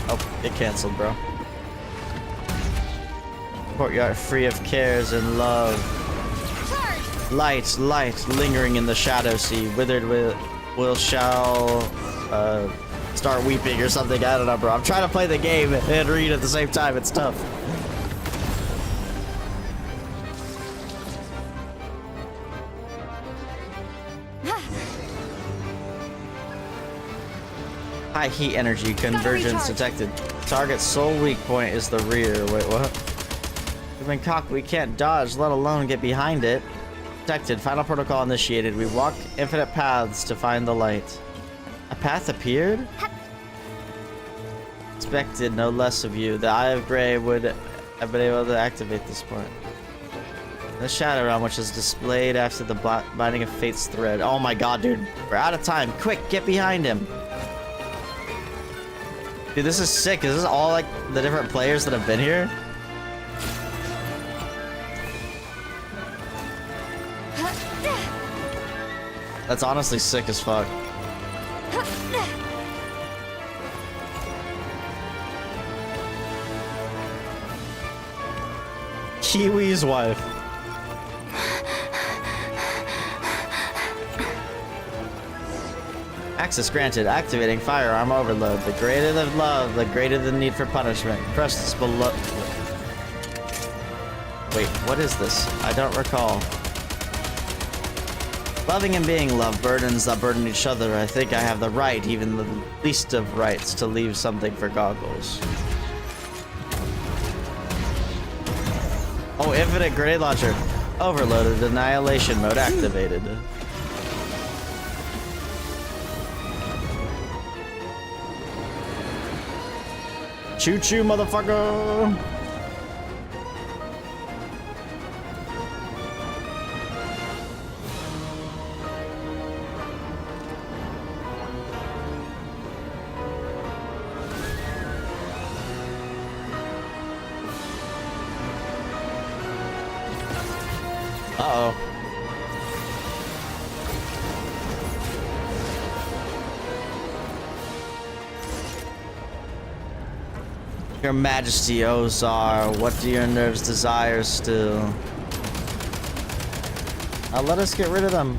Oh, it canceled, bro. Courtyard free of cares and love. Charge! Light, light, lingering in the shadow sea. Withered shall start weeping or something. I don't know, bro. I'm trying to play the game and read at the same time. It's tough. High heat energy convergence detected. Target's sole weak point is the rear. Wait, what? We've been cocked. We can't dodge, let alone get behind it. Detected. Final protocol initiated. We walk infinite paths to find the light. A path appeared? Expected no less of you. The Eye of Grey would have been able to activate this point. The Shadow Realm, which is displayed after the binding of Fate's thread. Oh my god, dude. We're out of time. Quick, get behind him. Dude, this is sick. Is this all like the different players that have been here? That's honestly sick as fuck. Kiwi's wife. Access granted. Activating firearm overload. The greater the love, the greater the need for punishment. Press this below. Wait, what is this? I don't recall. Loving and being loved, burdens that burden each other. I think I have the right, even the least of rights, to leave something for goggles. Oh, infinite grenade launcher. Overloaded. Annihilation mode activated. Choo-choo, motherfucker! Uh-oh. Your Majesty, O Tsar, what do your nerves desire still? Let us get rid of them.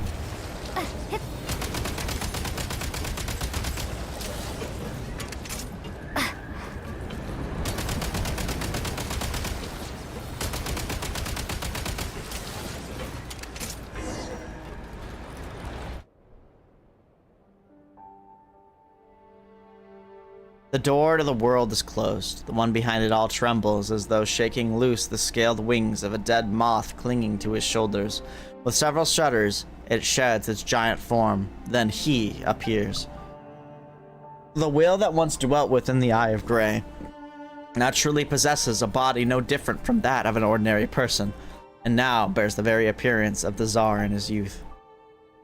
The door to the world is closed. The one behind it all trembles as though shaking loose the scaled wings of a dead moth clinging to his shoulders. With several shudders, it sheds its giant form. Then he appears. The will that once dwelt within the Eye of Grey naturally possesses a body no different from that of an ordinary person, and now bears the very appearance of the Tsar in his youth.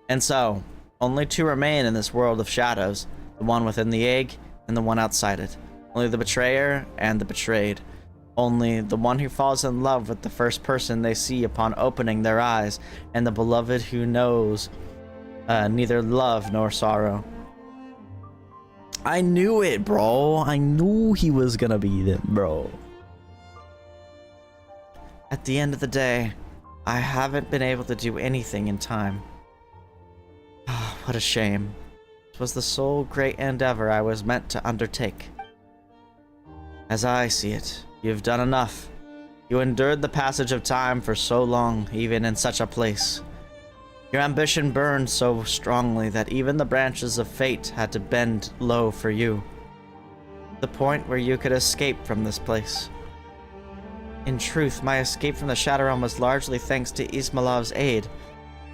And so, only two remain in this world of shadows, the one within the egg and the one outside it. Only the betrayer and the betrayed. Only the one who falls in love with the first person they see upon opening their eyes, and the beloved who knows neither love nor sorrow. I knew it, bro. I knew he was gonna be them, bro. At the end of the day, I haven't been able to do anything in time. What a shame. It was the sole great endeavor I was meant to undertake. As I see it, you've done enough. You endured the passage of time for so long, even in such a place. Your ambition burned so strongly that even the branches of fate had to bend low for you. The point where you could escape from this place. In truth, my escape from the Shadow Realm was largely thanks to Ismailov's aid.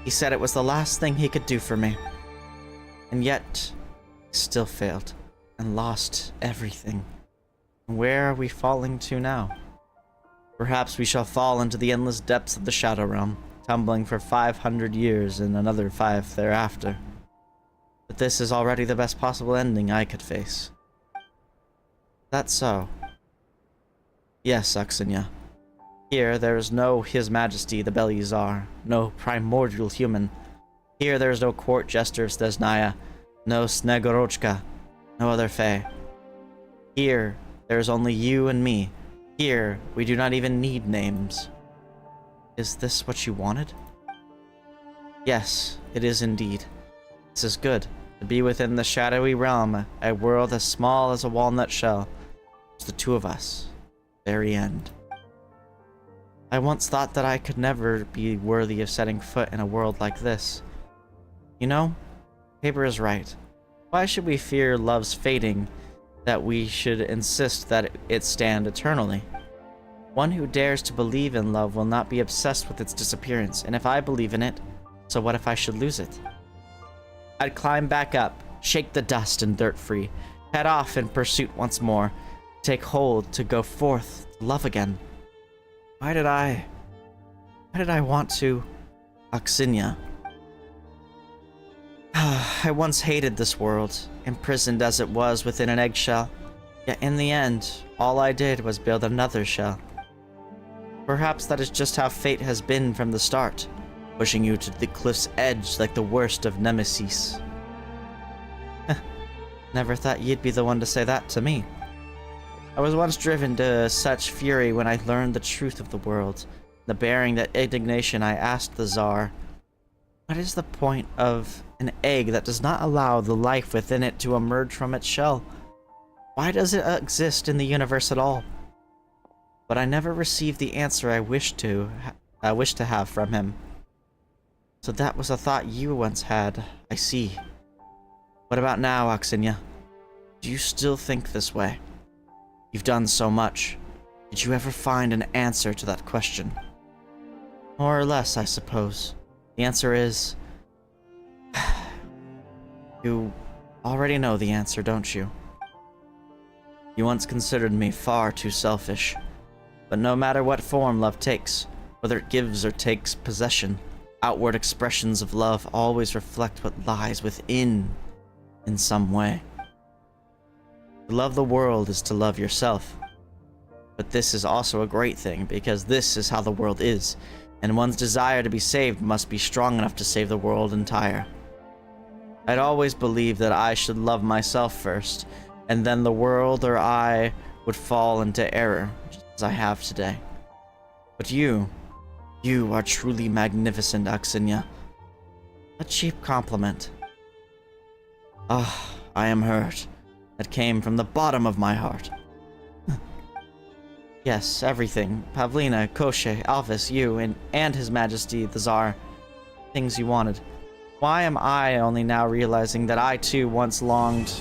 He said it was the last thing he could do for me. And yet, he still failed, and lost everything. Where are we falling to now? Perhaps we shall fall into the endless depths of the Shadow Realm, tumbling for 500 years and another 5 thereafter. But this is already the best possible ending I could face. That's so. Yes, Aksinya. Here there is no His Majesty the Belyazar, no primordial human. Here there is no court jester of Stesnaya, no Snegorochka, no other fae. Here there is only you and me. Here we do not even need names. Is this what you wanted? Yes, it is indeed. This is good. To be within the shadowy realm, a world as small as a walnut shell. It's the two of us. Very end. I once thought that I could never be worthy of setting foot in a world like this. You know, Tabor is right. Why should we fear love's fading, that we should insist that it stand eternally? One who dares to believe in love will not be obsessed with its disappearance, and if I believe in it, so what if I should lose it? I'd climb back up, shake the dust and dirt free, head off in pursuit once more, take hold to go forth to love again. Why did I want to? Aksinya. I once hated this world, imprisoned as it was within an eggshell, yet in the end, all I did was build another shell. Perhaps that is just how fate has been from the start, pushing you to the cliff's edge like the worst of nemesis. Never thought you'd be the one to say that to me. I was once driven to such fury when I learned the truth of the world. The bearing that indignation, I asked the Tsar, what is the point of an egg that does not allow the life within it to emerge from its shell? Why does it exist in the universe at all? But I never received the answer I wished to have from him. So that was a thought you once had, I see. What about now, Aksinya? Do you still think this way? You've done so much. Did you ever find an answer to that question? More or less, I suppose. The answer is... You already know the answer, don't you? You once considered me far too selfish. But no matter what form love takes, whether it gives or takes possession, outward expressions of love always reflect what lies within in some way. To love the world is to love yourself. But this is also a great thing, because this is how the world is, and one's desire to be saved must be strong enough to save the world entire. I'd always believed that I should love myself first, and then the world or I would fall into error, just as I have today. But you are truly magnificent, Aksinya. A cheap compliment. Ah, I am hurt. That came from the bottom of my heart. Yes, everything. Pavlina, Koshe, Alvis, you, and His Majesty, the Tsar. Things you wanted. Why am I only now realizing that I too once longed...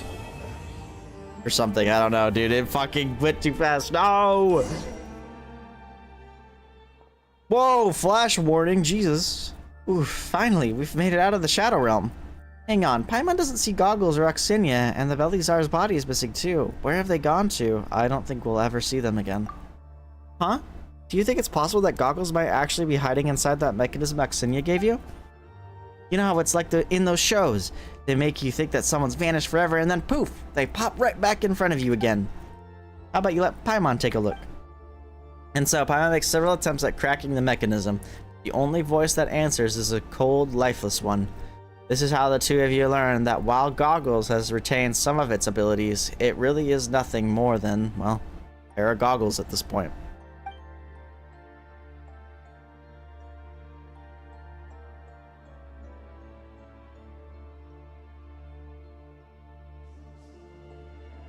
or something. I don't know, dude. It fucking went too fast. No! Whoa, flash warning, Jesus. Ooh, finally, we've made it out of the Shadow Realm. Hang on, Paimon doesn't see Goggles or Oxinia, and the Belisar's body is missing too. Where have they gone to? I don't think we'll ever see them again. Huh? Do you think it's possible that Goggles might actually be hiding inside that mechanism Oxinia gave you? You know how it's like in those shows. They make you think that someone's vanished forever, and then poof, they pop right back in front of you again. How about you let Paimon take a look? And so Paimon makes several attempts at cracking the mechanism. The only voice that answers is a cold, lifeless one. This is how the two of you learn that while Goggles has retained some of its abilities, it really is nothing more than, well, a pair of goggles at this point.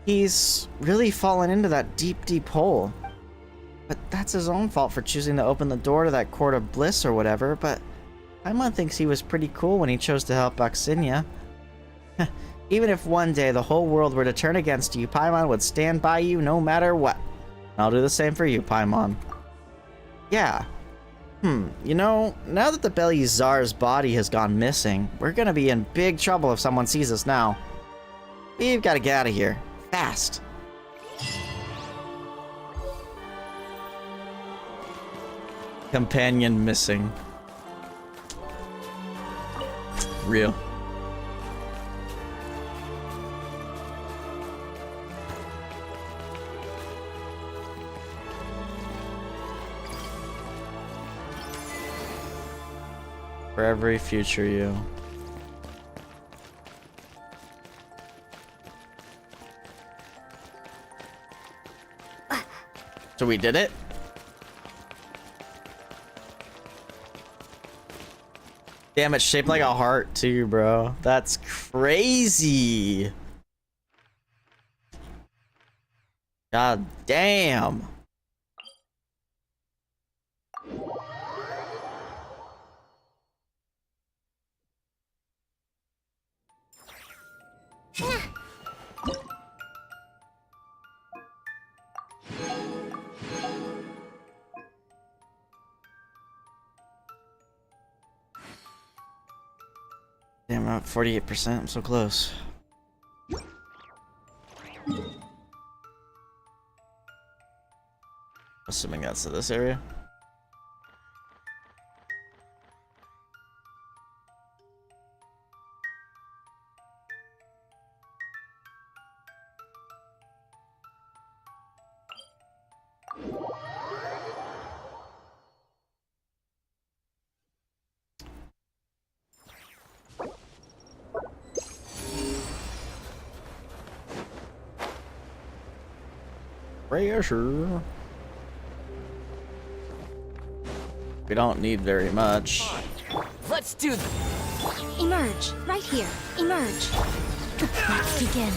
He's really fallen into that deep, deep hole. But that's his own fault for choosing to open the door to that court of bliss or whatever, but Paimon thinks he was pretty cool when he chose to help Oxinia. Even if one day the whole world were to turn against you, Paimon would stand by you no matter what. I'll do the same for you, Paimon. Yeah. You know, now that the Belisar's body has gone missing, we're gonna be in big trouble if someone sees us now. We've gotta get out of here. Fast. Companion missing. Real. For every future you. So we did it? Damn, it's shaped like a heart too, bro. That's crazy. God damn. Damn, I'm at 48%. I'm so close. Assuming that's to this area. Pressure. We don't need very much. Let's do this. Emerge, right here. Emerge. Let's begin.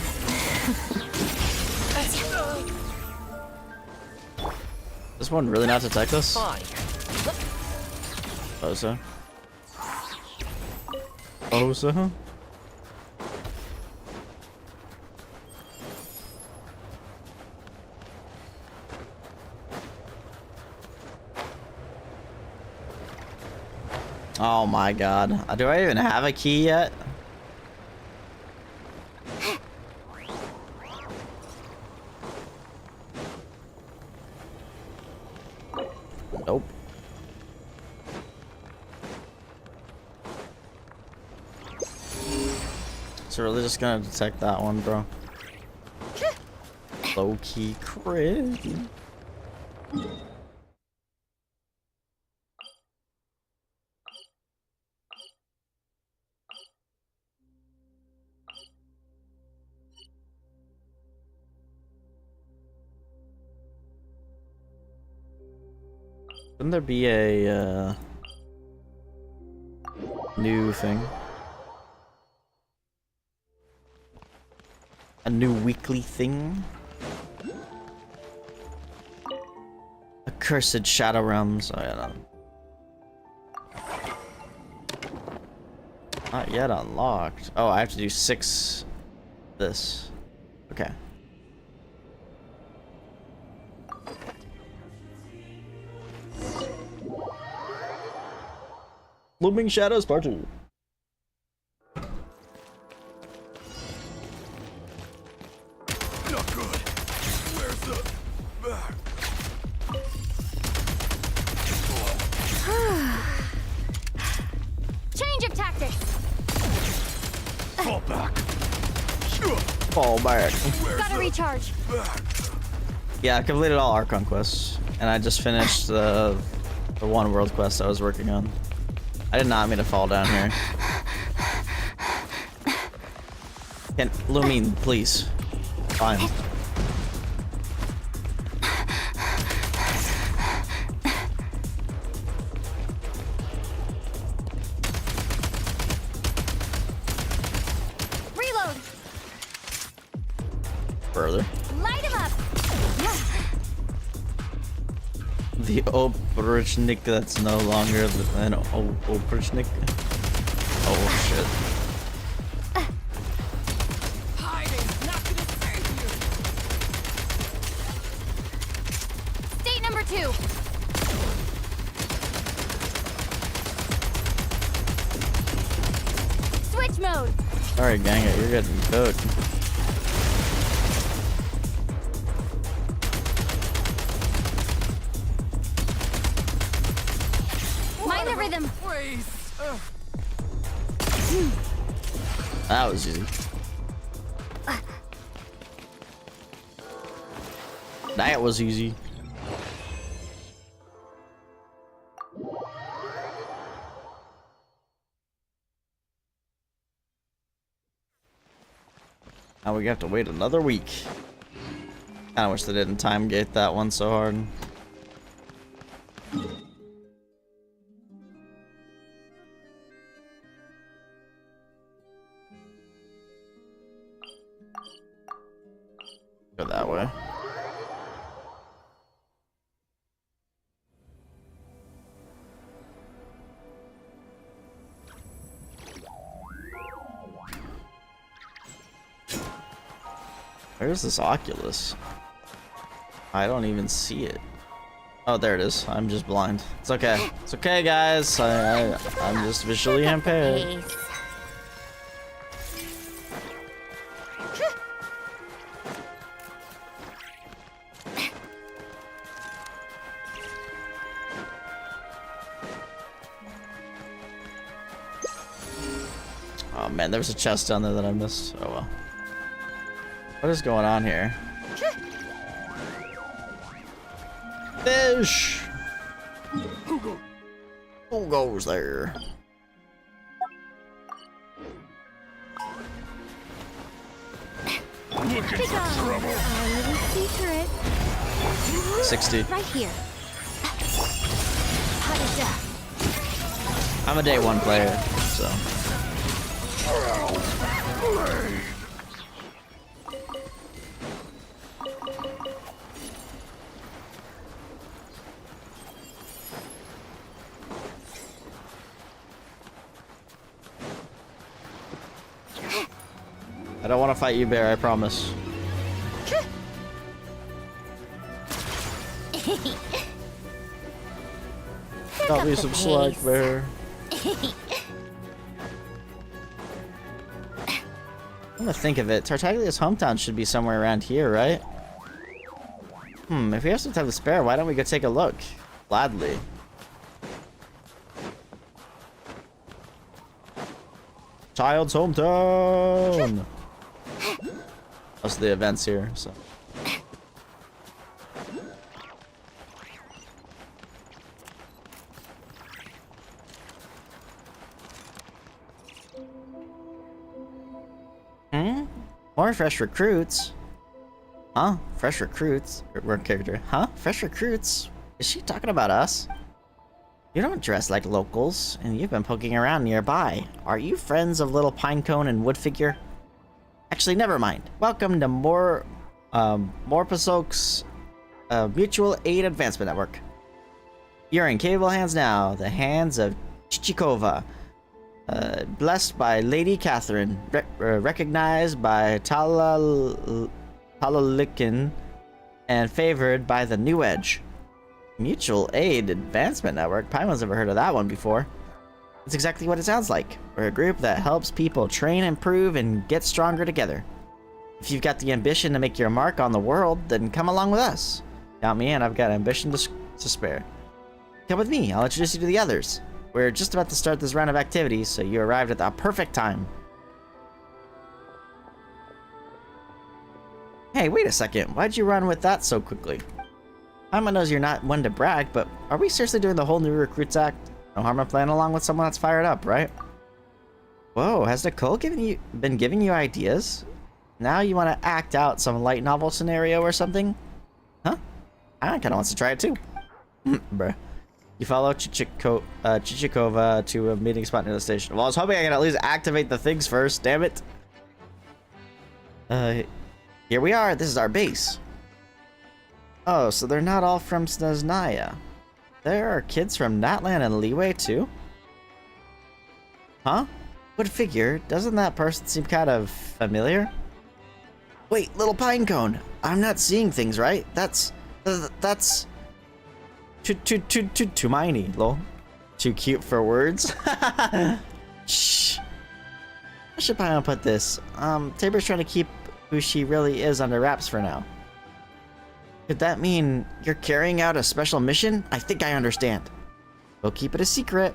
This one really not detect us? Fine. Osa. Osa? Oh my god. Do I even have a key yet? Nope. So really just gonna detect that one, bro. Low key crit. Shouldn't there be a new thing? A new weekly thing? Accursed Shadow Realms. Oh yeah, no. Not yet unlocked. Oh, I have to do 6 this. Okay. Looming Shadows Part 2. Not good. Where's the back? Change of tactics. Fall back. Fall back. Where's Gotta the recharge. back? Yeah, I completed all Archon quests, and I just finished the one world quest I was working on. I did not mean to fall down here. Can Lumine, please. Fine. Reload. Further. Light him up. The Oprichnik that's no longer an Oprichnik. Oh shit. Hiding, not gonna save you. State number 2. Switch mode. Alright, gang it, you're getting cooked. Mind the rhythm. Ways. That was easy. That was easy. Now we have to wait another week. Kinda wish they didn't time gate that one so hard. Go that way. Where's this Oculus? I don't even see it. Oh, there it is. I'm just blind. It's okay. It's okay, guys. I'm just visually impaired. Pace. Oh man, there was a chest down there that I missed. Oh well. What is going on here? Fish! Who goes there? Looking Big for on. trouble. Our little secret. 60. Right here. Hot as death. I'm a day one player, so. I don't want to fight you, Bear, I promise. Got me some slack, Bear. I'm gonna think of it. Tartaglia's hometown should be somewhere around here, right? If we have some time to spare, why don't we go take a look? Gladly. Child's hometown! Most of the events here, so. More fresh recruits? Huh? Fresh recruits? Word character. Huh? Fresh recruits? Is she talking about us? You don't dress like locals, and you've been poking around nearby. Are you friends of Little Pinecone and Woodfigure? Actually, never mind. Welcome to Morpasok's Mutual Aid Advancement Network. You're in capable hands now. The hands of Chichikova. Blessed by Lady Catherine. Recognized by Talalikin. And favored by the New Edge. Mutual Aid Advancement Network? Paimon's never heard of that one before. It's exactly what it sounds like. We're a group that helps people train, improve, and get stronger together. If you've got the ambition to make your mark on the world, then come along with us. Count me in, I've got ambition to spare. Come with me, I'll introduce you to the others. We're just about to start this round of activities, so you arrived at the perfect time. Hey, wait a second, why'd you run with that so quickly? Paimon knows you're not one to brag, but are we seriously doing the whole new recruits act? No harm in playing along with someone that's fired up, right? Whoa, has Nicole been giving you ideas? Now you want to act out some light novel scenario or something? Huh? I kind of wants to try it too. Bruh. You follow Chichikova to a meeting spot near the station. Well, I was hoping I could at least activate the things first, damn it. Here we are, this is our base. Oh, so they're not all from Snezhnaya. There are kids from Natlan and Leeway too? Huh? Would figure, doesn't that person seem kind of familiar? Wait, little pinecone, I'm not seeing things right. That's too miney, lol. Too cute for words. Shh. How should I put this? Tabor's trying to keep who she really is under wraps for now. Could that mean you're carrying out a special mission? I think I understand. We'll keep it a secret.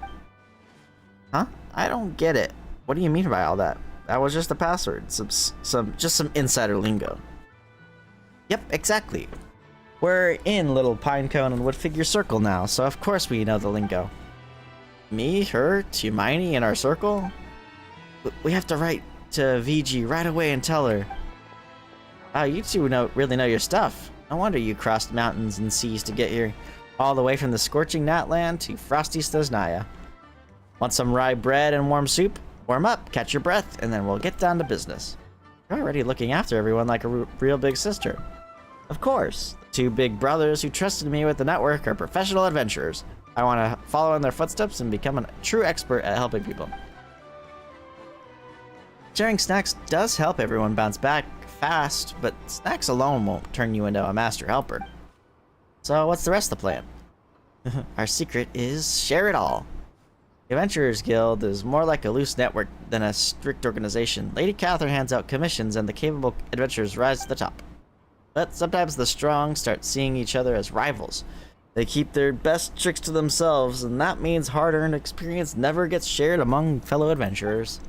Huh? I don't get it. What do you mean by all that? That was just a password. Just some insider lingo. Yep, exactly. We're in Little Pinecone and Woodfigure Circle now, so of course we know the lingo. Me, her, Tumini in our circle? We have to write to VG right away and tell her. Wow, you two really know your stuff. No wonder you crossed mountains and seas to get here, all the way from the scorching Natland to frosty Snezhnaya. Want some rye bread and warm soup? Warm up, catch your breath, and then we'll get down to business. You're already looking after everyone like a real big sister. Of course, the two big brothers who trusted me with the network are professional adventurers. I want to follow in their footsteps and become a true expert at helping people. Sharing snacks does help everyone bounce back fast, but snacks alone won't turn you into a master helper. So what's the rest of the plan? Our secret is share it all. The Adventurers Guild is more like a loose network than a strict organization. Lady Catherine hands out commissions and the capable adventurers rise to the top. But sometimes the strong start seeing each other as rivals. They keep their best tricks to themselves, and that means hard-earned experience never gets shared among fellow adventurers.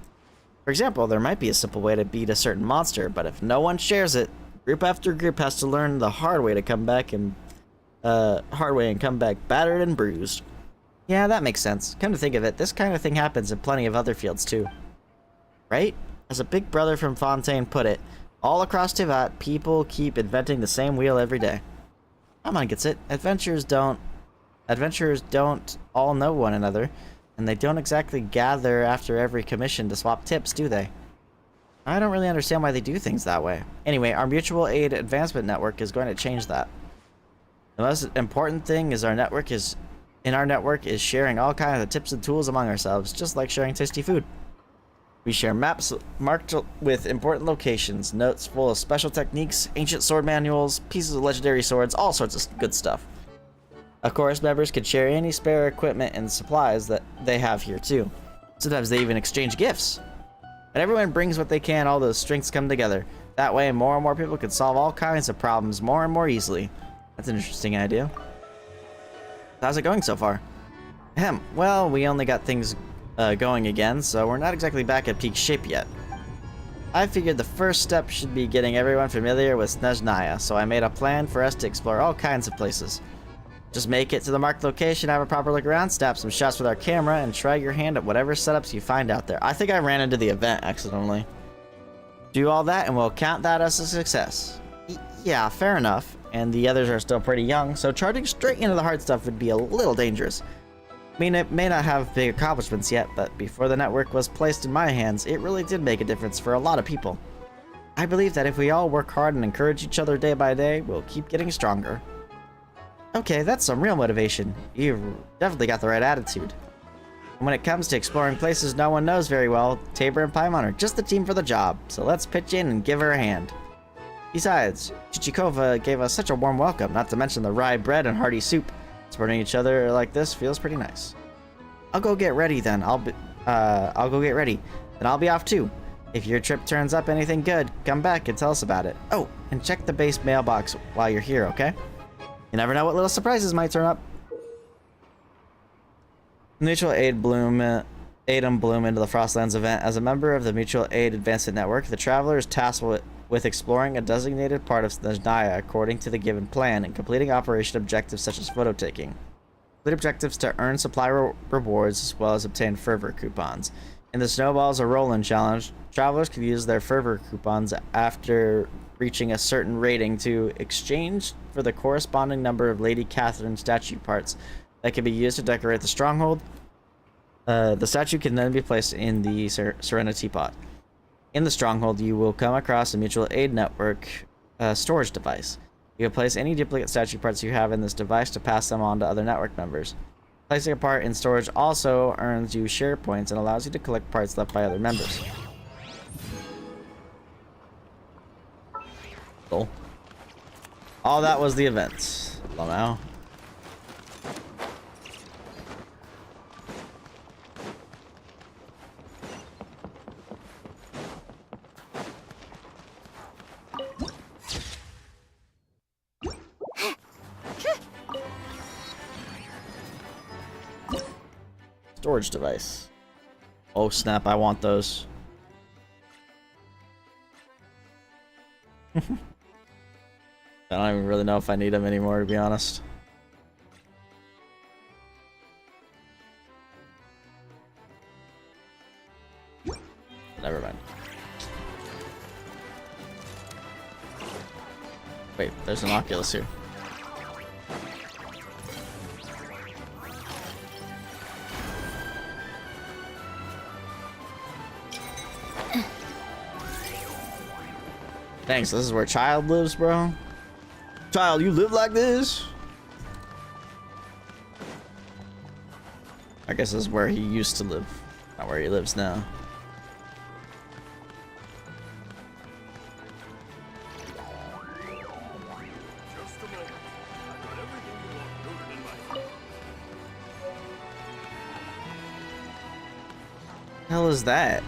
For example, there might be a simple way to beat a certain monster, but if no one shares it, group after group has to learn the hard way and come back battered and bruised. Yeah, that makes sense. Come to think of it, this kind of thing happens in plenty of other fields too. Right? As a big brother from Fontaine put it, all across Tivat, people keep inventing the same wheel every day. Paimon gets it. Adventurers don't all know one another, and they don't exactly gather after every commission to swap tips, do they? I don't really understand why they do things that way. Anyway, our mutual aid advancement network is going to change that. The most important thing is our network is sharing all kinds of tips and tools among ourselves, just like sharing tasty food. We share maps marked with important locations, notes full of special techniques, ancient sword manuals, pieces of legendary swords, all sorts of good stuff. Of course, members can share any spare equipment and supplies that they have here too. Sometimes they even exchange gifts. And everyone brings what they can, all those strengths come together. That way, more and more people can solve all kinds of problems more and more easily. That's an interesting idea. How's it going so far? Well, we only got things going again, so we're not exactly back at peak shape yet. I figured the first step should be getting everyone familiar with Snezhnaya, so I made a plan for us to explore all kinds of places. Just make it to the marked location, have a proper look around, snap some shots with our camera, and try your hand at whatever setups you find out there. I think I ran into the event accidentally. Do all that and we'll count that as a success. Yeah, fair enough. And the others are still pretty young, so charging straight into the hard stuff would be a little dangerous. I mean, it may not have big accomplishments yet, but before the network was placed in my hands, it really did make a difference for a lot of people. I believe that if we all work hard and encourage each other day by day, we'll keep getting stronger. Okay, that's some real motivation. You've definitely got the right attitude. And when it comes to exploring places no one knows very well, Tabor and Paimon are just the team for the job, so let's pitch in and give her a hand. Besides, Chichikova gave us such a warm welcome, not to mention the rye bread and hearty soup. Supporting each other like this feels pretty nice. I'll go get ready then. I'll go get ready. Then I'll be off too. If your trip turns up anything good, come back and tell us about it. Oh, and check the base mailbox while you're here, okay? You never know what little surprises might turn up. Mutual Aid Bloom into the Frostlands event. As a member of the Mutual Aid Advancement Network, the traveler is tasked with exploring a designated part of the Naya according to the given plan and completing operation objectives such as photo taking. Complete objectives to earn supply rewards as well as obtain fervor coupons. In the Snowballs or Rollin' challenge, travelers can use their fervor coupons after reaching a certain rating to exchange for the corresponding number of Lady Catherine statue parts that can be used to decorate the stronghold. The statue can then be placed in the Serenity Pot. In the stronghold, you will come across a Mutual Aid Network storage device. You can place any duplicate statue parts you have in this device to pass them on to other network members. Placing a part in storage also earns you share points and allows you to collect parts left by other members. Cool. All that was the event. Hello now. Storage device. Oh snap, I want those. I don't even really know if I need them anymore, to be honest. Never mind. Wait, there's an Oculus here. Thanks, this is where Child lives, bro. Child, you live like this? I guess this is where he used to live, not where he lives now. Just a moment. I got everything you want noted in my phone. The hell is that?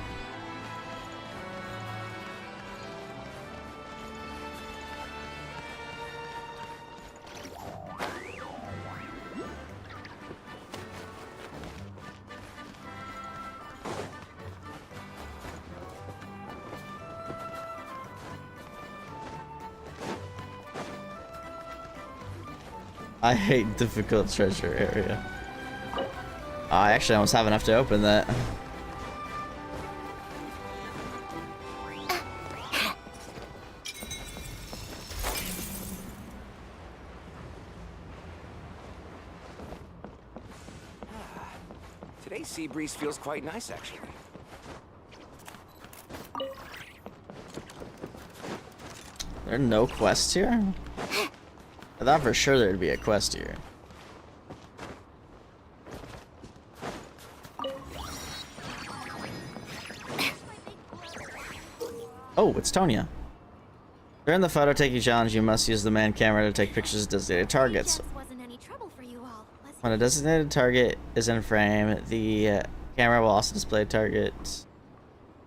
I hate difficult treasure area. I actually almost have enough to open that. Today's sea breeze feels quite nice, actually. There are no quests here? I thought for sure there'd be a quest here. Oh, it's Tonya. During the photo taking challenge, you must use the man camera to take pictures of designated targets. Wasn't any trouble for you all, was it? When a designated target is in frame, the camera will also display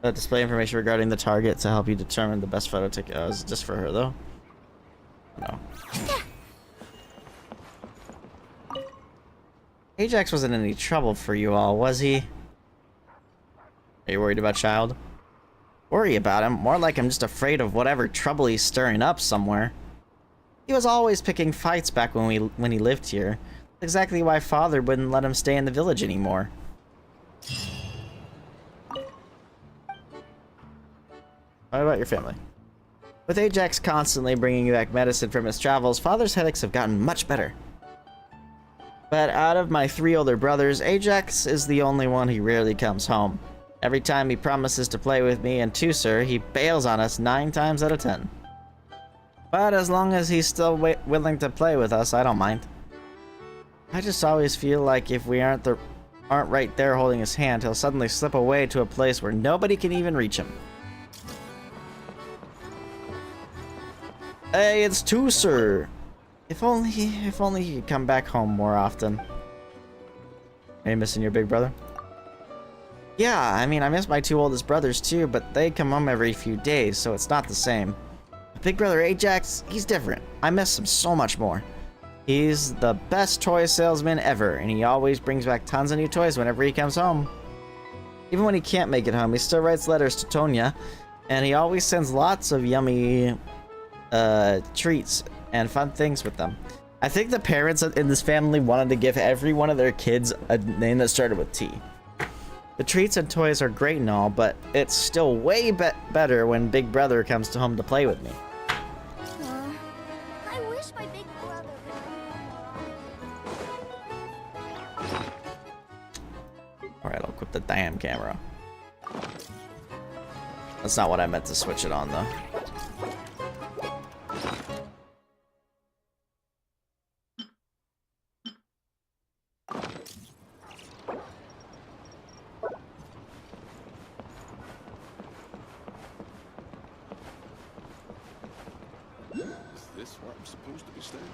display information regarding the target to help you determine the best photo take. Oh, is it just for her though? No. Ajax wasn't in any trouble for you all, was he? Are you worried about Child? Worry about him? More like I'm just afraid of whatever trouble he's stirring up somewhere. He was always picking fights back when he lived here. That's exactly why Father wouldn't let him stay in the village anymore. What about your family? With Ajax constantly bringing back medicine from his travels, Father's headaches have gotten much better. But out of my 3 older brothers, Ajax is the only one who rarely comes home. Every time he promises to play with me and Tusser, he bails on us 9 times out of 10. But as long as he's still willing to play with us, I don't mind. I just always feel like if we aren't right there holding his hand, he'll suddenly slip away to a place where nobody can even reach him. Hey, it's Tusser! If only he could come back home more often. Are you missing your big brother? Yeah, I mean, I miss my two oldest brothers too, but they come home every few days, so it's not the same. My big brother Ajax, he's different. I miss him so much more. He's the best toy salesman ever, and he always brings back tons of new toys whenever he comes home. Even when he can't make it home, he still writes letters to Tonya, and he always sends lots of yummy treats and fun things with them. I think the parents in this family wanted to give every one of their kids a name that started with T. The treats and toys are great and all, but it's still way better when Big Brother comes home to play with me. I wish my big brother Alright, I'll equip the damn camera. That's not what I meant to switch it on, though. Is this where I'm supposed to be standing?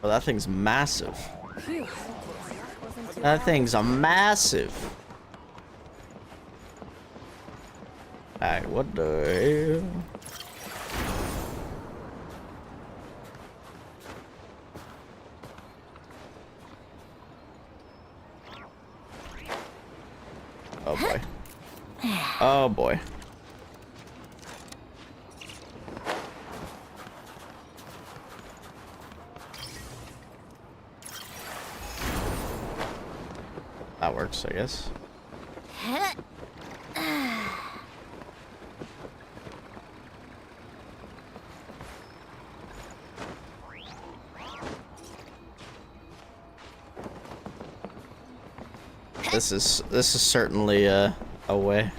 Oh, that thing's massive. Phew. That thing's a massive. Alright, what the hell? Oh boy. Oh boy. That works, I guess. This is certainly a way.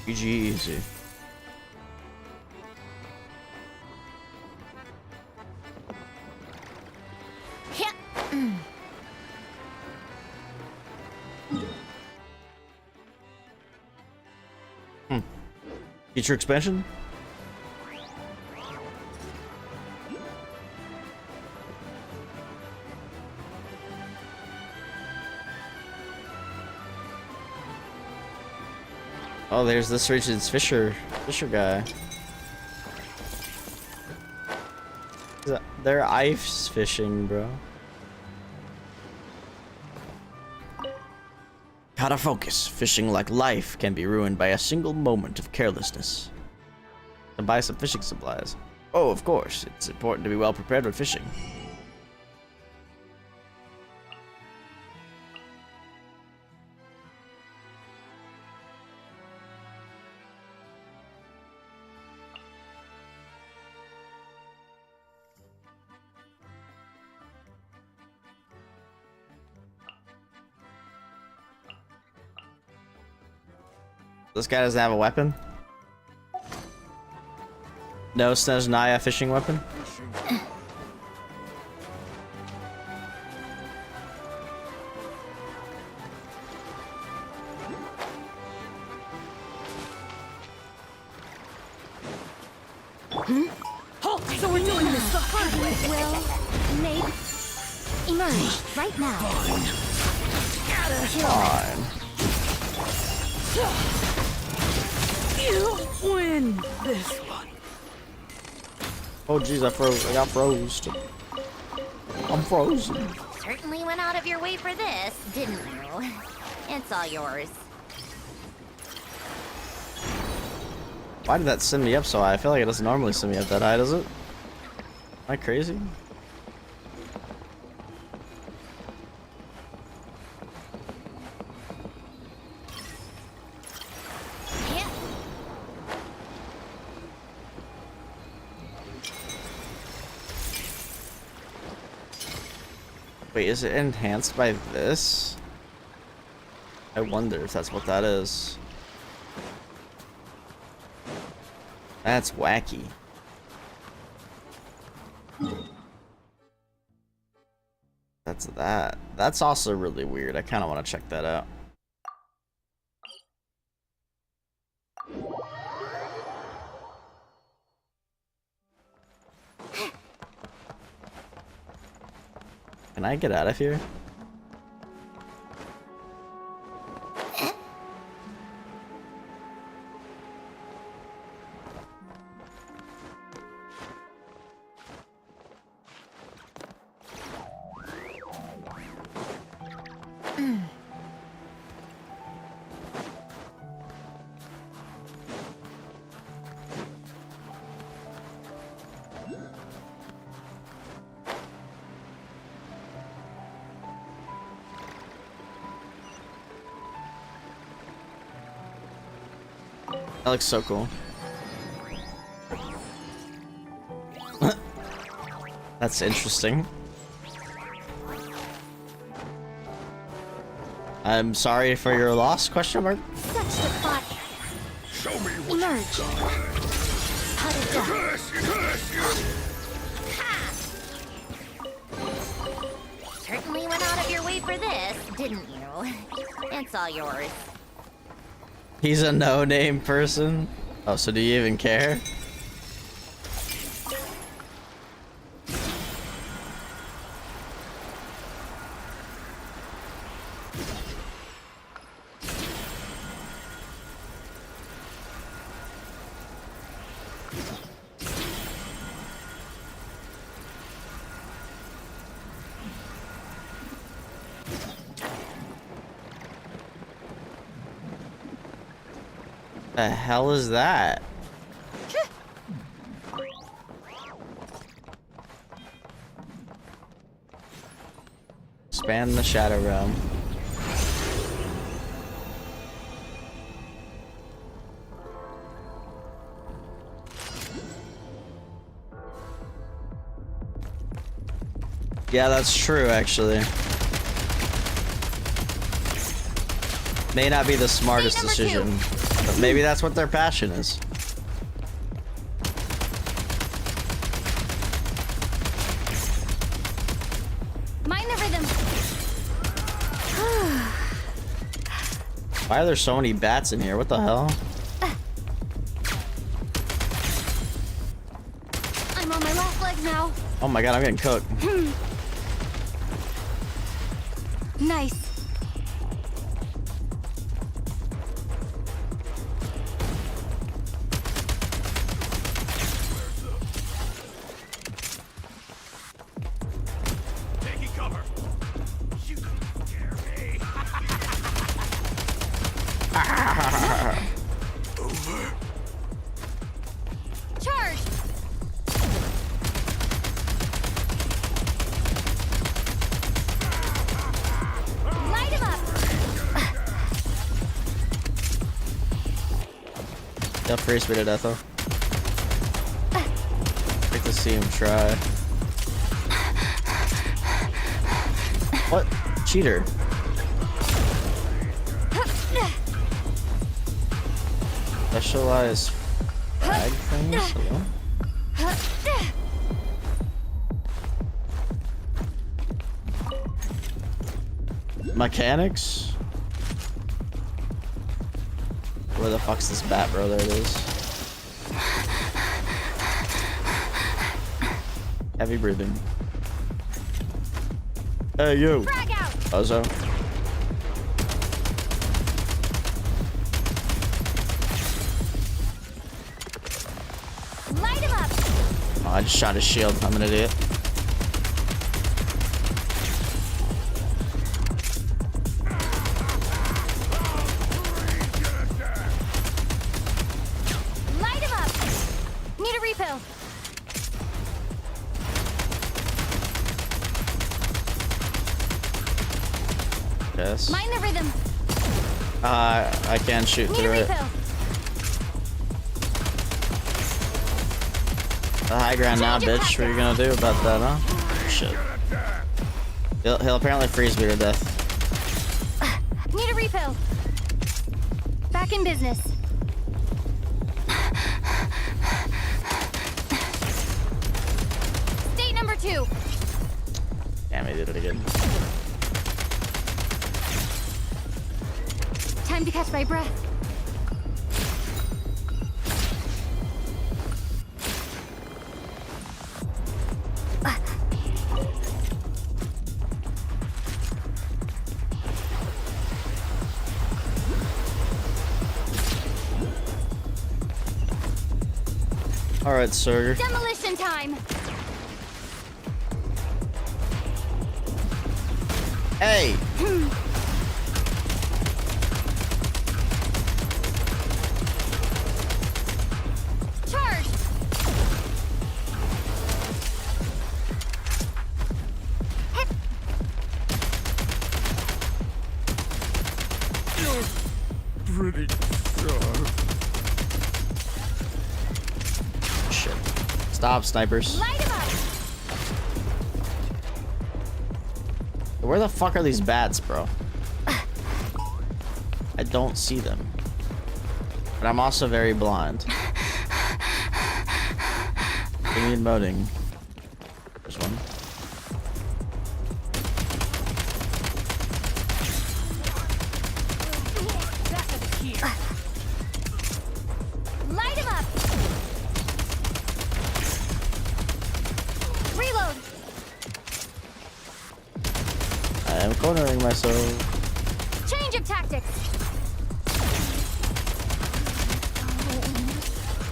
GG easy. Future expansion? Oh, there's this Richard's Fisher guy. They're ice fishing, bro. Gotta focus. Fishing like life can be ruined by a single moment of carelessness. And buy some fishing supplies. Oh, of course. It's important to be well prepared when fishing. This guy doesn't have a weapon? No Snezhnaya fishing weapon? Halt! So we're doing this the hard way. will maybe emerge right now. Fine. You win this one. Oh jeez, I got froze. I'm frozen. Certainly went out of your way for this, didn't you? It's all yours. Why did that send me up so high? I feel like it doesn't normally send me up that high, does it? Am I crazy? Yeah. Wait, is it enhanced by this? I wonder if that's what that is. That's wacky. That's that. That's also really weird. I kind of want to check that out. Can I get out of here? That looks so cool. That's interesting. I'm sorry for your loss, question mark? Such defy. Show me what Emerge. Cut it down. Certainly went out of your way for this, didn't you? It's all yours. He's a no-name person? Oh, so do you even care? The hell is that? Expand the Shadow Realm. Yeah, that's true, actually. May not be the smartest decision, but maybe that's what their passion is. Mind the rhythm. Why are there so many bats in here? What the hell? I'm on my last leg now. Oh my god, I'm getting cooked. Nice. taking cover. You couldn't dare me. Over. Charge. Light him up. Got freeze me to death though. Like to see him try. What? Cheater. Specialized flag things? Hello? Mechanics? Where the fuck's this bat, bro? There it is. Heavy breathing. Hey, you. Frag out. Bozo. Light him up. Oh, I just shot his shield. I'm an idiot. Light him up. Need a refill. Yes. Mind the rhythm. I can shoot Need a through it. refill. The high ground now, Change your bitch. What are you gonna do about that, huh? Shit. He'll apparently freeze me to death. Need a refill. Back in business. State number 2. Damn, he did it again. Time to catch my breath. All right, sir. Demolition time! Hey. Charge! Pretty sharp. Shit. Stop, snipers. Light him up! Where the fuck are these bats, bro? I don't see them. But I'm also very blind. Give me emoting. There's one. Light him up! Reload! I am cornering myself. Change of tactics!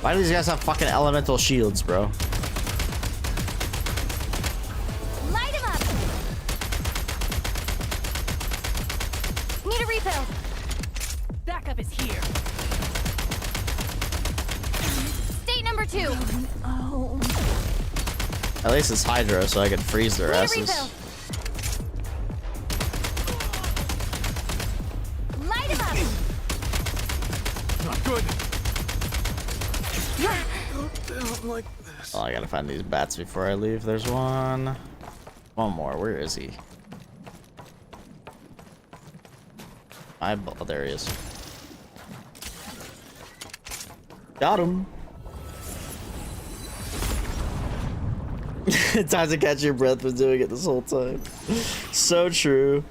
Why do these guys have fucking elemental shields, bro? Light him up! Need a refill! Backup is here. State number 2! At least it's Hydra, so I can freeze their Need a asses. refill! Light him up! Not good. Don't like this. Oh, I gotta find these bats before I leave. There's one. One more. Where is he? Oh, there he is. Got him. Time to catch your breath for doing it this whole time. So true.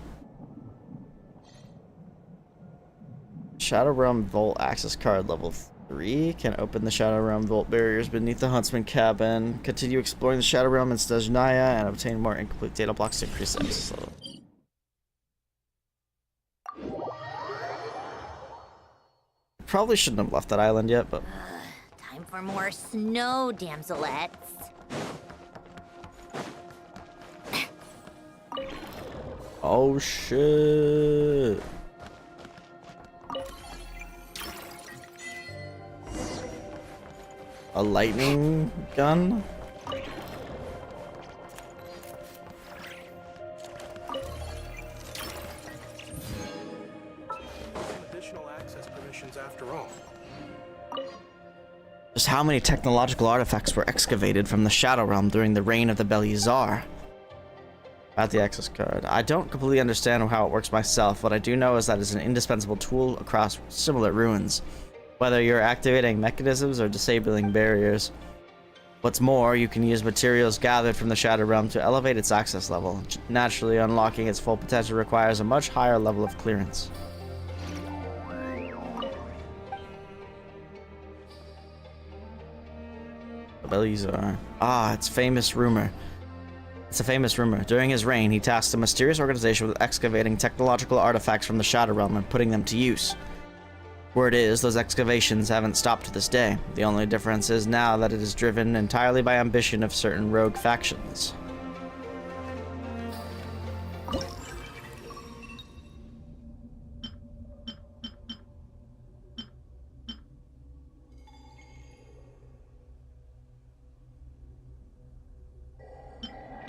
Shadow Realm Vault access card level 3 can open the Shadow Realm Vault barriers beneath the Huntsman cabin. Continue exploring the Shadow Realm in Stajnaya and obtain more incomplete data blocks to increase the access level. Probably shouldn't have left that island yet, but Time for more snow, damselettes. oh shit. A lightning gun? Additional access permissions after all. Just how many technological artifacts were excavated from the Shadow Realm during the reign of the Beliazar? About the access card. I don't completely understand how it works myself. What I do know is that it's an indispensable tool across similar ruins, whether you're activating mechanisms or disabling barriers. What's more, you can use materials gathered from the Shadow Realm to elevate its access level. Naturally, unlocking its full potential requires a much higher level of clearance. Beliazar. Ah, it's famous rumor. It's a famous rumor. During his reign, he tasked a mysterious organization with excavating technological artifacts from the Shadow Realm and putting them to use. Word is, those excavations haven't stopped to this day. The only difference is now that it is driven entirely by ambition of certain rogue factions.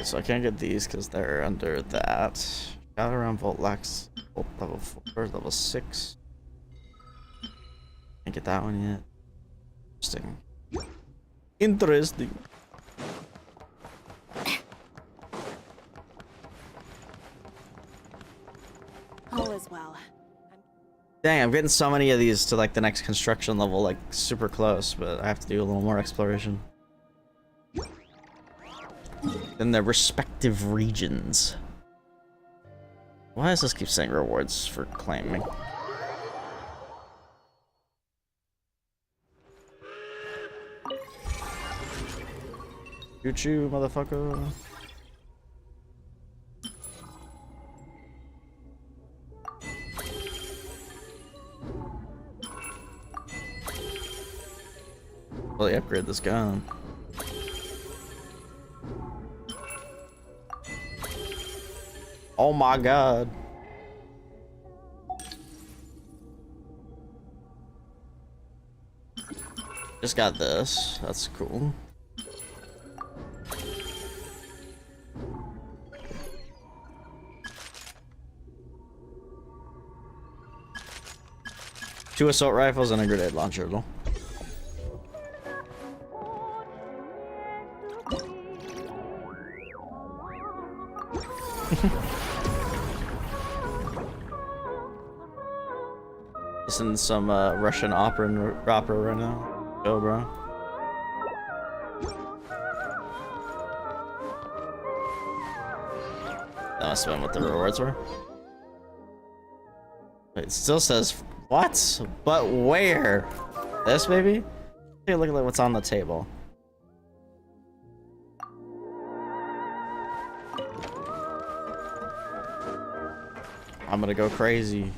So I can't get these because they're under that. Got around Vault Lex, Vault level 4, level 6. Can't get that one yet. Interesting. Interesting. All is well. Dang, I'm getting so many of these to like the next construction level, like super close, but I have to do a little more exploration. In their respective regions. Why does this keep saying rewards for claiming? Choo-choo, motherfucker. Really upgrade this gun. Oh my god. Just got this. That's cool. Two assault rifles and a grenade launcher. Though. Listen to some Russian opera right now. Go, bro. That must have been what the rewards were. It still says what? But where? This maybe? Take a look at what's on the table. I'm gonna go crazy.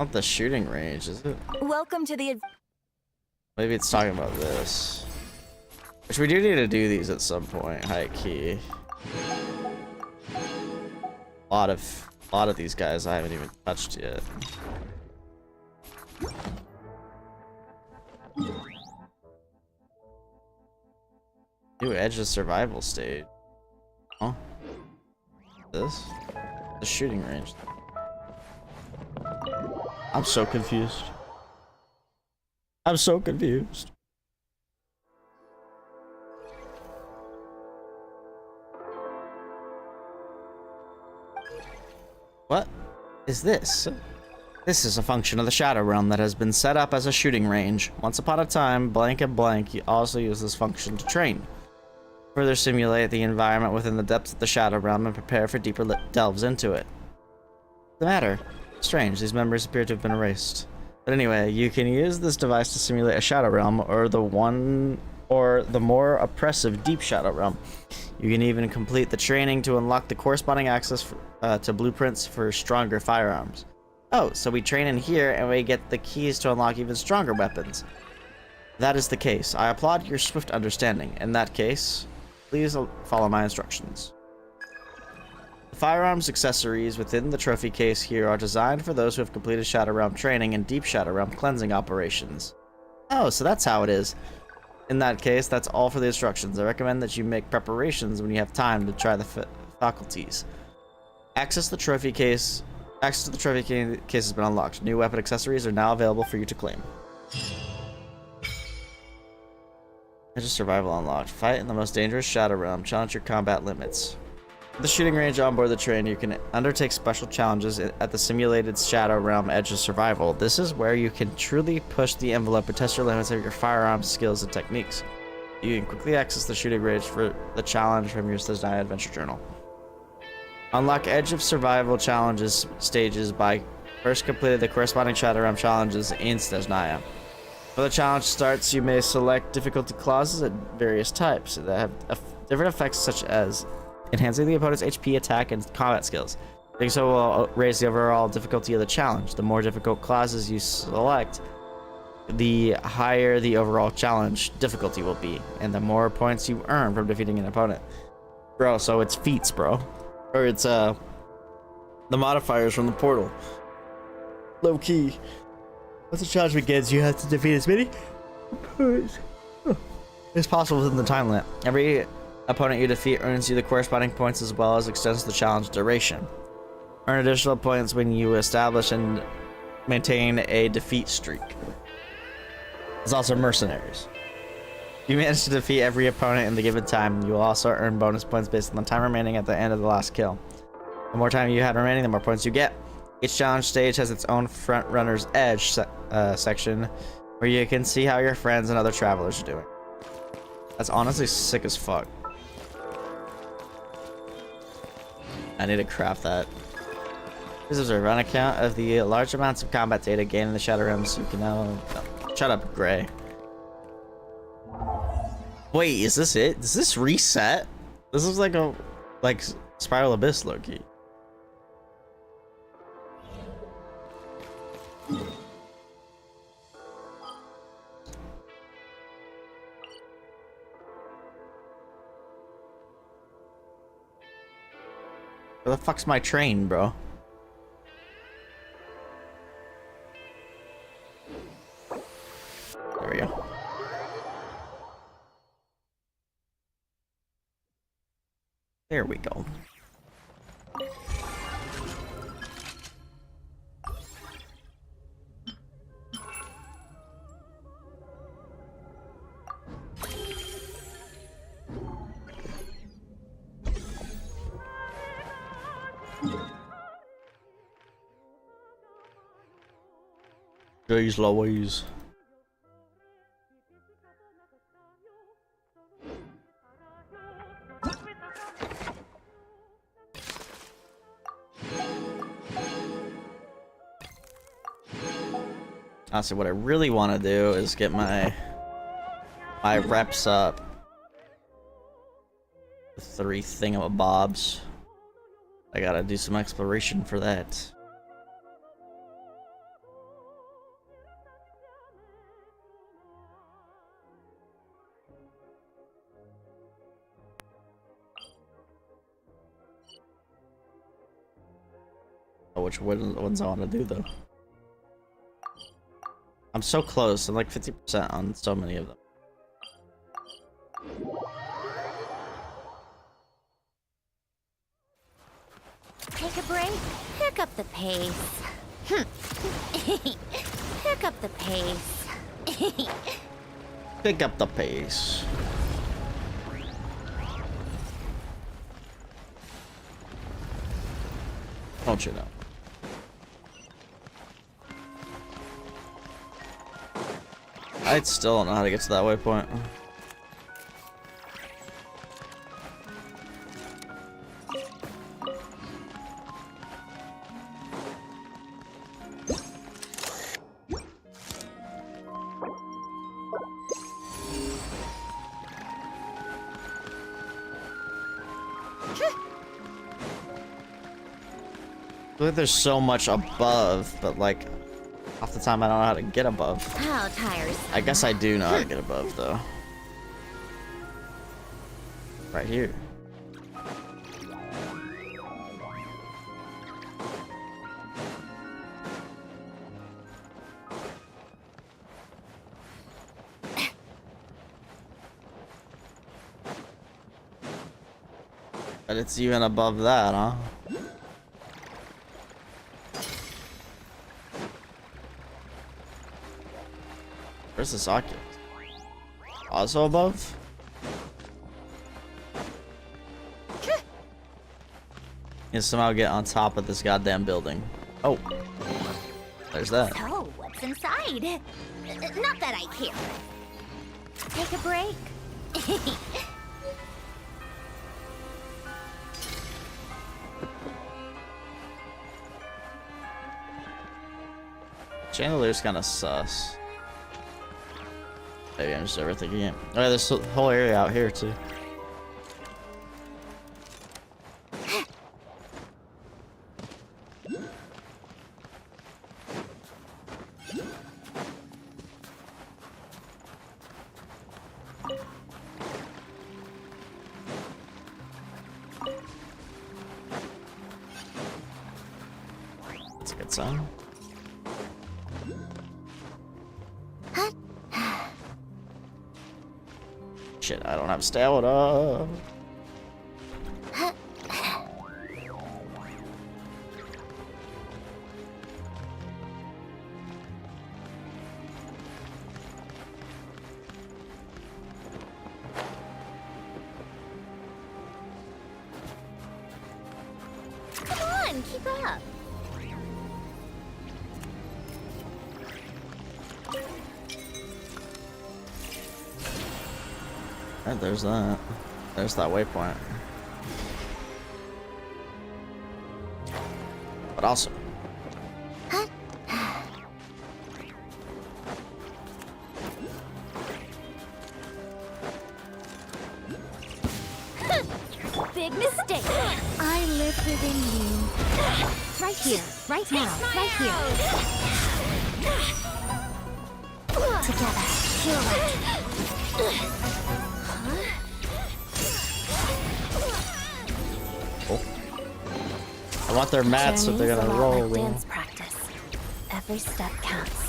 Not the shooting range, is it? Welcome to the... Maybe it's talking about this. Which we do need to do these at some point, high key. A lot of these guys I haven't even touched yet. New edge of survival stage. Huh? This? The shooting range. I'm so confused. I'm so confused. What is this? This is a function of the Shadow Realm that has been set up as a shooting range. Once upon a time, blank and blank also used this function to train. Further simulate the environment within the depths of the Shadow Realm and prepare for deeper delves into it. What's the matter? Strange, these memories appear to have been erased. But anyway, you can use this device to simulate a Shadow Realm or the more oppressive Deep Shadow Realm. You can even complete the training to unlock the corresponding access to blueprints for stronger firearms. Oh, so we train in here and we get the keys to unlock even stronger weapons. That is the case. I applaud your swift understanding. In that case, please follow my instructions. The firearms accessories within the trophy case here are designed for those who have completed Shadow Realm training and Deep Shadow Realm cleansing operations. Oh, so that's how it is. In that case, that's all for the instructions. I recommend that you make preparations when you have time to try the faculties. Access to the trophy case has been unlocked. New weapon accessories are now available for you to claim. Edge of survival unlocked. Fight in the most dangerous Shadow Realm. Challenge your combat limits. With the shooting range on board the train, you can undertake special challenges at the simulated Shadow Realm Edge of Survival. This is where you can truly push the envelope and test your limits of your firearms skills and techniques. You can quickly access the shooting range for the challenge from your Snezhnaya Adventure Journal. Unlock Edge of Survival challenges stages by first completing the corresponding Shadow Realm challenges in Snezhnaya. Before the challenge starts, you may select difficulty clauses at various types that have different effects, such as enhancing the opponent's HP, attack, and combat skills. Doing so will raise the overall difficulty of the challenge. The more difficult clauses you select, the higher the overall challenge difficulty will be, and the more points you earn from defeating an opponent. Bro, so it's feats, bro. Or it's the modifiers from the portal. Low key. Once the challenge begins, you have to defeat as many opponents as possible within the time limit. Every opponent you defeat earns you the corresponding points as well as extends the challenge duration. Earn additional points when you establish and maintain a defeat streak. There's also mercenaries. If you manage to defeat every opponent in the given time, you will also earn bonus points based on the time remaining at the end of the last kill. The more time you had remaining, the more points you get. Each challenge stage has its own front runner's edge section where you can see how your friends and other travelers are doing. That's honestly sick as fuck. I need to craft that. This is a run account of the large amounts of combat data gained in the Shadow Realms. So you can now... Oh, shut up, Gray. Wait, is this it? Does this reset? This is like a... like Spiral Abyss low-key. Where the fuck's my train, bro? There we go. There we go. Jeez Louise. Honestly, what I really want to do is get my reps up. 3 thingamabobs. I gotta do some exploration for that. Oh, which ones I want to do though? I'm so close. I'm like 50% on so many of them. Take a break. Pick up the pace. Pick up the pace. Pick up the pace. Don't you know? I still don't know how to get to that waypoint. I feel like there's so much above, but like half the time I don't know how to get above. How tiresome. I guess I do know how to get above though. Right here. But it's even above that, huh? Where's this Oculus? Also above? And somehow get on top of this goddamn building. Oh. There's that. So, what's inside? Not that I care. Take a break. Chandelier's kind of sus. Maybe I'm just overthinking it. Oh, yeah, there's a whole area out here too. That's a good sign. Shit, I don't have stamina. Come on, keep up. Alright, there's that. There's that waypoint. But also. Big mistake. I live within you. Right here, right now, right here. Together, heal. Oh. I want their mats if they're Journey's gonna a lot roll. like dance practice. Every step counts.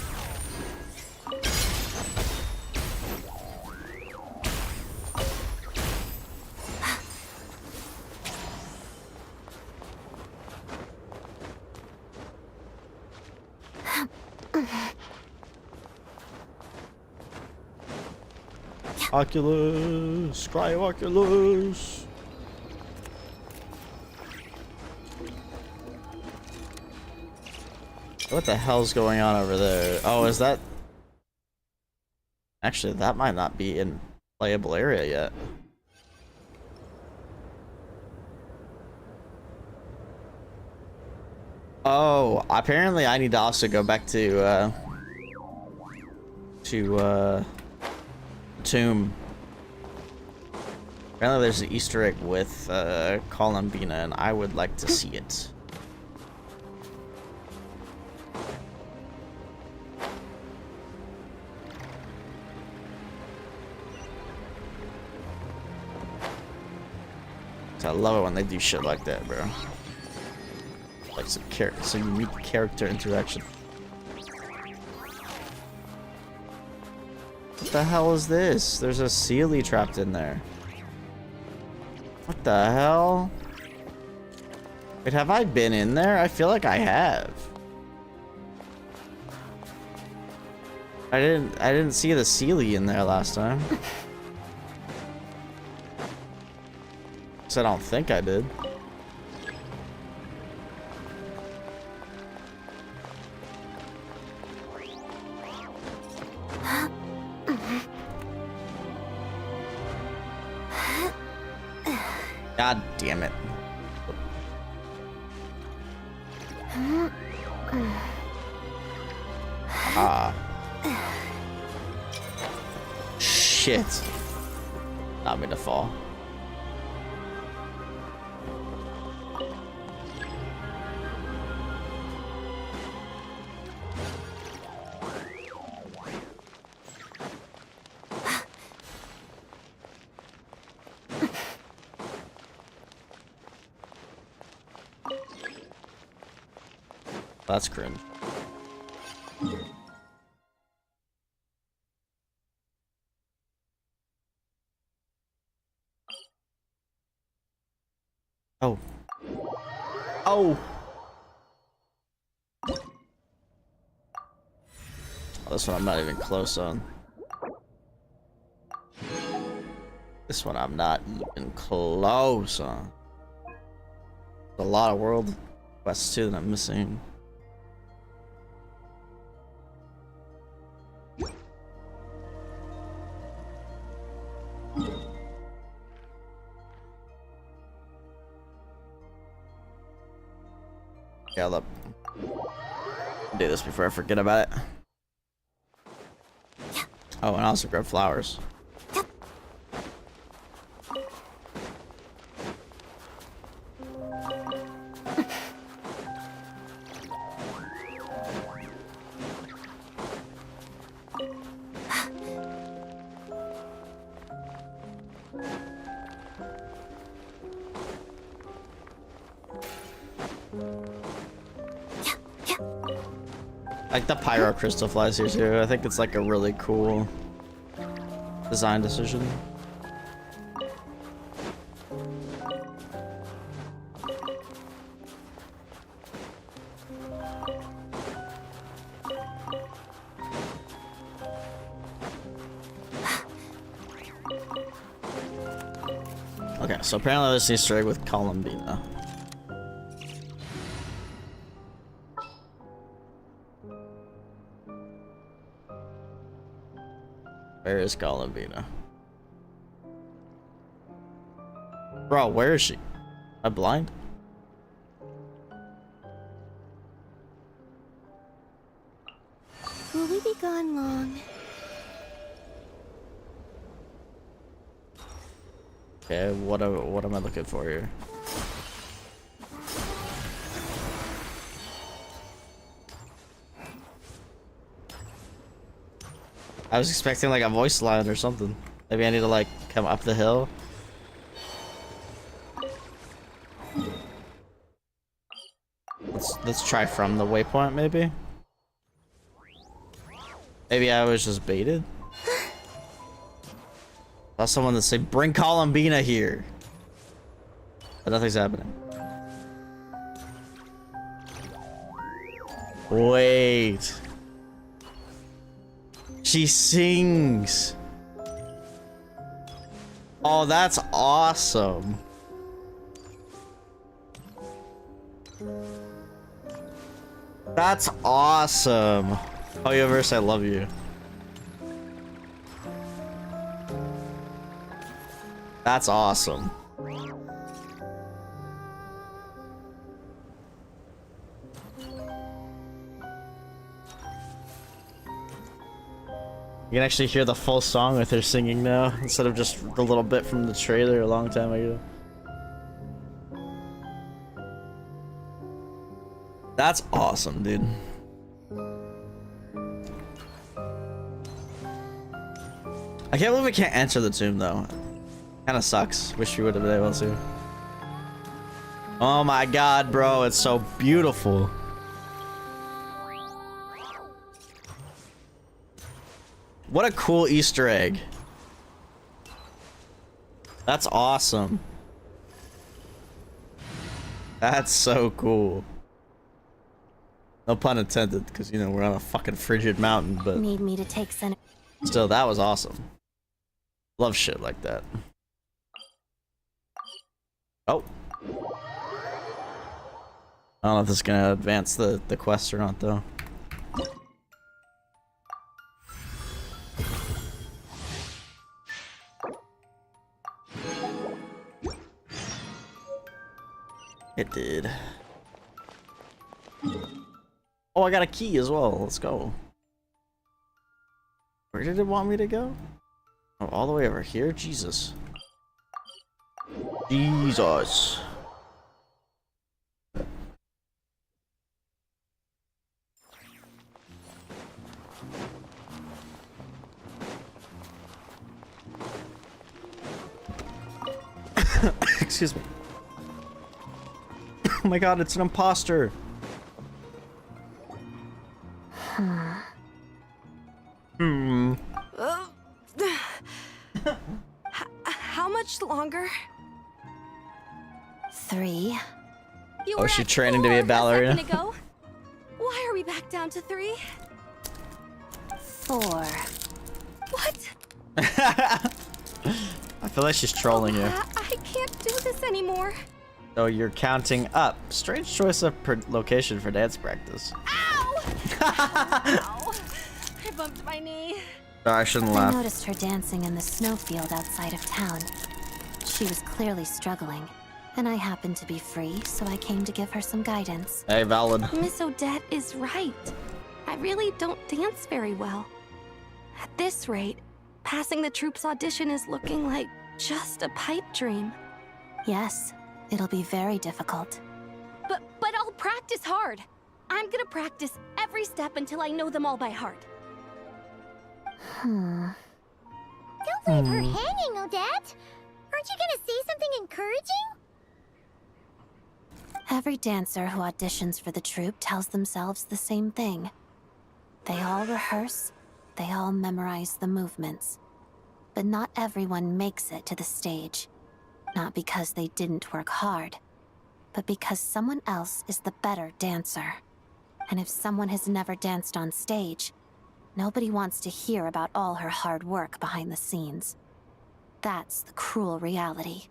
Oculus, Cryo Oculus. What the hell's going on over there? Oh, is that? Actually, that might not be in playable area yet. Oh, apparently I need to also go back to Tomb. Apparently there's an Easter egg with Columbina, and I would like to see it. I love it when they do shit like that, bro. Like some unique character interaction. What the hell is this? There's a Sealy trapped in there. What the hell? Wait, have I been in there? I feel like I have. I didn't see the Sealy in there last time. I don't think I did. God damn it. Ah. Shit. Not me to fall. That's cringe. Oh. Oh. This one I'm not even close on. This one I'm not even close on. There's a lot of world quests too that I'm missing. Yeah, look. Do this before I forget about it. Oh, and I also grab flowers. Like the pyro crystal flies here too. I think it's like a really cool design decision. Okay, so apparently this Easter egg with Columbina. Where is Columbina? Bro, where is she? Am I blind? Will we be gone long? Okay, what am I looking for here? I was expecting like a voice line or something. Maybe I need to like come up the hill. Let's try from the waypoint, maybe? Maybe I was just baited? Saw someone that say, bring Columbina here. But nothing's happening. Wait. She sings. Oh, that's awesome. That's awesome. Oh, Universe, I love you. That's awesome. You can actually hear the full song with her singing now, instead of just the little bit from the trailer a long time ago. That's awesome, dude. I can't believe we can't enter the tomb, though. Kinda sucks. Wish we would have been able to. Oh my god, bro, it's so beautiful. What a cool Easter egg. That's awesome. That's so cool. No pun intended, because, you know, we're on a fucking frigid mountain, but... Need me to take center... Still, that was awesome. Love shit like that. Oh. I don't know if this is gonna advance the quest or not, though. It did. Oh, I got a key as well. Let's go. Where did it want me to go? Oh, all the way over here? Jesus. Jesus. Excuse me. Oh my god, it's an imposter. How much longer? 3. You Oh, were is she at training to be a 4 ballerina? second ago. Why are we back down to 3? 4. What? I feel like she's trolling you. I can't do this anymore. So you're counting up. Strange choice of location for dance practice. Ow! Ow! I bumped my knee. Sorry, I shouldn't I laugh. noticed her dancing in the snowfield outside of town. She was clearly struggling, and I happened to be free, so I came to give her some guidance. Hey, valid. Miss Odette is right. I really don't dance very well. At this rate, passing the troop's audition is looking like just a pipe dream. Yes, it'll be very difficult. But I'll practice hard. I'm gonna practice every step until I know them all by heart. Hmm. Don't leave her hanging, Odette! Aren't you gonna say something encouraging? Every dancer who auditions for the troupe tells themselves the same thing. They all rehearse, they all memorize the movements. But not everyone makes it to the stage. Not because they didn't work hard, but because someone else is the better dancer. And if someone has never danced on stage, nobody wants to hear about all her hard work behind the scenes. That's the cruel reality.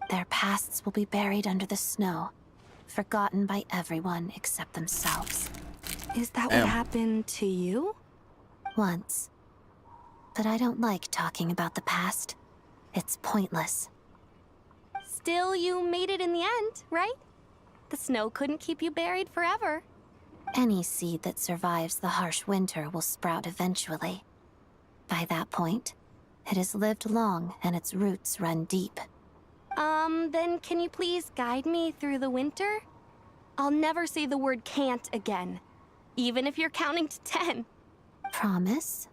Their pasts will be buried under the snow, forgotten by everyone except themselves. Is that what happened to you? Once. But I don't like talking about the past. It's pointless. Still, you made it in the end, right? The snow couldn't keep you buried forever. Any seed that survives the harsh winter will sprout eventually. By that point, it has lived long and its roots run deep. Then can you please guide me through the winter? I'll never say the word can't again, even if you're counting to 10. Promise?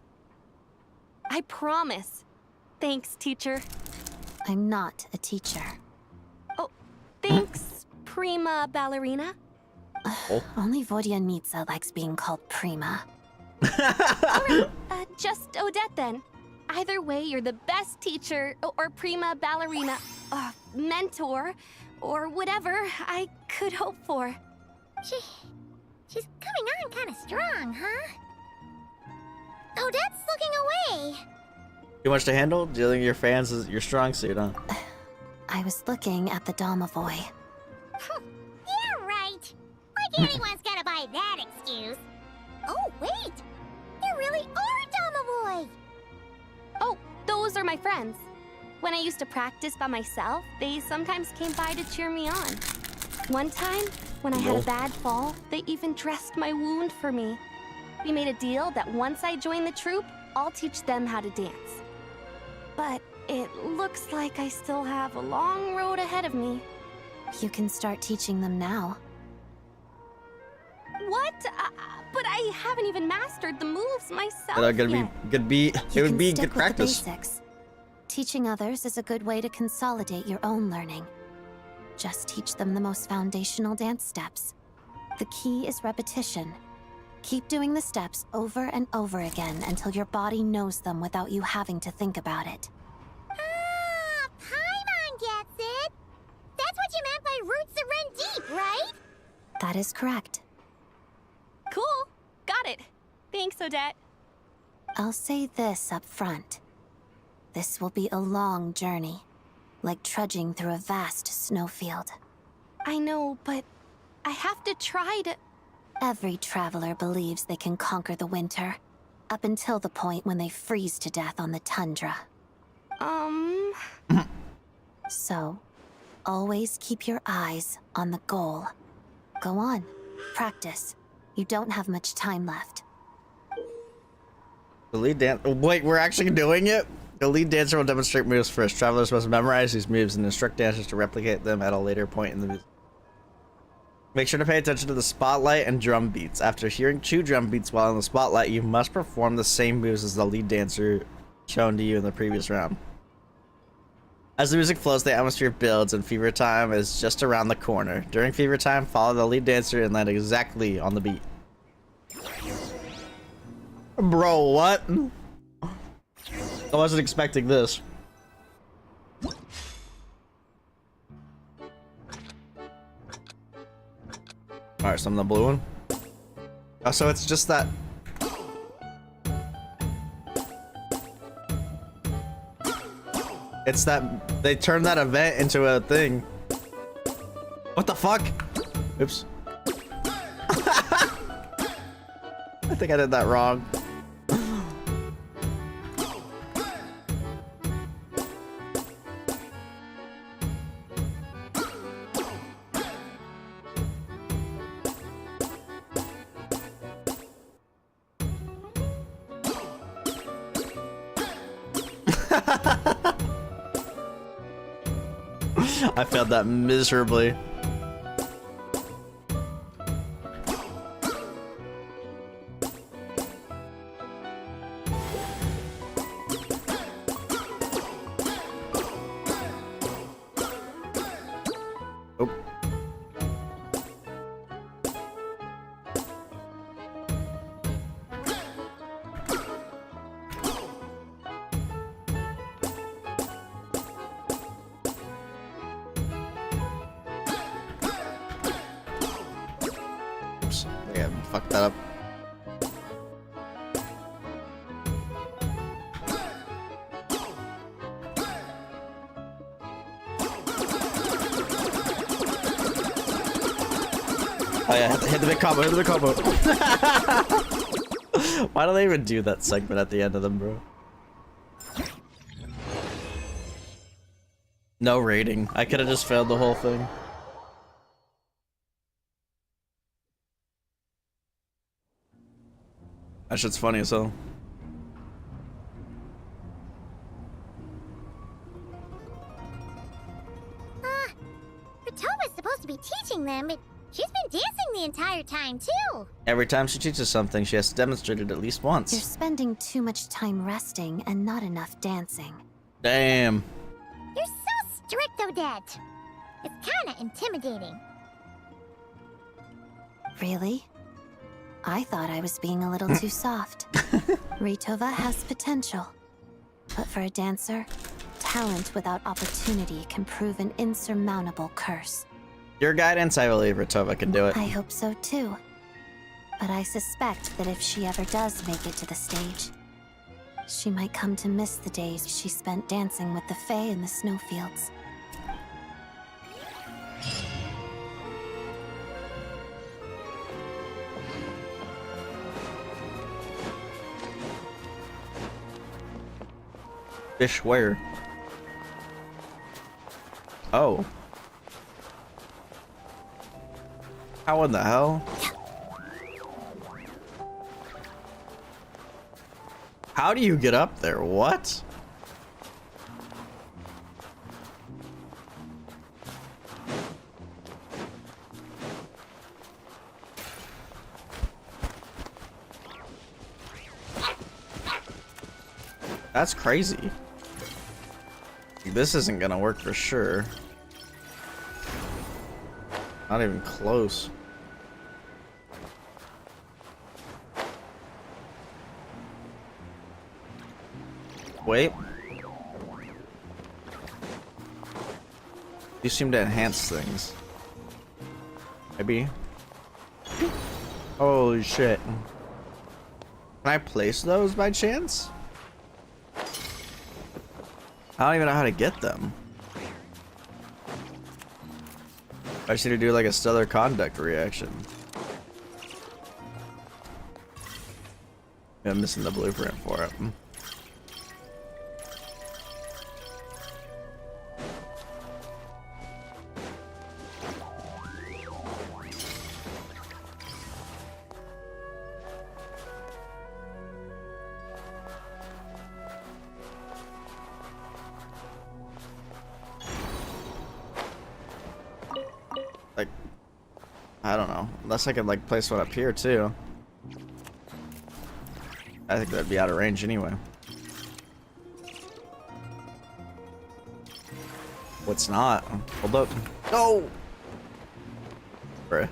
I promise. Thanks, teacher. I'm not a teacher. Oh, thanks, prima ballerina. Only Vodyanitsa likes being called Prima. Just Odette then. Either way, you're the best teacher or prima ballerina, mentor, or whatever I could hope for. She's coming on kind of strong, huh? Odette's looking away. Too much to handle? Dealing with your fans is your strong suit, huh? I was looking at the Domovoy. Yeah, right. Like anyone's gonna buy that excuse. Oh, wait. There really are Domovoy. Oh, those are my friends. When I used to practice by myself, they sometimes came by to cheer me on. One time, when I had a bad fall, they even dressed my wound for me. We made a deal that once I join the troupe, I'll teach them how to dance. But it looks like I still have a long road ahead of me. You can start teaching them now. What? But I haven't even mastered the moves myself It would be Stick good with practice. the basics. Teaching others is a good way to consolidate your own learning. Just teach them the most foundational dance steps. The key is repetition. Keep doing the steps over and over again until your body knows them without you having to think about it. Ah, Paimon gets it. That's what you meant by roots that run deep, right? That is correct. Cool. Got it. Thanks, Odette. I'll say this up front. This will be a long journey, like trudging through a vast snowfield. I know, but I have to try to... Every traveler believes they can conquer the winter, up until the point when they freeze to death on the tundra. So, always keep your eyes on the goal. Go on, practice. You don't have much time left. The lead dance. Wait, we're actually doing it? The lead dancer will demonstrate moves first. Travelers must memorize these moves and instruct dancers to replicate them at a later point in the music. Make sure to pay attention to the spotlight and drum beats. After hearing 2 drum beats while in the spotlight, you must perform the same moves as the lead dancer shown to you in the previous round. As the music flows, the atmosphere builds and fever time is just around the corner. During fever time, follow the lead dancer and land exactly on the beat. Bro, what? I wasn't expecting this. Alright, so I'm the blue one. Oh, so it's just that. It's that they turned that event into a thing. What the fuck? Oops. I think I did that wrong. I failed that miserably. Oh. Oops, I think I fucked that up. Oh yeah, hit the big combo, hit the big combo. Why do they even do that segment at the end of them, bro? No rating. I could have just failed the whole thing. That shit's funny as hell. Ritoba's supposed to be teaching them, but she's been dancing the entire time, too. Every time she teaches something, she has to demonstrate it at least You're once. spending too much time resting and not enough dancing. Damn. You're so strict, Odette. It's kinda intimidating. Really? I thought I was being a little too soft. Ritova has potential. But for a dancer, talent without opportunity can prove an insurmountable curse. Your guidance, I believe Ritova can do it. I hope so too. But I suspect that if she ever does make it to the stage, she might come to miss the days she spent dancing with the Fae in the snowfields. Fish where? Oh. How in the hell? How do you get up there? What? That's crazy. This isn't gonna work for sure. Not even close. Wait. You seem to enhance things. Maybe. Holy shit. Can I place those by chance? I don't even know how to get them. I should do like a stellar conduct reaction. Yeah, I'm missing the blueprint for it. Like, I don't know. Unless I could like place one up here too. I think that'd be out of range anyway. What's not? Hold up. No! Bruh.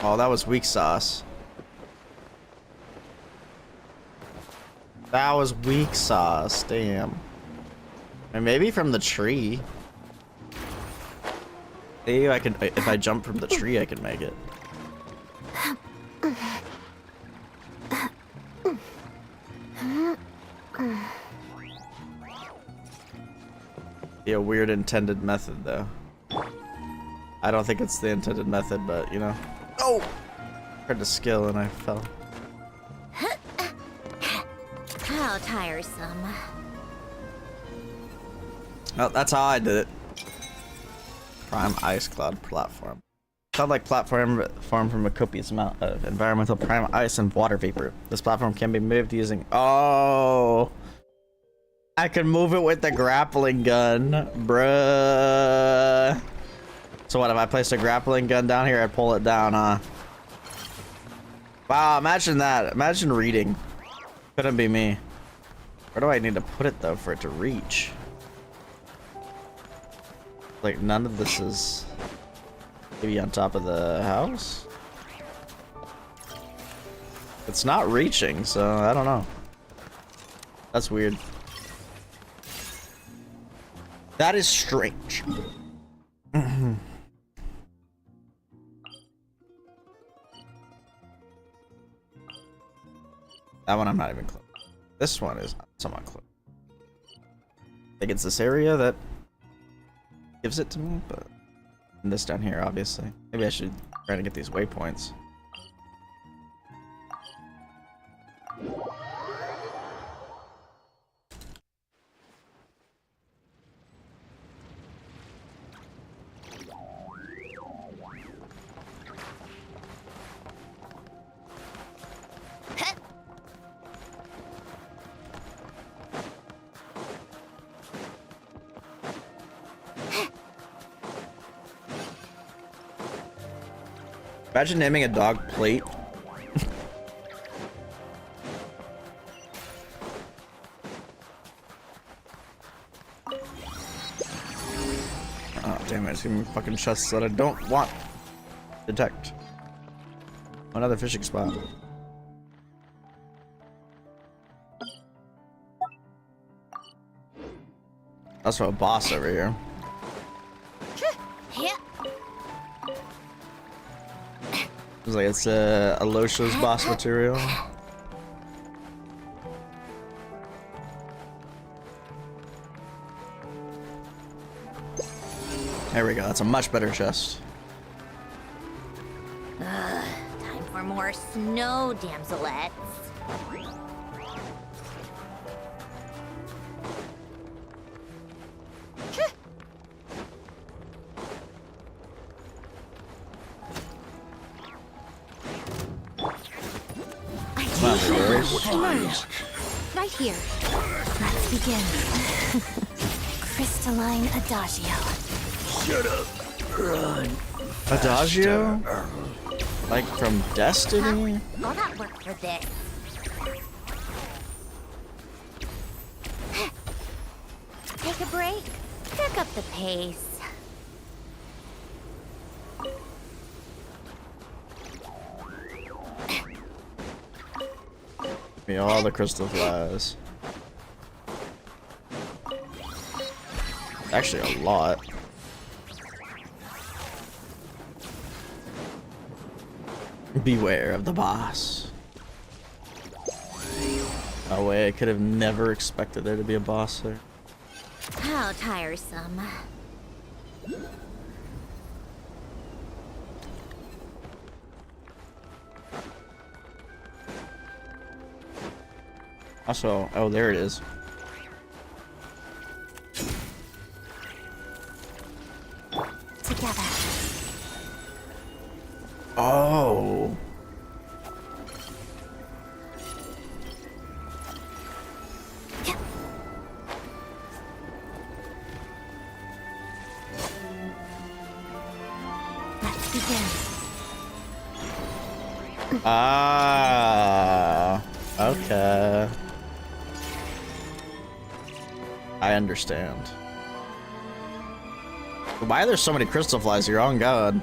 Oh, that was weak sauce. That was weak sauce, damn. And maybe from the tree. Maybe I can, if I jump from the tree, I can make it. Be a weird intended method, though. I don't think it's the intended method, but you know. Oh! Heard the skill and I fell. How tiresome. Oh, that's how I did it. Prime Ice Cloud platform. Cloud like platform formed from a copious amount of environmental prime ice and water vapor. This platform can be moved using. Oh! I can move it with the grappling gun, bruh. So what if I placed a grappling gun down here? I'd pull it down, huh? Wow, imagine that. Imagine reading. Couldn't be me. Where do I need to put it though for it to reach? Like none of this is maybe on top of the house. It's not reaching, so I don't know. That's weird. That is strange. That one I'm not even close. This one is somewhat close. I think it's this area that gives it to me, but and this down here, obviously. Maybe I should try to get these waypoints. Imagine naming a dog Plate. It's giving me fucking chests that I don't want. Detect. Another fishing spot. Also a boss over here. Yeah. It's like it's Alosha's boss material. There we go. That's a much better chest. Time for more snow damselettes. Come on, boys. Emerge. Right here. Let's begin. Crystalline Adagio. Adagio? Like from Destiny? All that work for this. Take a break. Pick up the pace. Give me all the crystal flies. Actually, a lot. Beware of the boss. No way, I could have never expected there to be a boss there. How tiresome. Also, oh, there it is. Together. Oh. Let's begin. Ah. Okay. I understand. Why are there so many crystal flies here? Oh god.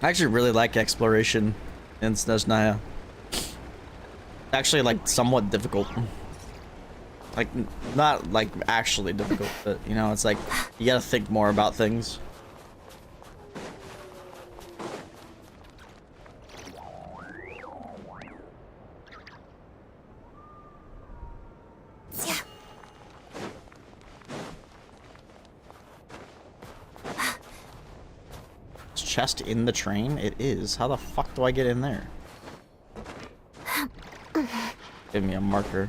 I actually really like exploration in Snezhnaya. Actually, like, somewhat difficult. Like, not, like, actually difficult, but, you know, it's like, you gotta think more about things. Chest in the train? It is. How the fuck do I get in there? Give me a marker.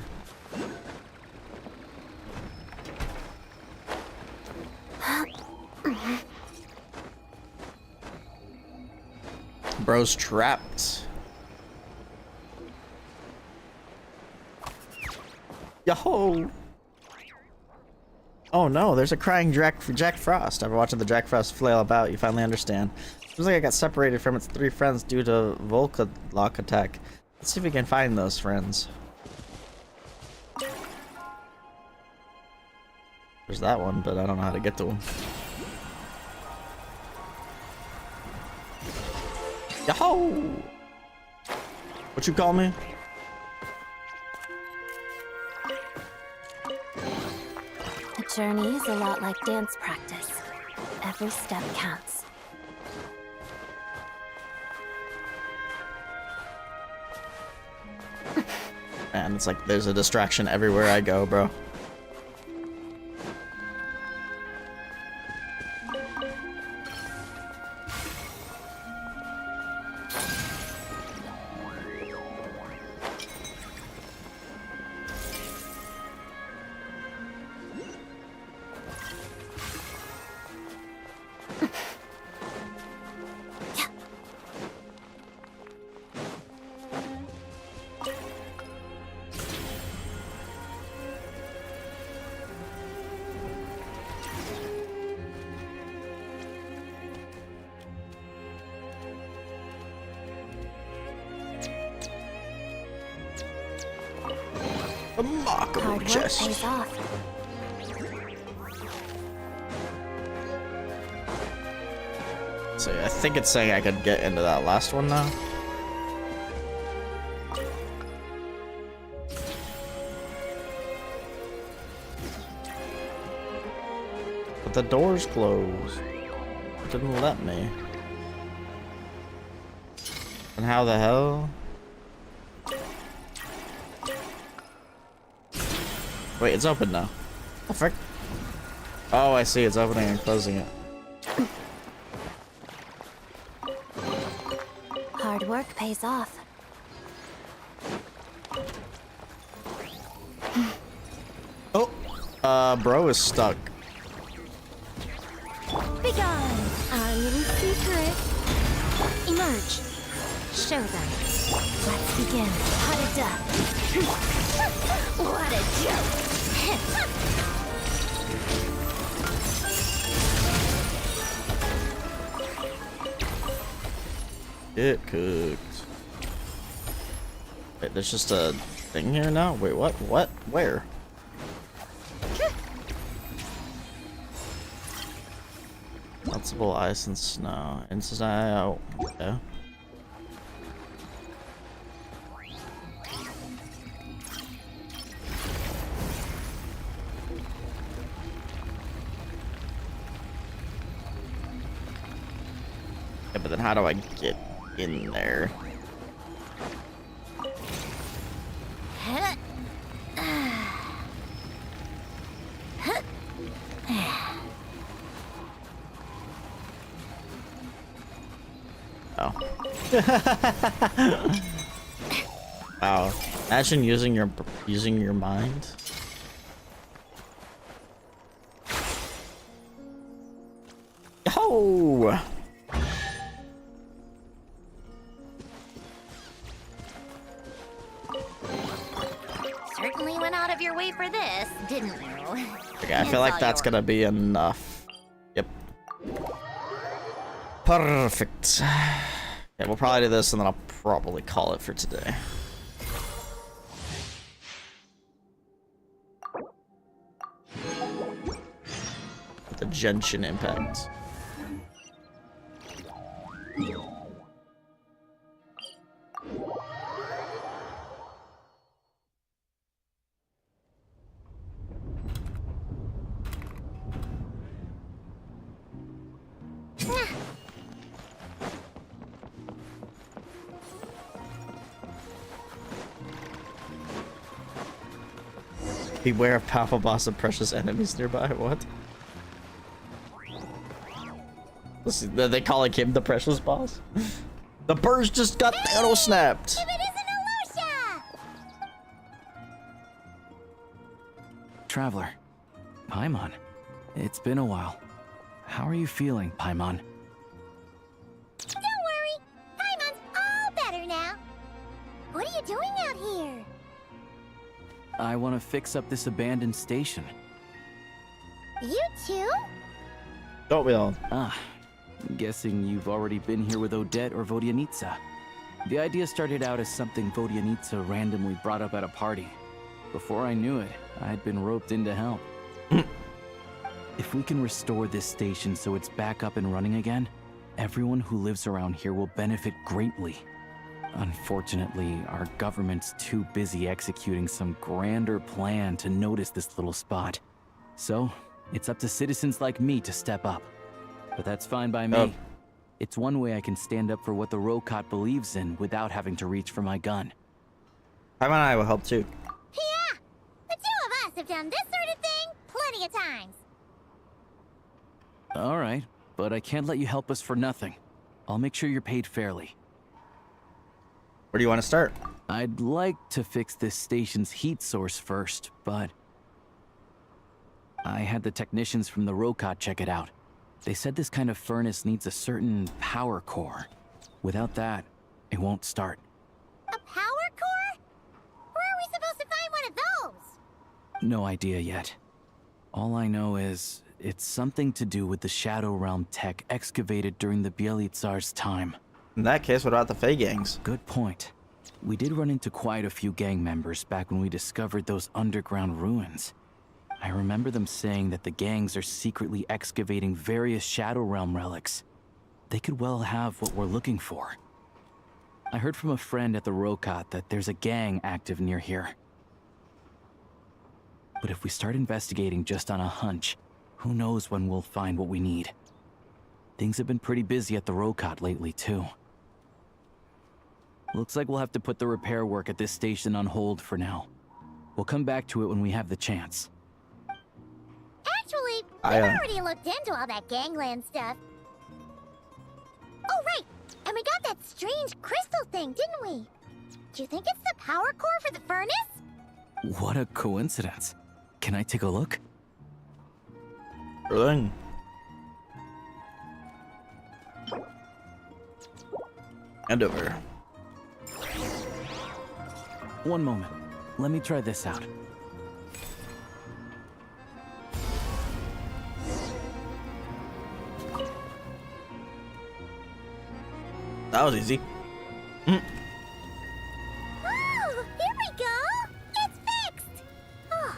Bro's trapped. Yo! Oh no, there's a crying Jack Frost. After watching the Jack Frost flail about, you finally understand. Seems like I got separated from its 3 friends due to Volca attack. Let's see if we can find those friends. There's that one, but I don't know how to get to him. Yahoo! What you call me? A journey is a lot like dance practice. Every step counts. Man, it's like there's a distraction everywhere I go, bro. Remarkable Hard work chest. pays off. So I think it's saying I could get into that last one now. But the door's closed. It didn't let me. And how the hell? Wait, it's open now. Oh, frick. Oh, I see. It's opening and closing it. Hard work pays off. Oh, bro is stuck. Begone, our little secret. Emerge. Show them. Let's begin. Hot a duck. What a joke. It cooked. Wait, there's just a thing here now? Wait, what? What? Where? Multiple ice and snow. And snow. Okay. Yeah, but then how do I get in there? Oh. Wow. Imagine using your mind. Oh. Certainly went out of your way for this, didn't you? Okay, I feel like that's gonna be enough. Yep. Perfect. Yeah, we'll probably do this and then I'll probably call it for today. The Genshin impact. Beware of powerful boss and precious enemies nearby. What? Listen, they calling him the precious boss? The birds just got auto snapped. If it isn't Alicia! Traveler, Paimon, it's been a while. How are you feeling, Paimon? Don't worry, Paimon's all better now. What are you doing out here? I want to fix up this abandoned station. You too? Don't we all? Ah, guessing you've already been here with Odette or Vodyanitsa. The idea started out as something Vodyanitsa randomly brought up at a party. Before I knew it, I'd been roped in to help. If we can restore this station so it's back up and running again, everyone who lives around here will benefit greatly. Unfortunately, our government's too busy executing some grander plan to notice this little spot. So, it's up to citizens like me to step up. But that's fine by me. Oh. It's one way I can stand up for what the Rokot believes in without having to reach for my gun. Paimon and I will help too. Yeah, the two of us have done this sort of thing plenty of times. Alright, but I can't let you help us for nothing. I'll make sure you're paid fairly. Where do you want to start? I'd like to fix this station's heat source first, but I had the technicians from the Rokot check it out. They said this kind of furnace needs a certain power core. Without that, it won't start. A power core? Where are we supposed to find one of those? No idea yet. All I know is it's something to do with the Shadow Realm tech excavated during the Bielizar's time. In that case, what about the Fey gangs? Good point. We did run into quite a few gang members back when we discovered those underground ruins. I remember them saying that the gangs are secretly excavating various Shadow Realm relics. They could well have what we're looking for. I heard from a friend at the Rokot that there's a gang active near here. But if we start investigating just on a hunch, who knows when we'll find what we need. Things have been pretty busy at the Rokot lately, too. Looks like we'll have to put the repair work at this station on hold for now. We'll come back to it when we have the chance. Actually, we've already looked into all that gangland stuff. Oh, right! And we got that strange crystal thing, didn't we? Do you think it's the power core for the furnace? What a coincidence. Can I take a look? Sure thing. And over. One moment. Let me try this out. That was easy. Oh, here we go! It's fixed! Oh,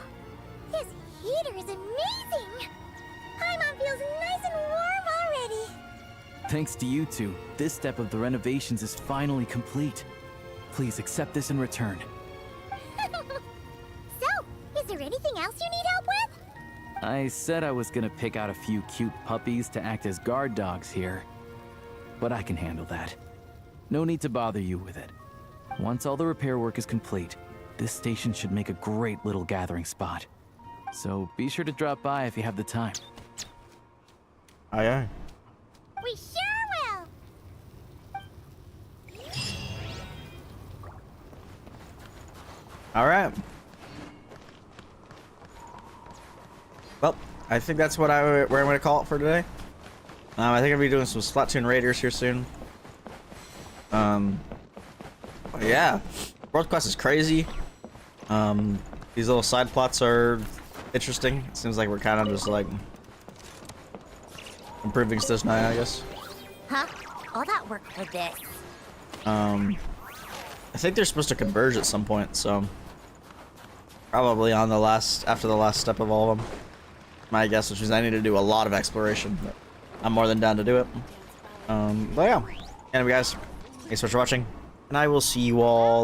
this heater is amazing! Paimon feels nice and warm already. Thanks to you two, this step of the renovations is finally complete. Please accept this in return. So, is there anything else you need help with? I said I was gonna pick out a few cute puppies to act as guard dogs here. But I can handle that. No need to bother you with it. Once all the repair work is complete, this station should make a great little gathering spot. So be sure to drop by if you have the time. Aye, aye. We sure will! Alright. Well, I think that's what where I'm going to call it for today. I think I'll be doing some Splatoon Raiders here soon. Yeah. World Quest is crazy. These little side plots are interesting. It seems like we're kind of just like improving stuff now, I guess. Huh? All that work for this. I think they're supposed to converge at some point, so probably on the after the last step of all of them. My guess, which means I need to do a lot of exploration, but I'm more than down to do it. But yeah. Anyway, guys, thanks so much for watching, and I will see you all